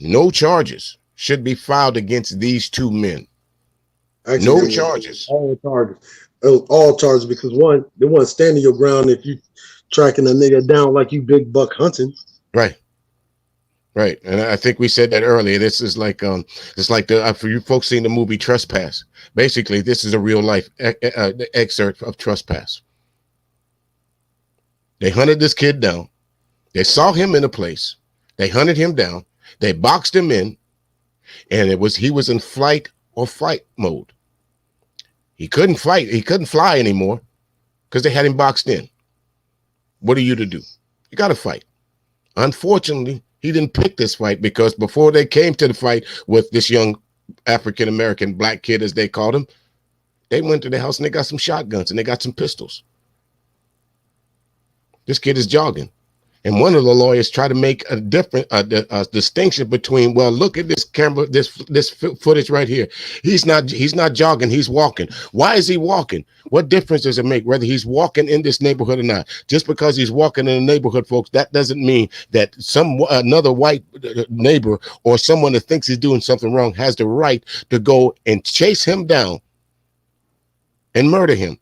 No charges should be filed against these 2 men. Actually, no charges. All charges. All charges, because one, they want to stand in your ground if you tracking a nigga down like you big buck hunting. Right. And I think we said that earlier. This is like it's like for you folks seen the movie Trespass. Basically, this is a real life excerpt of Trespass. They hunted this kid down. They saw him in a place. They hunted him down. They boxed him in, and he was in flight or fight mode. He couldn't fight. He couldn't fly anymore because they had him boxed in. What are you to do? You got to fight. Unfortunately, he didn't pick this fight, because before they came to the fight with this young African-American black kid, as they called him, they went to the house and they got some shotguns and they got some pistols. This kid is jogging. And one of the lawyers tried to make a distinction between, well, look at this camera, this footage right here. He's not jogging, he's walking. Why is he walking? What difference does it make whether he's walking in this neighborhood or not? Just because he's walking in a neighborhood, folks, that doesn't mean that another white neighbor or someone that thinks he's doing something wrong has the right to go and chase him down and murder him.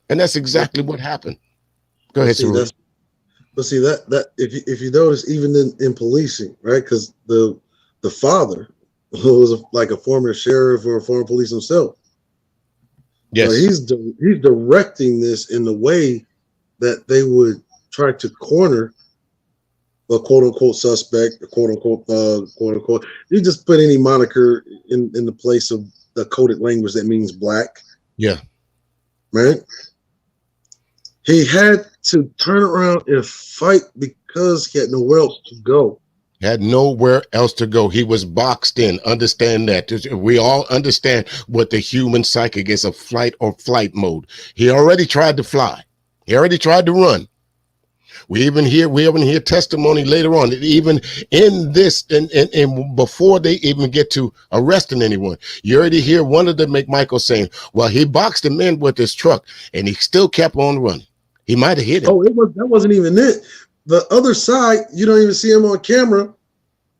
And that's exactly what happened. Go ahead, Saru. But see that if you notice, even in policing, right? Because the father was like a former sheriff or a former police himself. Yes, he's directing this in the way that they would try to corner a quote unquote suspect, a quote unquote thug, quote unquote. You just put any moniker in the place of the coded language that means black. Yeah. Right? He had to turn around and fight because he had nowhere else to go. Had nowhere else to go. He was boxed in. Understand that. We all understand what the human psychic is, a flight or flight mode. He already tried to fly. He already tried to run. We even hear testimony later on that even in this and before they even get to arresting anyone, you already hear one of them, McMichael, saying, well, he boxed him in with his truck and he still kept on running. He might have hit him. Oh, that wasn't even it. The other side, you don't even see him on camera.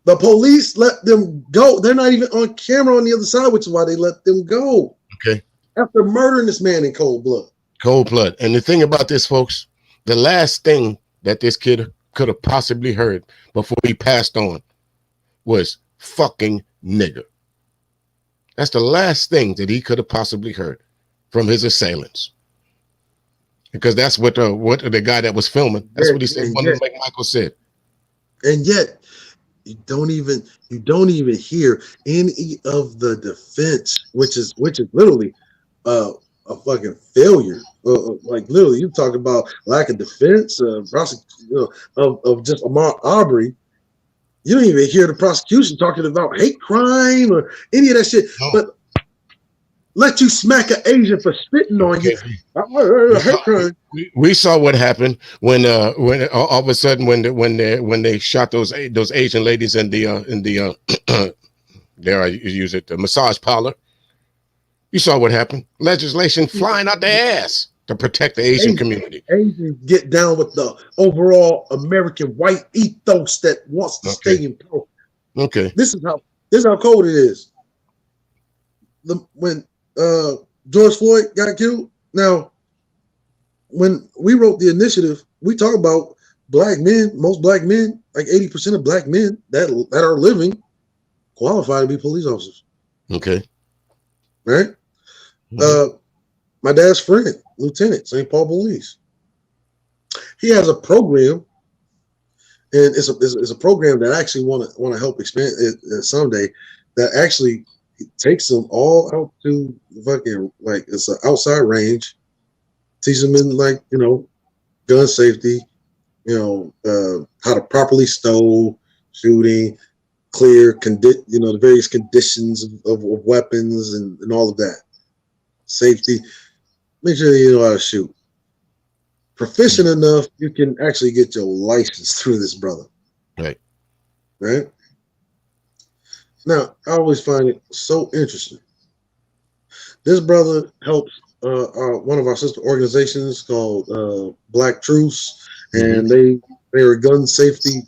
The police let them go. They're not even on camera on the other side, which is why they let them go. Okay. After murdering this man in cold blood. Cold blood. And the thing about this, folks, the last thing that this kid could have possibly heard before he passed on was fucking nigger. That's the last thing that he could have possibly heard from his assailants. Because that's what the guy that was filming, that's what he said, like Michael said. And yet, you don't even hear any of the defense, which is literally a fucking failure. Like literally, you talk about lack of defense, of just Ahmaud Arbery. You don't even hear the prosecution talking about hate crime or any of that shit. No. But let you smack an Asian for spitting on you. Hate crime. We saw what happened when all of a sudden when they shot those Asian ladies in the dare I use it, the massage parlor. You saw what happened. Legislation flying out their ass to protect the Asian community. Asians get down with the overall American white ethos that wants to stay in power. Okay. This is how cold it is. When George Floyd got killed. Now, when we wrote the initiative, we talk about black men, most black men, like 80% of black men that are living qualify to be police officers. Okay. Right? Mm-hmm. My dad's friend, Lieutenant, St. Paul Police. He has a program, and it's a program that I actually want to help expand it someday, that actually takes them all out to fucking, like, it's an outside range, teach them in, like, gun safety, how to properly stow, shooting, clear, the various conditions of weapons and all of that. Safety. Make sure you know how to shoot. Proficient enough, you can actually get your license through this brother. Right. Right? Now, I always find it so interesting. This brother helps one of our sister organizations called Black Truce, and they are gun safety.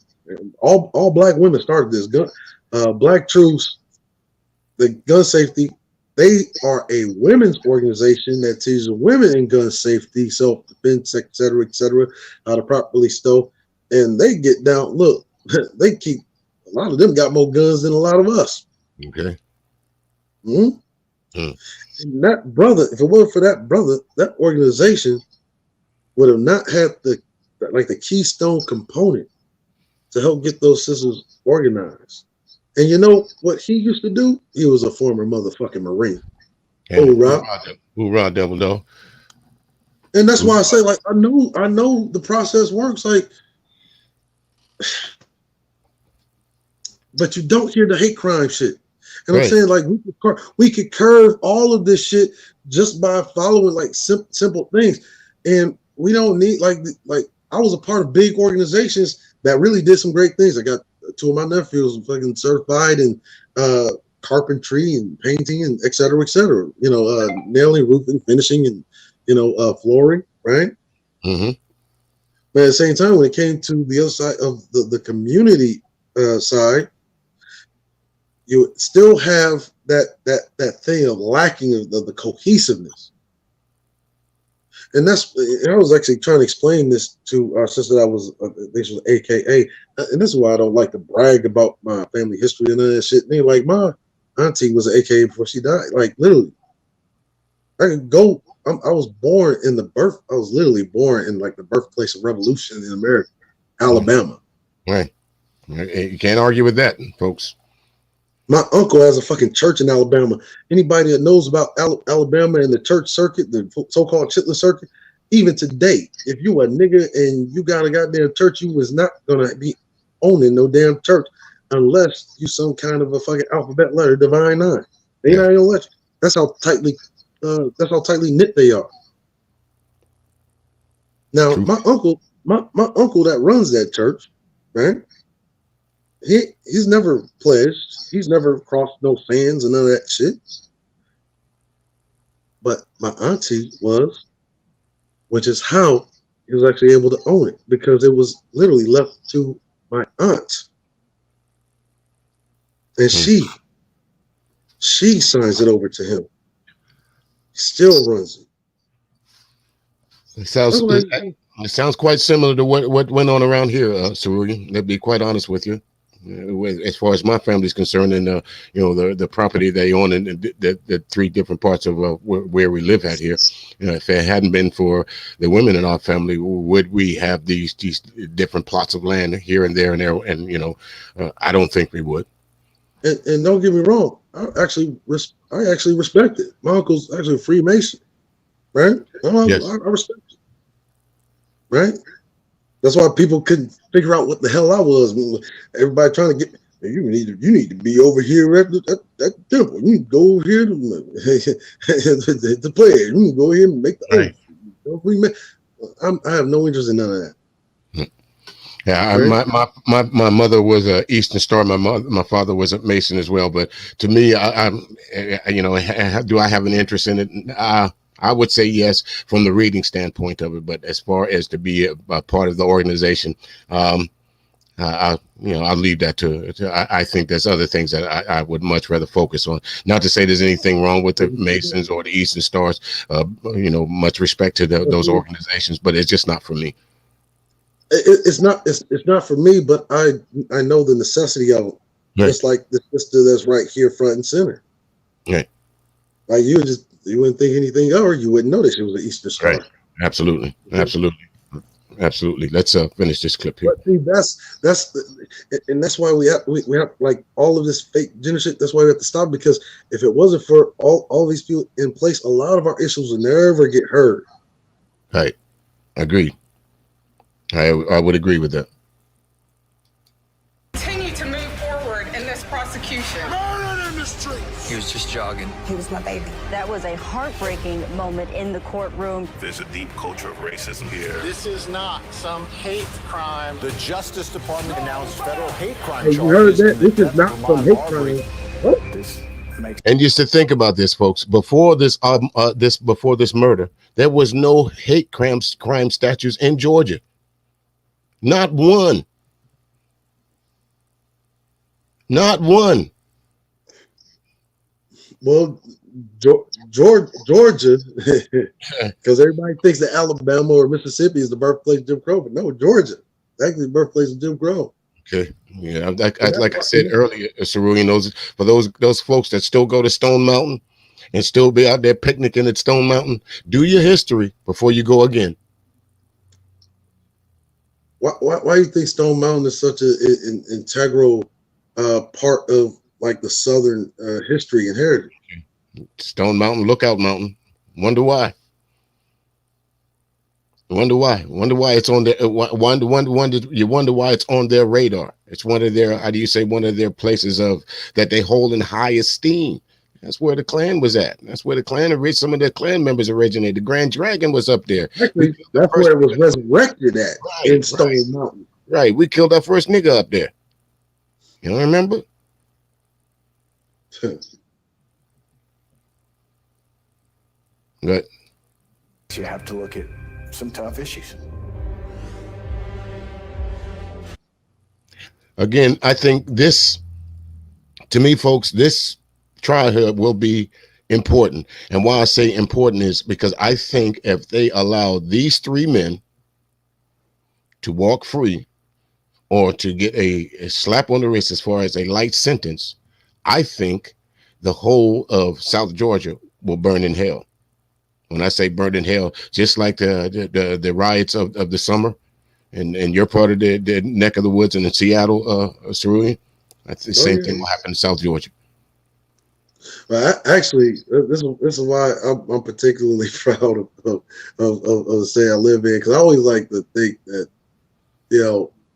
All black women started this. Black Truce, the gun safety. They are a women's organization that teaches women in gun safety, self-defense, et cetera, how to properly stow. And they get down. Look, they keep. A lot of them got more guns than a lot of us. Okay. Mm-hmm. And that brother, if it weren't for that brother, that organization would have not had the keystone component to help get those systems organized. And you know what he used to do? He was a former motherfucking Marine. Hoorah, devil though. And that's why I say, like, I know the process works, like, but you don't hear the hate crime shit. And I'm saying, like, we could curve all of this shit just by following, like, simple things. And we don't need, like I was a part of big organizations that really did some great things. I got two of my nephews fucking certified in carpentry and painting and et cetera, nailing, roofing, finishing, and flooring, right? Mm-hmm. But at the same time, when it came to the other side of the community side, you still have that thing of lacking of the cohesiveness. And I was actually trying to explain this to our sister that was, this was AKA, and this is why I don't like to brag about my family history and all that shit. And like, my auntie was an AKA before she died, like, literally. I could go. I was born in the birth. I was literally born in like the birthplace of revolution in America, Alabama. Right. You can't argue with that, folks. My uncle has a fucking church in Alabama. Anybody that knows about Alabama and the church circuit, the so-called Chitlin circuit, even today, if you a nigga and you got a goddamn church, you was not gonna be owning no damn church unless you some kind of a fucking alphabet letter, divine nine. They not gonna let you. That's how tightly knit they are. Now, my uncle that runs that church, right? He's never pledged. He's never crossed no fans and none of that shit. But my auntie was, which is how he was actually able to own it, because it was literally left to my aunt. And she signs it over to him. He still runs it. It sounds quite similar to what went on around here, Cerulean. To be quite honest with you. As far as my family's concerned, and the property they own in the three different parts of where we live at here, if it hadn't been for the women in our family, would we have these different plots of land here and there and there? And I don't think we would. And don't get me wrong, I actually respect it. My uncle's actually a Freemason, right? Yes. I respect it, right? That's why people couldn't figure out what the hell I was. Everybody trying to get you need to be over here at the temple. You need to go over here to play. You need to go here and make the oath. I have no interest in none of that. Yeah, my mother was a Eastern Star. My father was a Mason as well. But to me, do I have an interest in it? I would say yes from the reading standpoint of it, but as far as to be a part of the organization, I'll leave that to. I think there's other things that I would much rather focus on. Not to say there's anything wrong with the Masons or the Eastern Stars. Much respect to those organizations, but it's just not for me. It's not for me, but I know the necessity of it. Right. Just like the sister that's right here, front and center. Right. Like you wouldn't think anything of her. You wouldn't know that she was an Eastern Star. Right. Absolutely. Let's finish this clip here. But see, that's why we have like all of this fake gender shit. That's why we have to stop, because if it wasn't for all these people in place, a lot of our issues would never get heard. Right. Agreed. I would agree with that. Continue to move forward in this prosecution. Murder in the streets. He was just jogging. He was my baby. That was a heartbreaking moment in the courtroom. There's a deep culture of racism here. This is not some hate crime. The Justice Department announced federal hate crime charges. You heard that? This is not some hate crime. What? And just to think about this, folks, before this murder, there was no hate crime statutes in Georgia. Not one. Not one. Well, Georgia, because everybody thinks that Alabama or Mississippi is the birthplace of Jim Crow, but no, Georgia, actually the birthplace of Jim Crow. Okay, yeah, like I said earlier, Cerulean, those folks that still go to Stone Mountain and still be out there picnicking at Stone Mountain, do your history before you go again. Why do you think Stone Mountain is such an integral part of like the Southern history and heritage? Stone Mountain, Lookout Mountain. Wonder why. Wonder why it's on their. You wonder why it's on their radar. It's one of their. How do you say, one of their places of that they hold in high esteem. That's where the Klan was at. That's where the Klan, some of the Klan members originated. The Grand Dragon was up there. Actually, that's where it was resurrected at, in Stone Mountain. Right. We killed our first nigga up there. You don't remember? Good. You have to look at some tough issues. Again, I think this, to me, folks, this trial here will be important. And why I say important is because I think if they allow these three men to walk free or to get a slap on the wrist as far as a light sentence, I think the whole of South Georgia will burn in hell. When I say burned in hell, just like the riots of the summer, and you're part of the neck of the woods in Seattle, Cerulean. That's the same thing will happen in South Georgia. Well, actually, this is why I'm particularly proud of the state I live in, because I always like to think that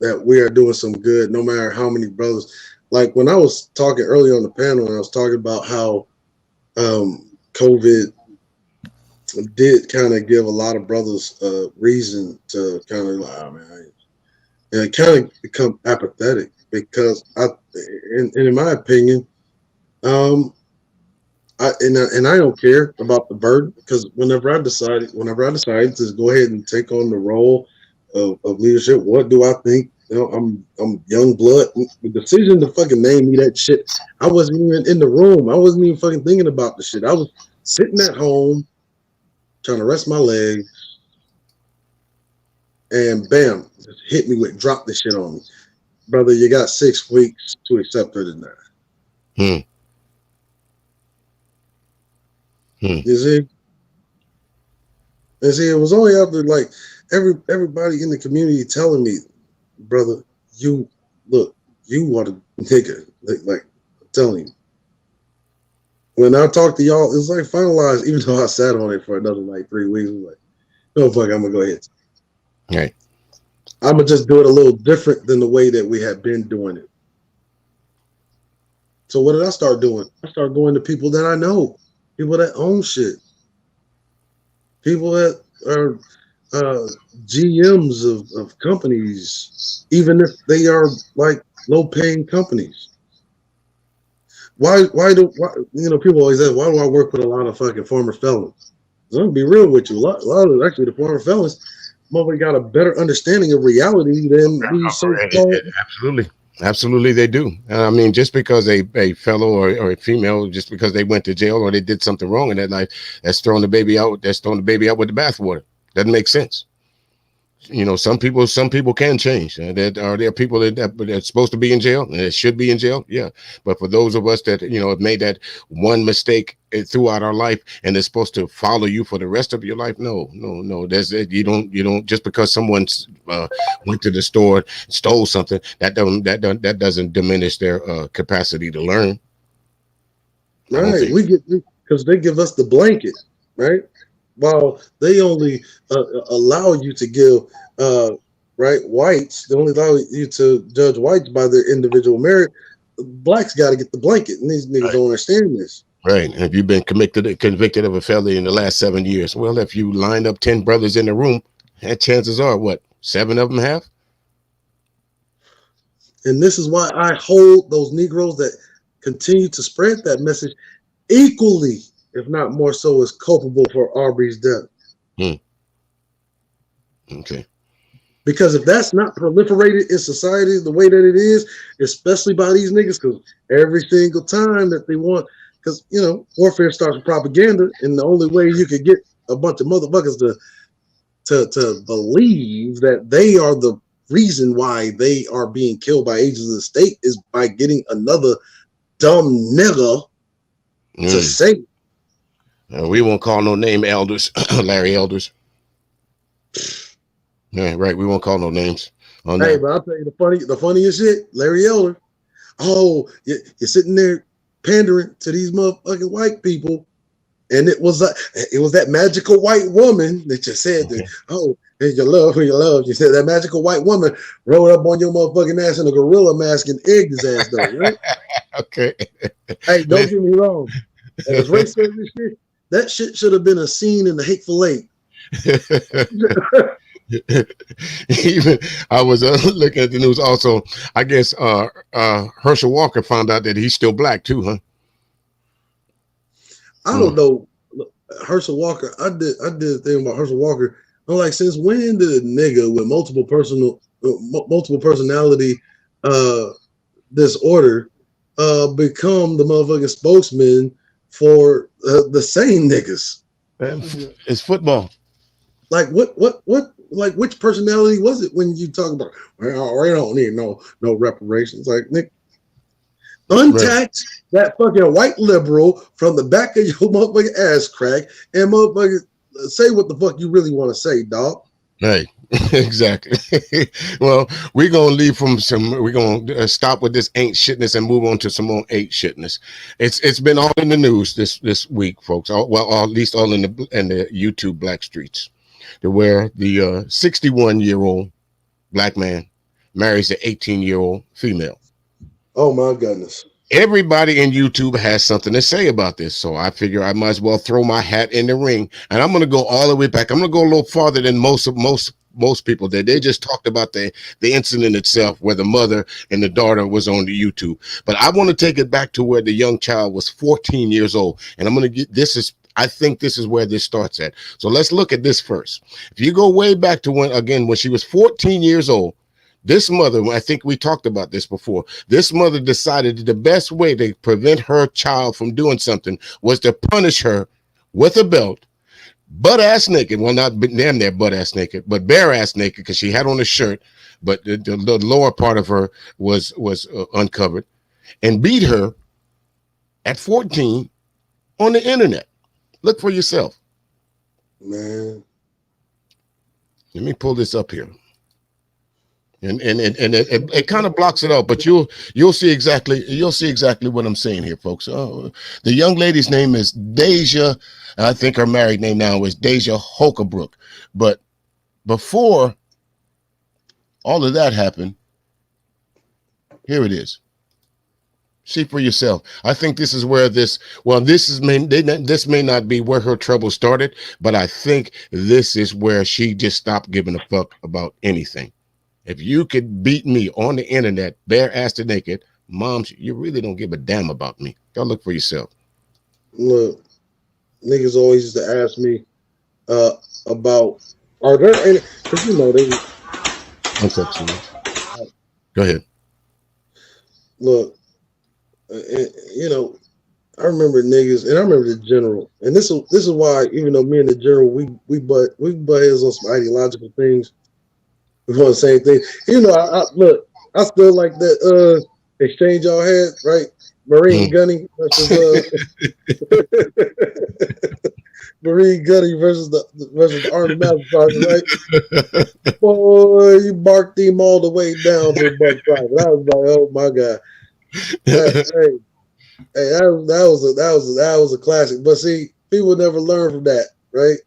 that we are doing some good, no matter how many brothers. Like when I was talking earlier on the panel, and I was talking about how COVID did kind of give a lot of brothers reason to kind of like, oh man, and it kind of become apathetic because in my opinion, I don't care about the burden, because whenever I decided to go ahead and take on the role of leadership, what do I think? I'm young blood. The decision to fucking name me that shit, I wasn't even in the room. I wasn't even fucking thinking about the shit. I was sitting at home trying to rest my legs, and bam, just hit me with drop this shit on me. Brother, you got 6 weeks to accept her tonight. You see? And see, it was only after like everybody in the community telling me, brother, you are the nigga. Like I'm telling you. When I talked to y'all, it was like finalized, even though I sat on it for another like 3 weeks. I was like, no fuck, I'm gonna go ahead. Right. I'm gonna just do it a little different than the way that we had been doing it. So what did I start doing? I started going to people that I know, people that own shit, people that are GMs of companies, even if they are like low-paying companies. Why people always ask, why do I work with a lot of fucking former felons? I'm gonna be real with you. A lot of actually the former felons, motherfucker, got a better understanding of reality than these so-called. Absolutely, they do. I mean, just because a fellow or a female, just because they went to jail or they did something wrong in that life, that's throwing the baby out. That's throwing the baby out with the bathwater. Doesn't make sense. Some people can change. There are people that's supposed to be in jail and that should be in jail. Yeah, but for those of us that have made that one mistake throughout our life and it's supposed to follow you for the rest of your life, no. You don't just because someone went to the store, stole something, that doesn't diminish their capacity to learn. Right, because they give us the blanket, right? While they only allow you to give whites, they only allow you to judge whites by their individual merit. Blacks got to get the blanket, and these niggas don't understand this. Right. Have you been convicted of a felony in the last 7 years? Well, if you line up 10 brothers in the room, chances are, 7 of them have? And this is why I hold those Negroes that continue to spread that message equally, if not more so, as culpable for Arbery's death. Okay. Because if that's not proliferated in society the way that it is, especially by these niggas, because every single time that they want, because warfare starts with propaganda, and the only way you could get a bunch of motherfuckers to believe that they are the reason why they are being killed by agents of the state is by getting another dumb nigga to say. We won't call no name elders, Larry Elders. Yeah, right. We won't call no names on that. But I'll tell you the funniest shit, Larry Elder. Oh, you're sitting there pandering to these motherfucking white people, and it was that magical white woman that you said that. Oh, hey, you love who you love. You said that magical white woman rolled up on your motherfucking ass in a gorilla mask and egged his ass though, right? Okay. Hey, don't get me wrong. As racist as shit, that shit should have been a scene in The Hateful Eight. Even I was looking at the news also. I guess Herschel Walker found out that he's still black too, huh? I don't know. Herschel Walker, I did a thing about Herschel Walker. I'm like, since when did a nigga with multiple personality disorder become the motherfucking spokesman for the same niggas? It's football. Like what like which personality was it when you talk about, well, we don't need no reparations? Like, Nick, untax that fucking white liberal from the back of your motherfucking ass crack and motherfucking say what the fuck you really want to say, dog. Right. Exactly. Well, we're gonna leave from some. We're gonna stop with this ain't shitness and move on to some more ain't shitness. It's been all in the news this week, folks. Well, at least all in the YouTube black streets, to where the 61-year-old black man marries the 18-year-old female. Oh my goodness. Everybody in YouTube has something to say about this, so I figure I might as well throw my hat in the ring. And I'm going to go all the way back. I'm going to go a little farther than most people did. They just talked about the incident itself, where the mother and the daughter was on the YouTube. But I want to take it back to where the young child was 14 years old, and I'm going to get I think this is where this starts at. So let's look at this first. If you go way back to when she was 14 years old. This mother, I think we talked about this before, this mother decided that the best way to prevent her child from doing something was to punish her with a belt, butt-ass naked. Well, not damn near butt-ass naked, but bare-ass naked, because she had on a shirt, but the lower part of her was uncovered, and beat her at 14 on the internet. Look for yourself. Man. Let me pull this up here. And it kind of blocks it out, but you'll see exactly what I'm saying here, folks. The young lady's name is Deja. I think her married name now is Deja Holkerbrook. But before all of that happened, here it is. See for yourself. I think this is where this may not be where her trouble started, but I think this is where she just stopped giving a fuck about anything. If you could beat me on the internet, bare ass to naked, mom, you really don't give a damn about me. Y'all look for yourself. Look, niggas always used to ask me about, are there any, because Go ahead. Look, I remember niggas, and I remember the general, and this is why, even though me and the general, we butt heads on some ideological things. We want the same thing. I still like that exchange y'all had, right? Marine Gunny versus Marine Gunny versus the Army Master Sergeant, right? Boy, you barked him all the way down to the buck private. I was like, oh my God. That was a classic. But see, people never learn from that, right?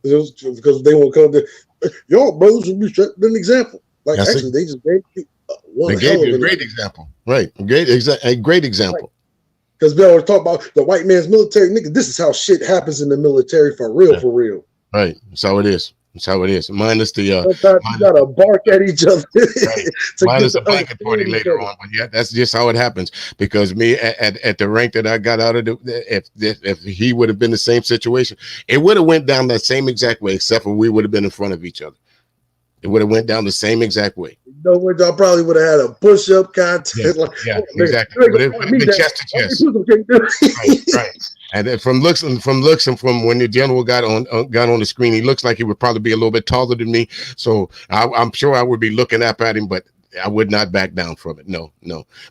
Because they won't come to y'all brothers should be setting an example. Like, that's actually, they just gave you one. They gave you a great example, right? A great example. Because we always talk about the white man's military, nigga. This is how shit happens in the military for real, for real. Right. That's how it is. That's how it is. Minus the sometimes you gotta bark at each other. Right. Minus the blanket party later on, but yeah, that's just how it happens. Because me at the rank that I got out of if he would have been the same situation, it would have went down that same exact way, except for we would have been in front of each other. It would have went down the same exact way. You know what? Y'all probably would have had a push-up contest. Yeah, exactly. But it would have been chest to chest. Right. And then from looks and from when the general got on the screen, he looks like he would probably be a little bit taller than me. So I'm sure I would be looking up at him, but I would not back down from it. No.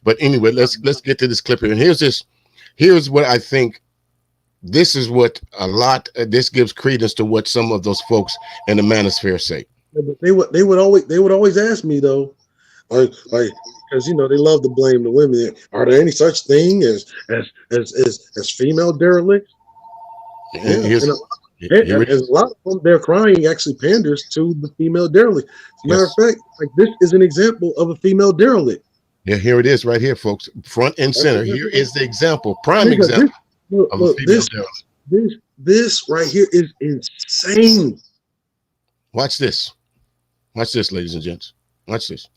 But anyway, let's get to this clip here. And here's what I think. This is what this gives credence to what some of those folks in the manosphere say. Yeah, but they would always ask me though, like because they love to blame the women. Are there any such thing as female derelicts? Yeah, and a lot of them, their crying actually panders to the female derelict. As a matter of fact, like this is an example of a female derelict. Yeah, here it is, right here, folks, front and center. Here is the example, prime example of a female derelict. This right here is insane. Watch this. Watch this, ladies and gents. Watch this.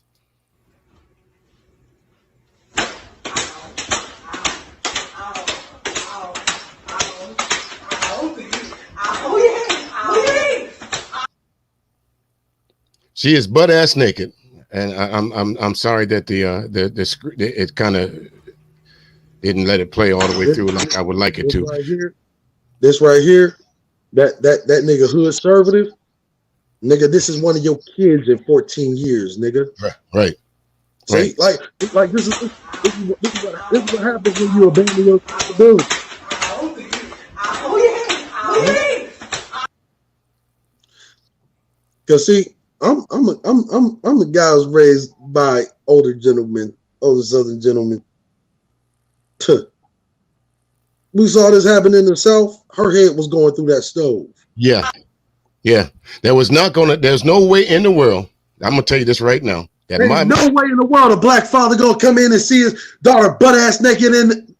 She is butt ass naked, and I'm sorry that it kind of didn't let it play all the way through like I would like it to. This right here, that nigga hood conservative. Nigga, this is one of your kids in 14 years, nigga. Right. See, like this is what happens when you abandon your responsibility. Cause see, I'm a guy who's raised by older Southern gentlemen. Tuh. We saw this happen in the South. Her head was going through that stove. Yeah. There's no way in the world. I'm gonna tell you this right now. That There's no way in the world a black father gonna come in and see his daughter butt ass naked in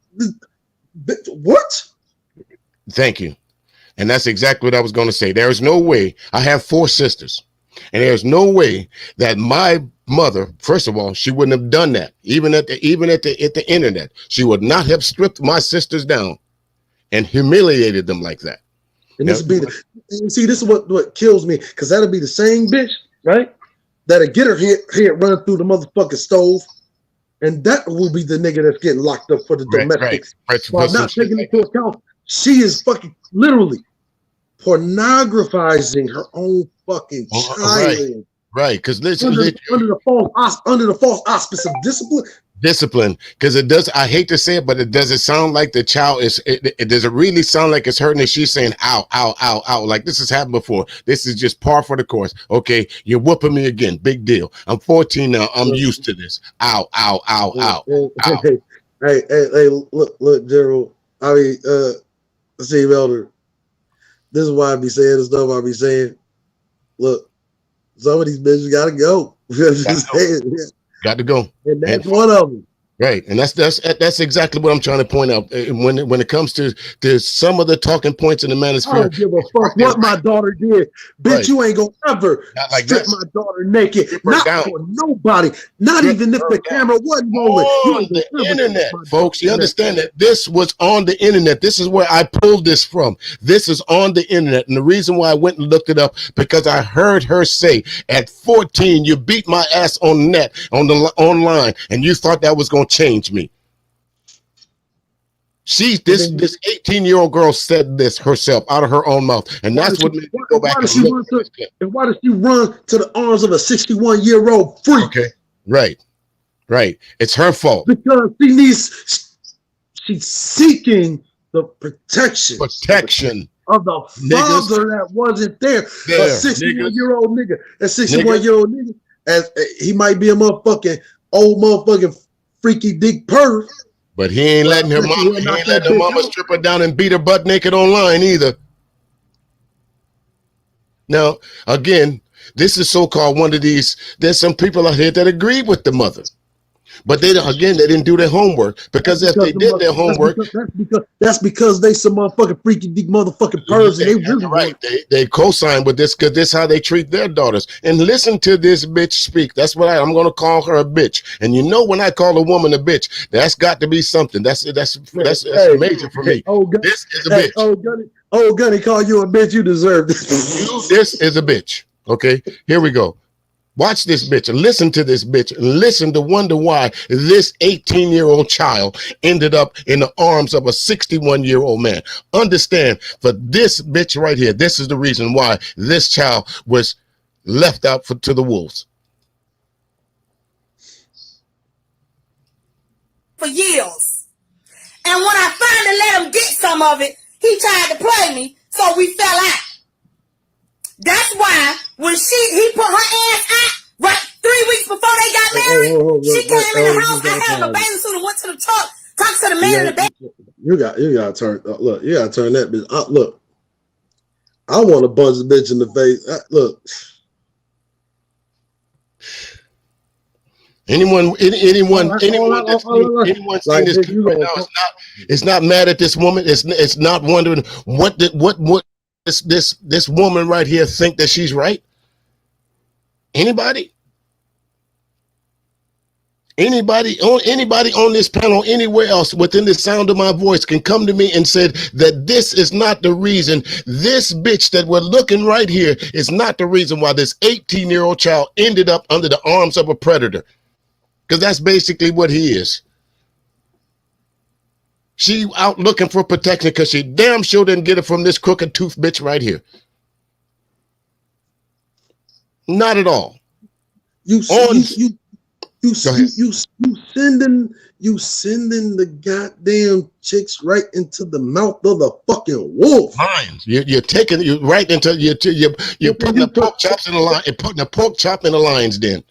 what? Thank you. And that's exactly what I was going to say. There is no way. I have 4 sisters, and there's no way that my mother, first of all, she wouldn't have done that. Even at the internet, she would not have stripped my sisters down and humiliated them like that. And this would be this is what kills me, because that'll be the same bitch, right? That'll get her head run through the motherfucking stove. And that will be the nigga that's getting locked up for the domestics. While not taking into account, she is fucking literally pornographizing her own fucking child. Right, because under the false auspice of discipline, because it does. I hate to say it, but it doesn't sound like the child is. Does it really sound like it's hurting? And she's saying, "Ow, ow, ow, ow!" Like this has happened before. This is just par for the course. Okay, you're whooping me again. Big deal. I'm 14 now. I'm used to this. Ow, ow, ow, ow. Hey, look, Gerald. I mean, Steve Elder. This is why I be saying the stuff I be saying. Look, some of these bitches gotta go. Got to go. And that's one of them. Right, and that's exactly what I'm trying to point out. When it comes to some of the talking points in the manosphere, I don't give a fuck what my daughter did, bitch. Right. You ain't gonna ever strip my daughter naked, not for nobody, not even if the camera wasn't rolling. On the internet, folks, you understand that this was on the internet. This is where I pulled this from. This is on the internet, and the reason why I went and looked it up because I heard her say, "At 14, you beat my ass on net, online, and you thought that was going to change me." This 18-year-old girl said this herself out of her own mouth, and that's what made me go back and look. And why does she run to the arms of a 61-year-old freak? Okay, right. It's her fault because she's seeking the protection of the father that wasn't there. A 61-year-old nigga, a 61-year-old nigga, as he might be a motherfucking freaky dick perv, but he ain't letting her mama strip her down and beat her butt naked online either. Now, again, this is so-called one of these. There's some people out here that agree with the mother, but they didn't do their homework, because if they did their homework, that's because they some motherfucking freaky dick motherfucking pervs, and they really right. They co-sign with this because this is how they treat their daughters. And listen to this bitch speak. That's what I'm going to call her a bitch. And you know, when I call a woman a bitch, that's got to be something. That's major for me. This is a bitch. Old Gunny call you a bitch. You deserve this. This is a bitch. Okay, here we go. Watch this bitch and listen to this bitch and listen to wonder why this 18-year-old child ended up in the arms of a 61-year-old man. Understand, for this bitch right here, this is the reason why this child was left out to the wolves. For years. And when I finally let him get some of it, he tried to play me, so we fell out. That's why when he put her ass out, right 3 weeks before they got married, she came in the house. I had a bathing suit and went to the truck, talked to the man in the back. You gotta turn. Look, you gotta turn that bitch. Look, I want to punch the bitch in the face. Look. Anyone seen this clip right now is not mad at this woman. It's not wondering what this woman right here think that she's right. Anybody on this panel, anywhere else within the sound of my voice, can come to me and said that this is not the reason. This bitch that we're looking right here is not the reason why this 18-year-old child ended up under the arms of a predator. Because that's basically what he is. She out looking for protection because she damn sure didn't get it from this crooked tooth bitch right here. Not at all. You sending the goddamn chicks right into the mouth of the fucking wolf. Lions. You're taking you right into you're putting the pork chops in the line and putting the pork chop in the lion's den.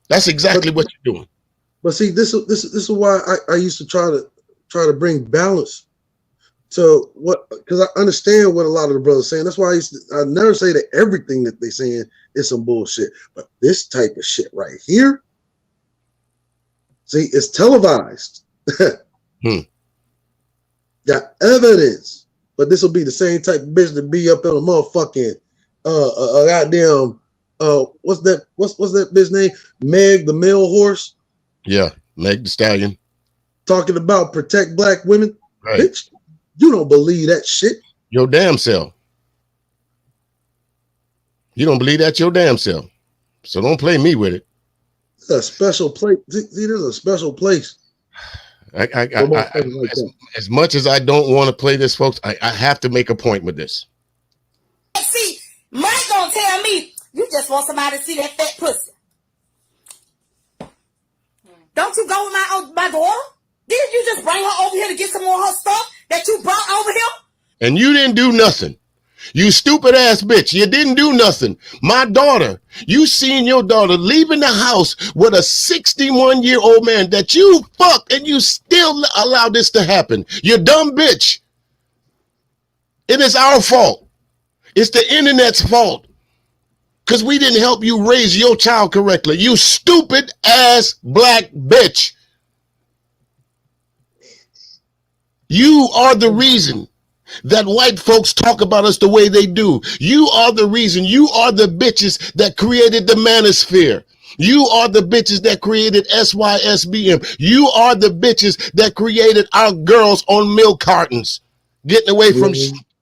That's exactly what you're doing. But see, this is why I used to try to bring balance to what, because I understand what a lot of the brothers saying. That's why I never say that everything that they saying is some bullshit. But this type of shit right here, see, it's televised. Got evidence, but this will be the same type of bitch that be up in a motherfucking goddamn what's that bitch name? Meg the male horse. Yeah, Meg the Stallion. Talking about protect black women. Right. Bitch, you don't believe that shit. Your damn self. You don't believe that your damn self. So don't play me with it. It's a special place. See, there's a special place. As much as I don't want to play this, folks, I have to make a point with this. See, Mike gonna tell me you just want somebody to see that fat pussy. Don't you go with my daughter? Didn't you just bring her over here to get some more of her stuff that you brought over here? And you didn't do nothing. You stupid ass bitch. You didn't do nothing. My daughter, you seen your daughter leaving the house with a 61-year-old man that you fucked and you still allow this to happen. You dumb bitch. It is our fault. It's the internet's fault. Because we didn't help you raise your child correctly. You stupid ass black bitch. You are the reason that white folks talk about us the way they do. You are the reason. You are the bitches that created the manosphere. You are the bitches that created SYSBM. You are the bitches that created our girls on milk cartons, getting away from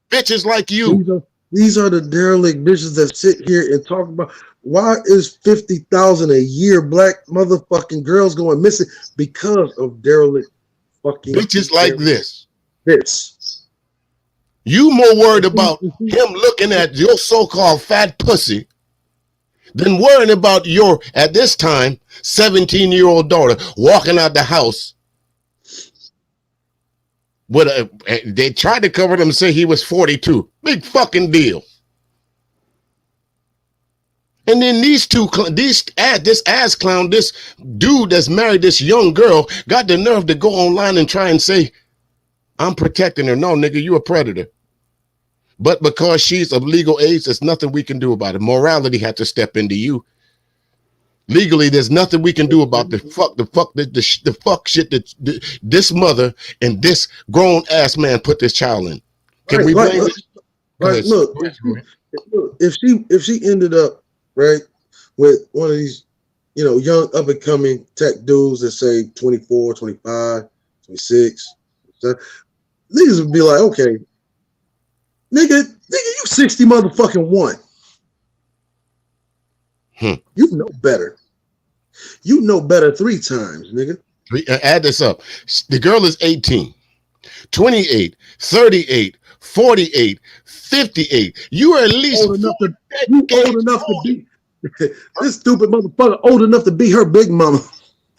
bitches like you. These are the derelict bitches that sit here and talk about why is 50,000 a year black motherfucking girls going missing because of derelict fucking bitches like this. You more worried about him looking at your so-called fat pussy than worrying about your, at this time, 17-year-old daughter walking out the house with they tried to cover him and say he was 42. Big fucking deal. And then this ass clown, this dude that's married this young girl, got the nerve to go online and try and say, I'm protecting her. No, nigga, you a predator. But because she's of legal age, there's nothing we can do about it. Morality had to step into you. Legally, there's nothing we can do about the fuck shit that this mother and this grown ass man put this child in. Can we blame it? Right, look, if she ended up right with one of these, young up and coming tech dudes that say 24, 25, 26, niggas would be like, okay, nigga, you 60 motherfucking one. You know better. You know better 3 times, nigga. Add this up. The girl is 18, 28, 38, 48, 58. You are at least old enough to be this stupid motherfucker old enough to be her big mama.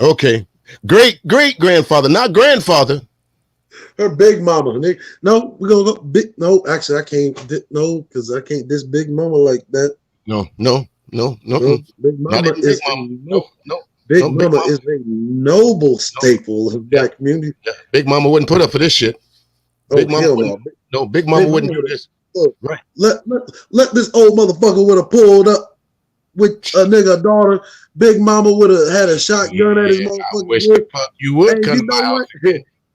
Okay. Great grandfather, not grandfather. Her big mama, nigga. No, we're gonna go big. No, actually, I can't. No, because I can't diss big mama like that. No. Big mama is Big mama is a noble staple of black community. Yeah. Big mama wouldn't put up for this shit. Big mama wouldn't do this. Look, right. Let this old motherfucker would have pulled up with a nigga daughter. Big mama would have had a shotgun at his motherfucking head. You would come out.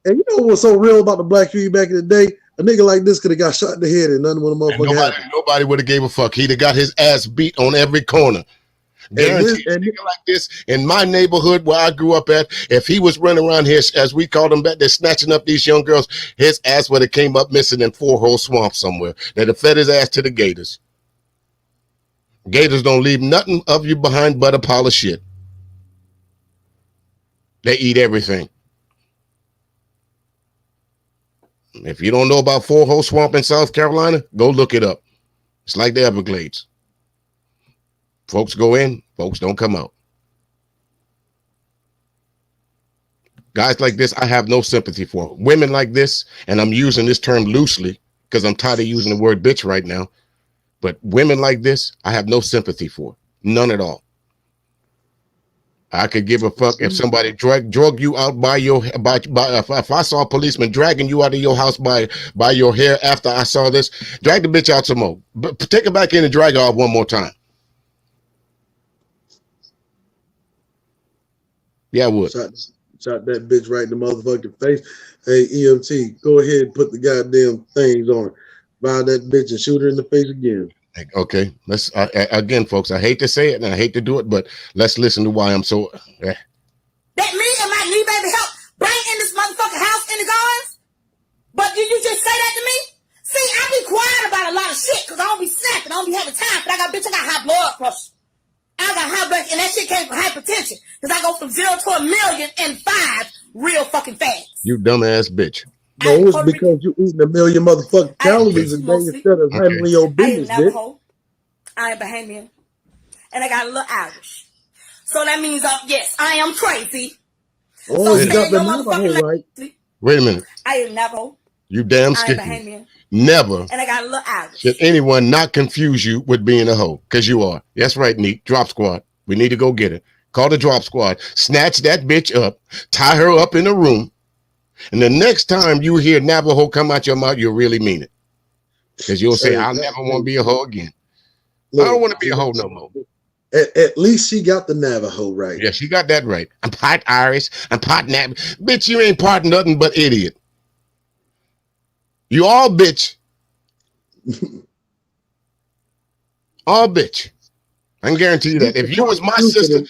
And you know what's so real about the black community back in the day? A nigga like this could have got shot in the head and nothing would have motherfucking happened. Nobody would have gave a fuck. He'd have got his ass beat on every corner. Guaranteed. A nigga like this in my neighborhood where I grew up at, if he was running around here, as we called him back there, snatching up these young girls, his ass would have came up missing in 4-hole swamp somewhere. They'd have fed his ass to the gators. Gators don't leave nothing of you behind but a pile of shit. They eat everything. If you don't know about 4-hole swamp in South Carolina, go look it up. It's like the Everglades. Folks go in, folks don't come out. Guys like this, I have no sympathy for. Women like this, and I'm using this term loosely because I'm tired of using the word bitch right now. But women like this, I have no sympathy for. None at all. I could give a fuck if somebody drug you out by your if I saw a policeman dragging you out of your house by your hair after I saw this, drag the bitch out some more. But take her back in and drag her out one more time. Yeah, I would. Shot that bitch right in the motherfucking face. Hey, EMT, go ahead and put the goddamn things on her. Buy that bitch and shoot her in the face again. Okay, let's again, folks. I hate to say it and I hate to do it, but let's listen to why I'm so. That me and my knee baby help bring in this motherfucking house in the gardens? But did you just say that to me? See, I be quiet about a lot of shit because I don't be snapping. I don't be having time. But I got high blood pressure. I got high blood, and that shit came from hypertension. Because I go from 0 to a million in 5 real fucking fast. You dumbass bitch. No, it's because you eating a million motherfucking calories a day instead of handling your business, bitch. I am Bahamian. And I got a little Irish. So that means, yes, I am crazy. Oh, so you got the Navajo right. Wait a minute. I am Navajo. You damn I am skinny. Bahamian. Never. And I got a little Irish. Should anyone not confuse you with being a hoe? Because you are. That's right, Neat. Drop squad. We need to go get her. Call the drop squad. Snatch that bitch up. Tie her up in a room. And the next time you hear Navajo come out your mouth, you'll really mean it. Because you'll say, I'll never want to be a hoe again. Look, I don't want to be a hoe no more. At least she got the Navajo right. Yeah, she got that right. I'm part Irish. I'm part Navajo. Bitch, you ain't part nothing but idiot. You all bitch. All bitch. I can guarantee you that. If you was my sister,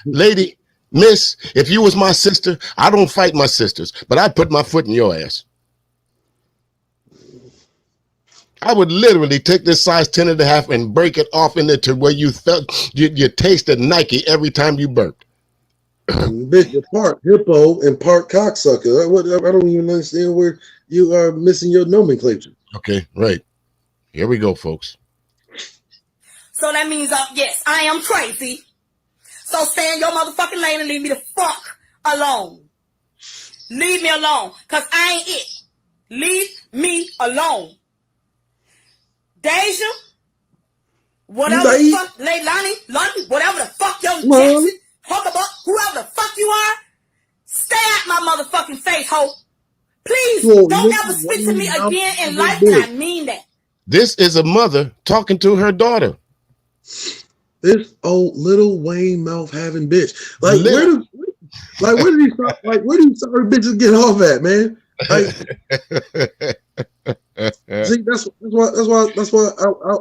lady, miss, if you was my sister, I don't fight my sisters, but I'd put my foot in your ass. I would literally take this size 10.5 and break it off into where you felt you tasted Nike every time you burped. Bitch, you're part hippo and part cocksucker. I don't even understand where you are missing your nomenclature. Okay, right. Here we go, folks. So that means, yes, I am crazy. So stay in your motherfucking lane and leave me the fuck alone. Leave me alone, because I ain't it. Leave me alone. Deja, whatever the fuck, Leilani, whatever the fuck your Jackson, Hucklebuck, whoever the fuck you are, stay out my motherfucking face, hoe. Please, don't ever speak to me again in life, and I mean that. This is a mother talking to her daughter. This old little Wayne mouth having bitch. Like where do these sorry bitches get off at, man? Like, see, that's why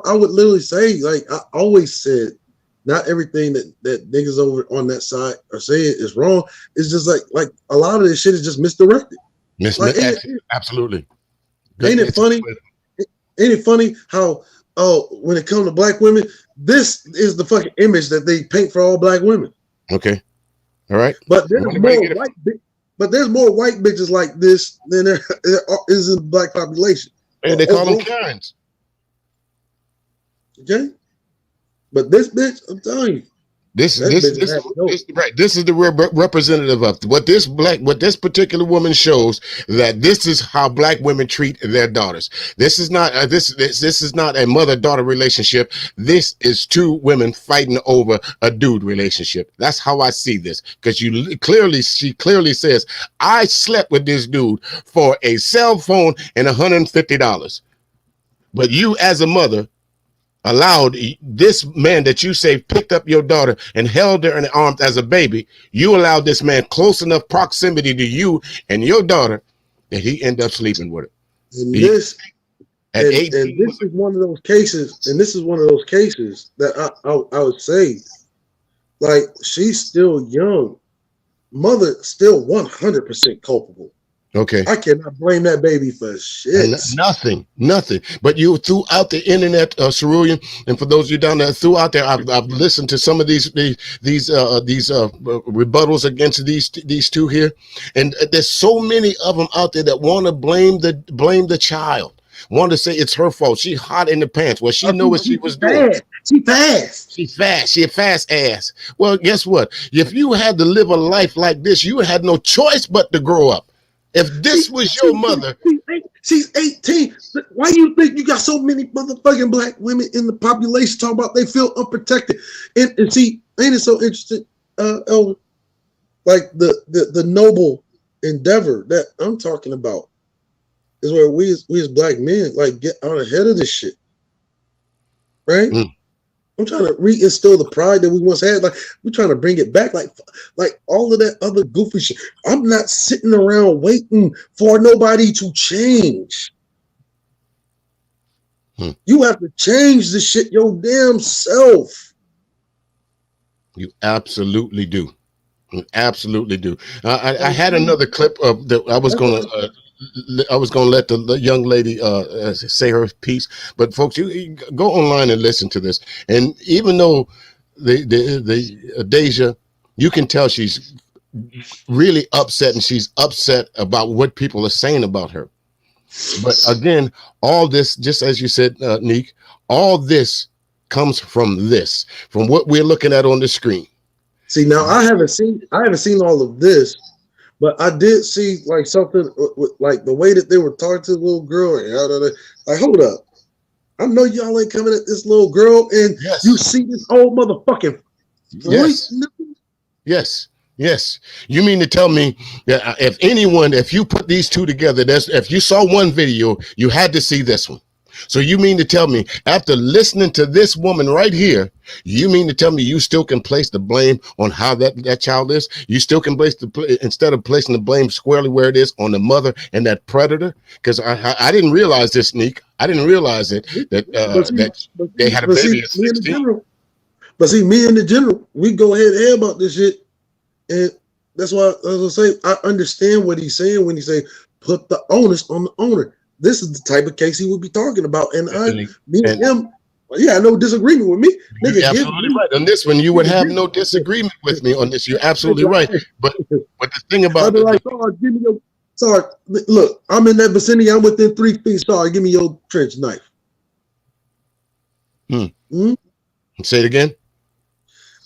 I would literally say, like I always said, not everything that niggas over on that side are saying is wrong. It's just like a lot of this shit is just misdirected. Absolutely. Ain't it funny? Ain't it funny how when it comes to black women, this is the fucking image that they paint for all black women. Okay. All right. But there's more white bitches like this than there is in the black population. And they call them Karens. Okay. But this bitch, I'm telling you. This is the representative of what this particular woman shows, that this is how black women treat their daughters. This is not this is not a mother-daughter relationship. This is two women fighting over a dude relationship. That's how I see this. Because she clearly says, I slept with this dude for a cell phone and $150. But you as a mother allowed this man that you say picked up your daughter and held her in the arms as a baby, you allowed this man close enough proximity to you and your daughter that he ended up sleeping with her. And this is one of those cases, that I would say, like, she's still young. Mother still 100% culpable. Okay. I cannot blame that baby for shit. Nothing. But you throughout the internet, Cerulean, and for those of you down there, throughout there, I've listened to some of these rebuttals against these two here, and there's so many of them out there that want to blame the child. want to say it's her fault. She hot in the pants. Well, she know what she was doing. She fast. She fast. She a fast ass. Well, guess what? If you had to live a life like this, you had no choice but to grow up. If this was your mother, she's 18. Why do you think you got so many motherfucking black women in the population talking about they feel unprotected? And see, ain't it so interesting, Elder? Like the noble endeavor that I'm talking about is where we as black men like get out ahead of this shit, right? I'm trying to reinstill the pride that we once had. Like we're trying to bring it back. Like all of that other goofy shit. I'm not sitting around waiting for nobody to change. You have to change the shit your damn self. you absolutely do. You absolutely do. I had another clip of that I was gonna let the young lady say her piece, but folks, you go online and listen to this. And even though the Deja, you can tell she's really upset, and she's upset about what people are saying about her. But again, all this, just as you said, Neek, all this comes from what we're looking at on the screen. See, now I haven't seen all of this, but I did see like something with like the way that they were talking to the little girl. Like, hold up, I know y'all ain't coming at this little girl, and you see this old motherfucking voice. Yes. You mean to tell me that if you put these two together, if you saw one video, you had to see this one. So you mean to tell me, after listening to this woman right here, you mean to tell me you still can place the blame on how that child is? You still can instead of placing the blame squarely where it is, on the mother and that predator? Because I didn't realize this, Neek. I didn't realize it that they had a baby at 16. But see, me and the general, we go ahead about this shit, and that's why I was gonna say I understand what he's saying when he say put the onus on the owner. This is the type of case he would be talking about, and me and him, yeah, no disagreement with me. Nigga, you're absolutely right on this one. You would have no disagreement with me on this. You're absolutely right. But the thing about give me your look, I'm in that vicinity. I'm within 3 feet. Sorry, give me your trench knife. Say it again.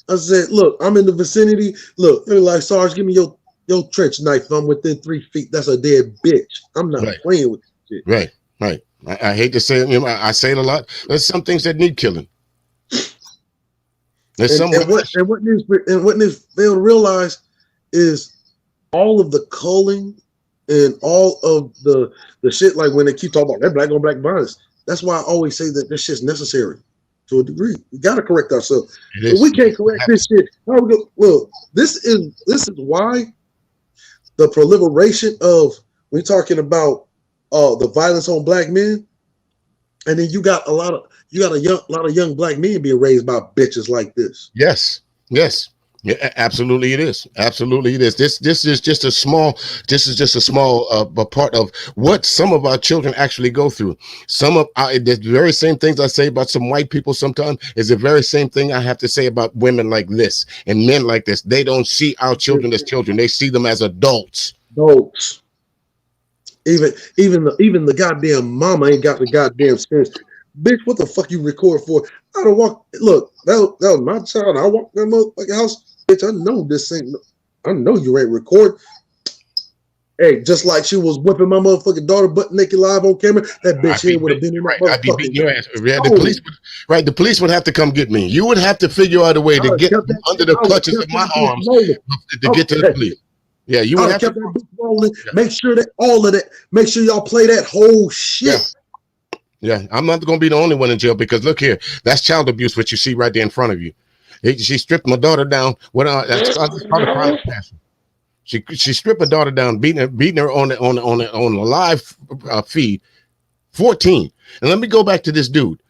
I said, look, I'm in the vicinity. Look, they're like, Sarge, give me your trench knife. If I'm within 3 feet, that's a dead bitch. I'm not playing with this shit. Right. I hate to say it. I say it a lot. There's some things that need killing. What niggas fail to realize is all of the culling and all of the shit, like when they keep talking about that black on black violence. That's why I always say that this shit's necessary to a degree. We gotta correct ourselves. If we can't correct this shit, look, this is why the proliferation of we're talking about the violence on black men, and then you got a lot of young black men being raised by bitches like this. Yes. Yeah, absolutely it is. Absolutely it is. This is just a small part of what some of our children actually go through. Some of the very same things I say about some white people sometimes is the very same thing I have to say about women like this and men like this. They don't see our children as children. They see them as adults. Even the goddamn mama ain't got the goddamn sense. Bitch, what the fuck you record for? I don't walk. Look, that was my child. I walked that motherfucking house. Bitch, I know this ain't. I know you ain't record. Hey, just like she was whipping my motherfucking daughter butt naked live on camera. That bitch here would have been in my motherfucking. I'd be beating your ass. Yeah, the police would have to come get me. You would have to figure out a way to get under the clutches of my arms to get to the police. Yeah, you would have to. That bitch rolling. Make sure that all of that. Make sure y'all play that whole shit. Yeah, I'm not going to be the only one in jail because look here, that's child abuse. What you see right there in front of you. She stripped my daughter down. That's part of crime of passion. She stripped her daughter down, beating her on a live feed. 14. And let me go back to this dude.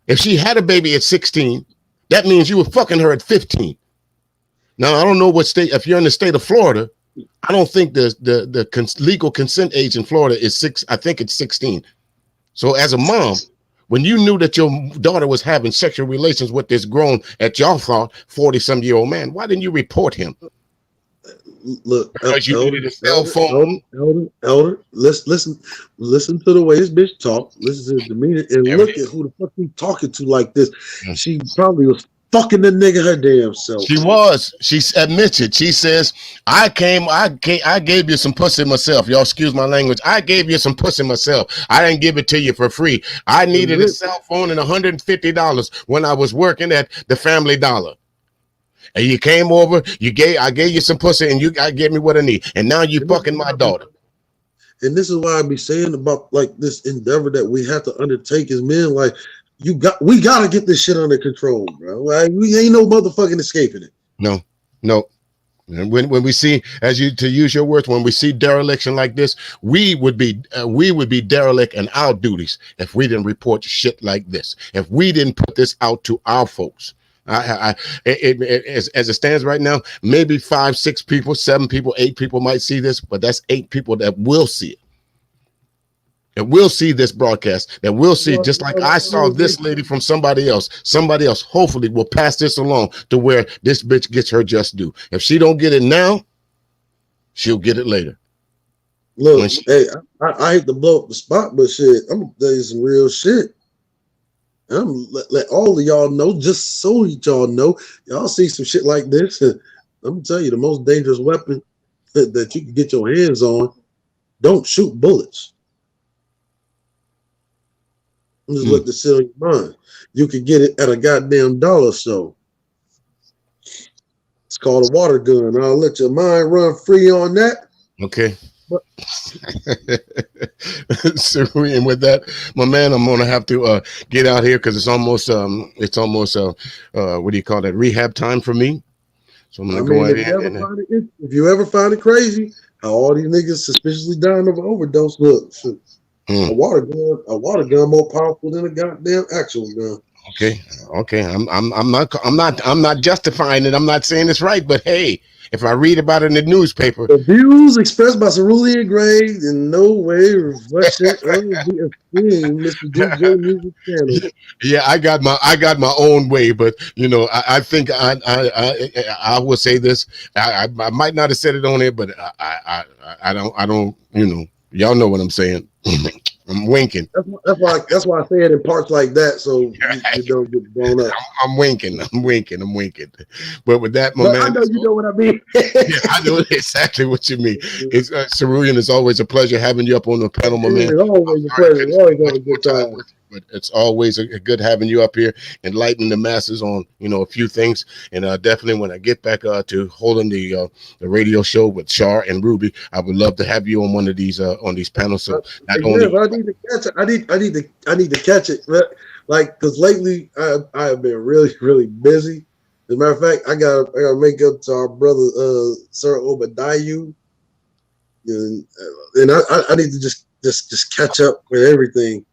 If she had a baby at 16, that means you were fucking her at 15. Now I don't know what state. If you're in the state of Florida, I don't think the legal consent age in Florida is 6. I think it's 16. So as a mom, when you knew that your daughter was having sexual relations with this grown, at y'all thought, 40-some-year-old man, why didn't you report him? Look, because you needed a cell phone. elder. Listen to the way this bitch talk. Listen to the demeanor, and look at who the fuck he talking to like this. She probably was fucking the nigga her damn self. She was. She admits it. She says, I gave you some pussy myself. Y'all excuse my language. I gave you some pussy myself. I didn't give it to you for free. I needed a cell phone and $150 when I was working at the Family Dollar. And you came over, I gave you some pussy, and I gave me what I need. And now you fucking my daughter. And this is why I be saying about like this endeavor that we have to undertake as men. Like, we gotta get this shit under control, bro. Like, we ain't no motherfucking escaping it. No. And when we see, to use your words, when we see dereliction like this, we would be derelict in our duties if we didn't report shit like this. If we didn't put this out to our folks. As it stands right now, maybe 5, 6 people, 7 people, 8 people might see this, but that's 8 people that will see it. That will see this broadcast, that will see, just like I saw this lady from somebody else hopefully will pass this along to where this bitch gets her just due. If she don't get it now, she'll get it later. Look, hey, I hate to blow up the spot, but shit, I'm gonna tell you some real shit. I'm let all of y'all know, just so y'all know, y'all see some shit like this. I'm gonna tell you, the most dangerous weapon that you can get your hands on, don't shoot bullets. Just let this sit on your mind. You can get it at a goddamn dollar store. It's called a water gun. I'll let your mind run free on that. Okay. So, and with that, my man, I'm gonna have to get out here because it's almost what do you call that, rehab time for me. So I'm gonna go ahead if you ever find it crazy how all these niggas suspiciously dying of an overdose, look, a water gun more powerful than a goddamn actual gun. Okay. I'm not justifying it. I'm not saying it's right, but hey, if I read about it in the newspaper, the views expressed by Cerulean Gray in no way reflection of the esteemed Mr. DJ Music Channel. Yeah, I got my own way, but I think I will say this. I might not have said it on it, but I don't y'all know what I'm saying. I'm winking. That's why I say it in parts like that, so you don't get blown up. I'm winking. But with that, man, I know you know what I mean. Yeah, I know exactly what you mean. It's Cerulean. It's always a pleasure having you up on the panel, my man. It's always a pleasure. Always have a good time. But it's always a good having you up here, enlightening the masses on a few things. And definitely when I get back to holding the radio show with Char and Ruby, I would love to have you on one of these panels. So not only I need to catch it. I need to catch it. Like, because lately I have been really, really busy. As a matter of fact, I gotta make up to our brother Sir Obadiah, and I need to just catch up with everything.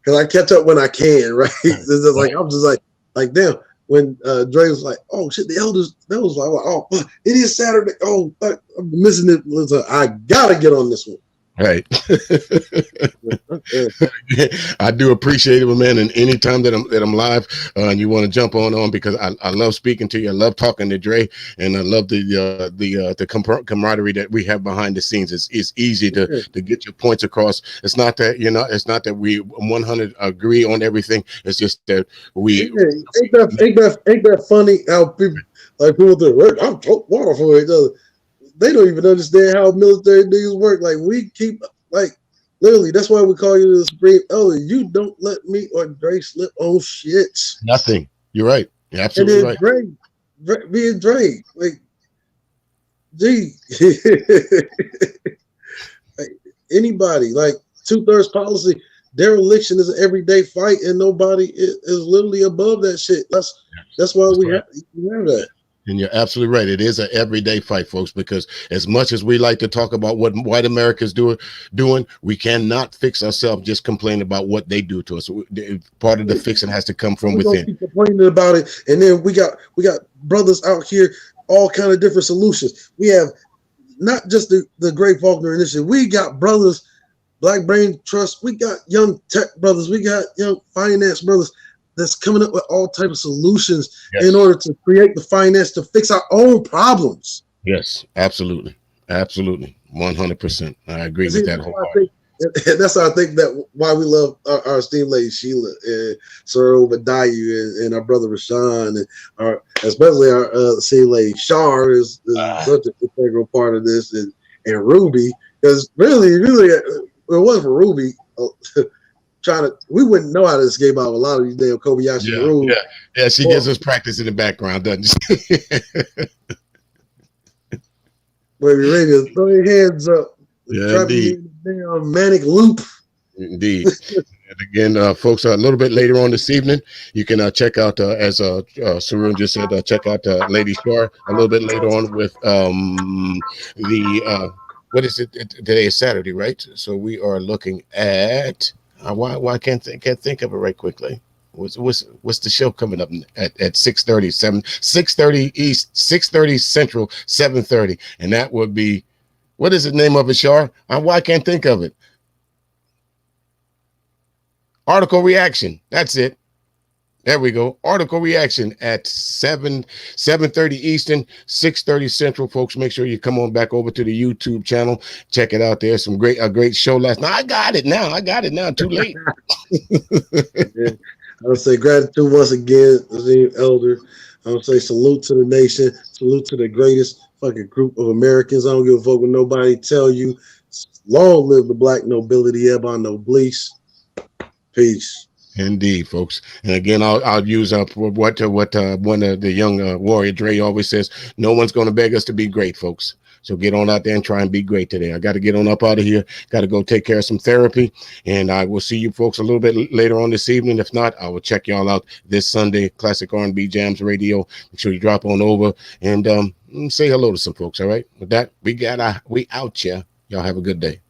Because I catch up when I can, right? It's just like I'm just like damn. When Dre was like, "Oh shit," the elders, that was like, "Oh, it is Saturday." Oh, I'm missing it. I gotta get on this one. Right. I do appreciate it, man. And anytime that I'm live and you want to jump on because I love speaking to you. I love talking to Dre, and I love the camaraderie that we have behind the scenes. It's easy to get your points across. It's not that we 100 agree on everything. It's just that we ain't that funny how people do. I'm water for each other. They don't even understand how military niggas work. Like, we keep, like, literally, that's why we call you the Supreme Elder. You don't let me or Dre slip on shit. Nothing. You're right. You're absolutely right. Dre, being Dre, like, gee, like, anybody, like, 2/3 policy, dereliction is an everyday fight, and nobody is literally above that shit. That's why we have that. And you're absolutely right. It is an everyday fight, folks, because as much as we like to talk about what white America's doing, we cannot fix ourselves just complaining about what they do to us. Part of the fixing has to come from within. Keep complaining about it, and then we got brothers out here, all kind of different solutions. We have not just the Great Faulkner Initiative. We got brothers, Black Brain Trust. We got young tech brothers. We got young finance brothers that's coming up with all types of solutions in order to create the finance to fix our own problems. Yes, absolutely, absolutely, 100%. I agree with that That's why I wholeheartedly. think, and that's why I think that why we love our esteemed lady Sheila and Sir Obadiah and our brother Rashawn and our especially our esteemed lady Shar is such an integral part of this and Ruby because really if it wasn't for Ruby we wouldn't know how to escape out of a lot of these damn Kobayashi Yeah, rules. yeah. She Or, gives us practice in the background, doesn't she? where you're ready to throw your hands up and Yeah, trap you indeed, in a damn manic loop. indeed. And again, folks, a little bit later on this evening, you can check out, as Sarun just said, check out Lady Shore a little bit later on with the what is it? Today is Saturday, right? So we are looking at why can't think of it right quickly. What's the show coming up at 6:30, 6:30 East, 6:30 Central, 7:30, and that would be what is the name of it, Shar? Why I can't think of it. Article reaction. That's it. There we go. Article reaction at 7:30 Eastern, 6:30 Central. Folks, make sure you come on back over to the YouTube channel. Check it out. There's a great show last night. I got it now. Too late. Yeah. I would say gratitude once again, esteemed elder. I would say salute to the nation, salute to the greatest fucking group of Americans. I don't give a fuck what nobody tell you. Long live the black nobility, Ebon Noblesse. Peace. Indeed, folks. And again, I'll use up what one of the young warrior Dre always says. No one's going to beg us to be great, folks. So get on out there and try and be great today. I got to get on up out of here. Got to go take care of some therapy. And I will see you folks a little bit later on this evening. If not, I will check y'all out this Sunday, Classic R&B Jams Radio. Make sure you drop on over and say hello to some folks. All right. With that, we out, yeah. Y'all have a good day.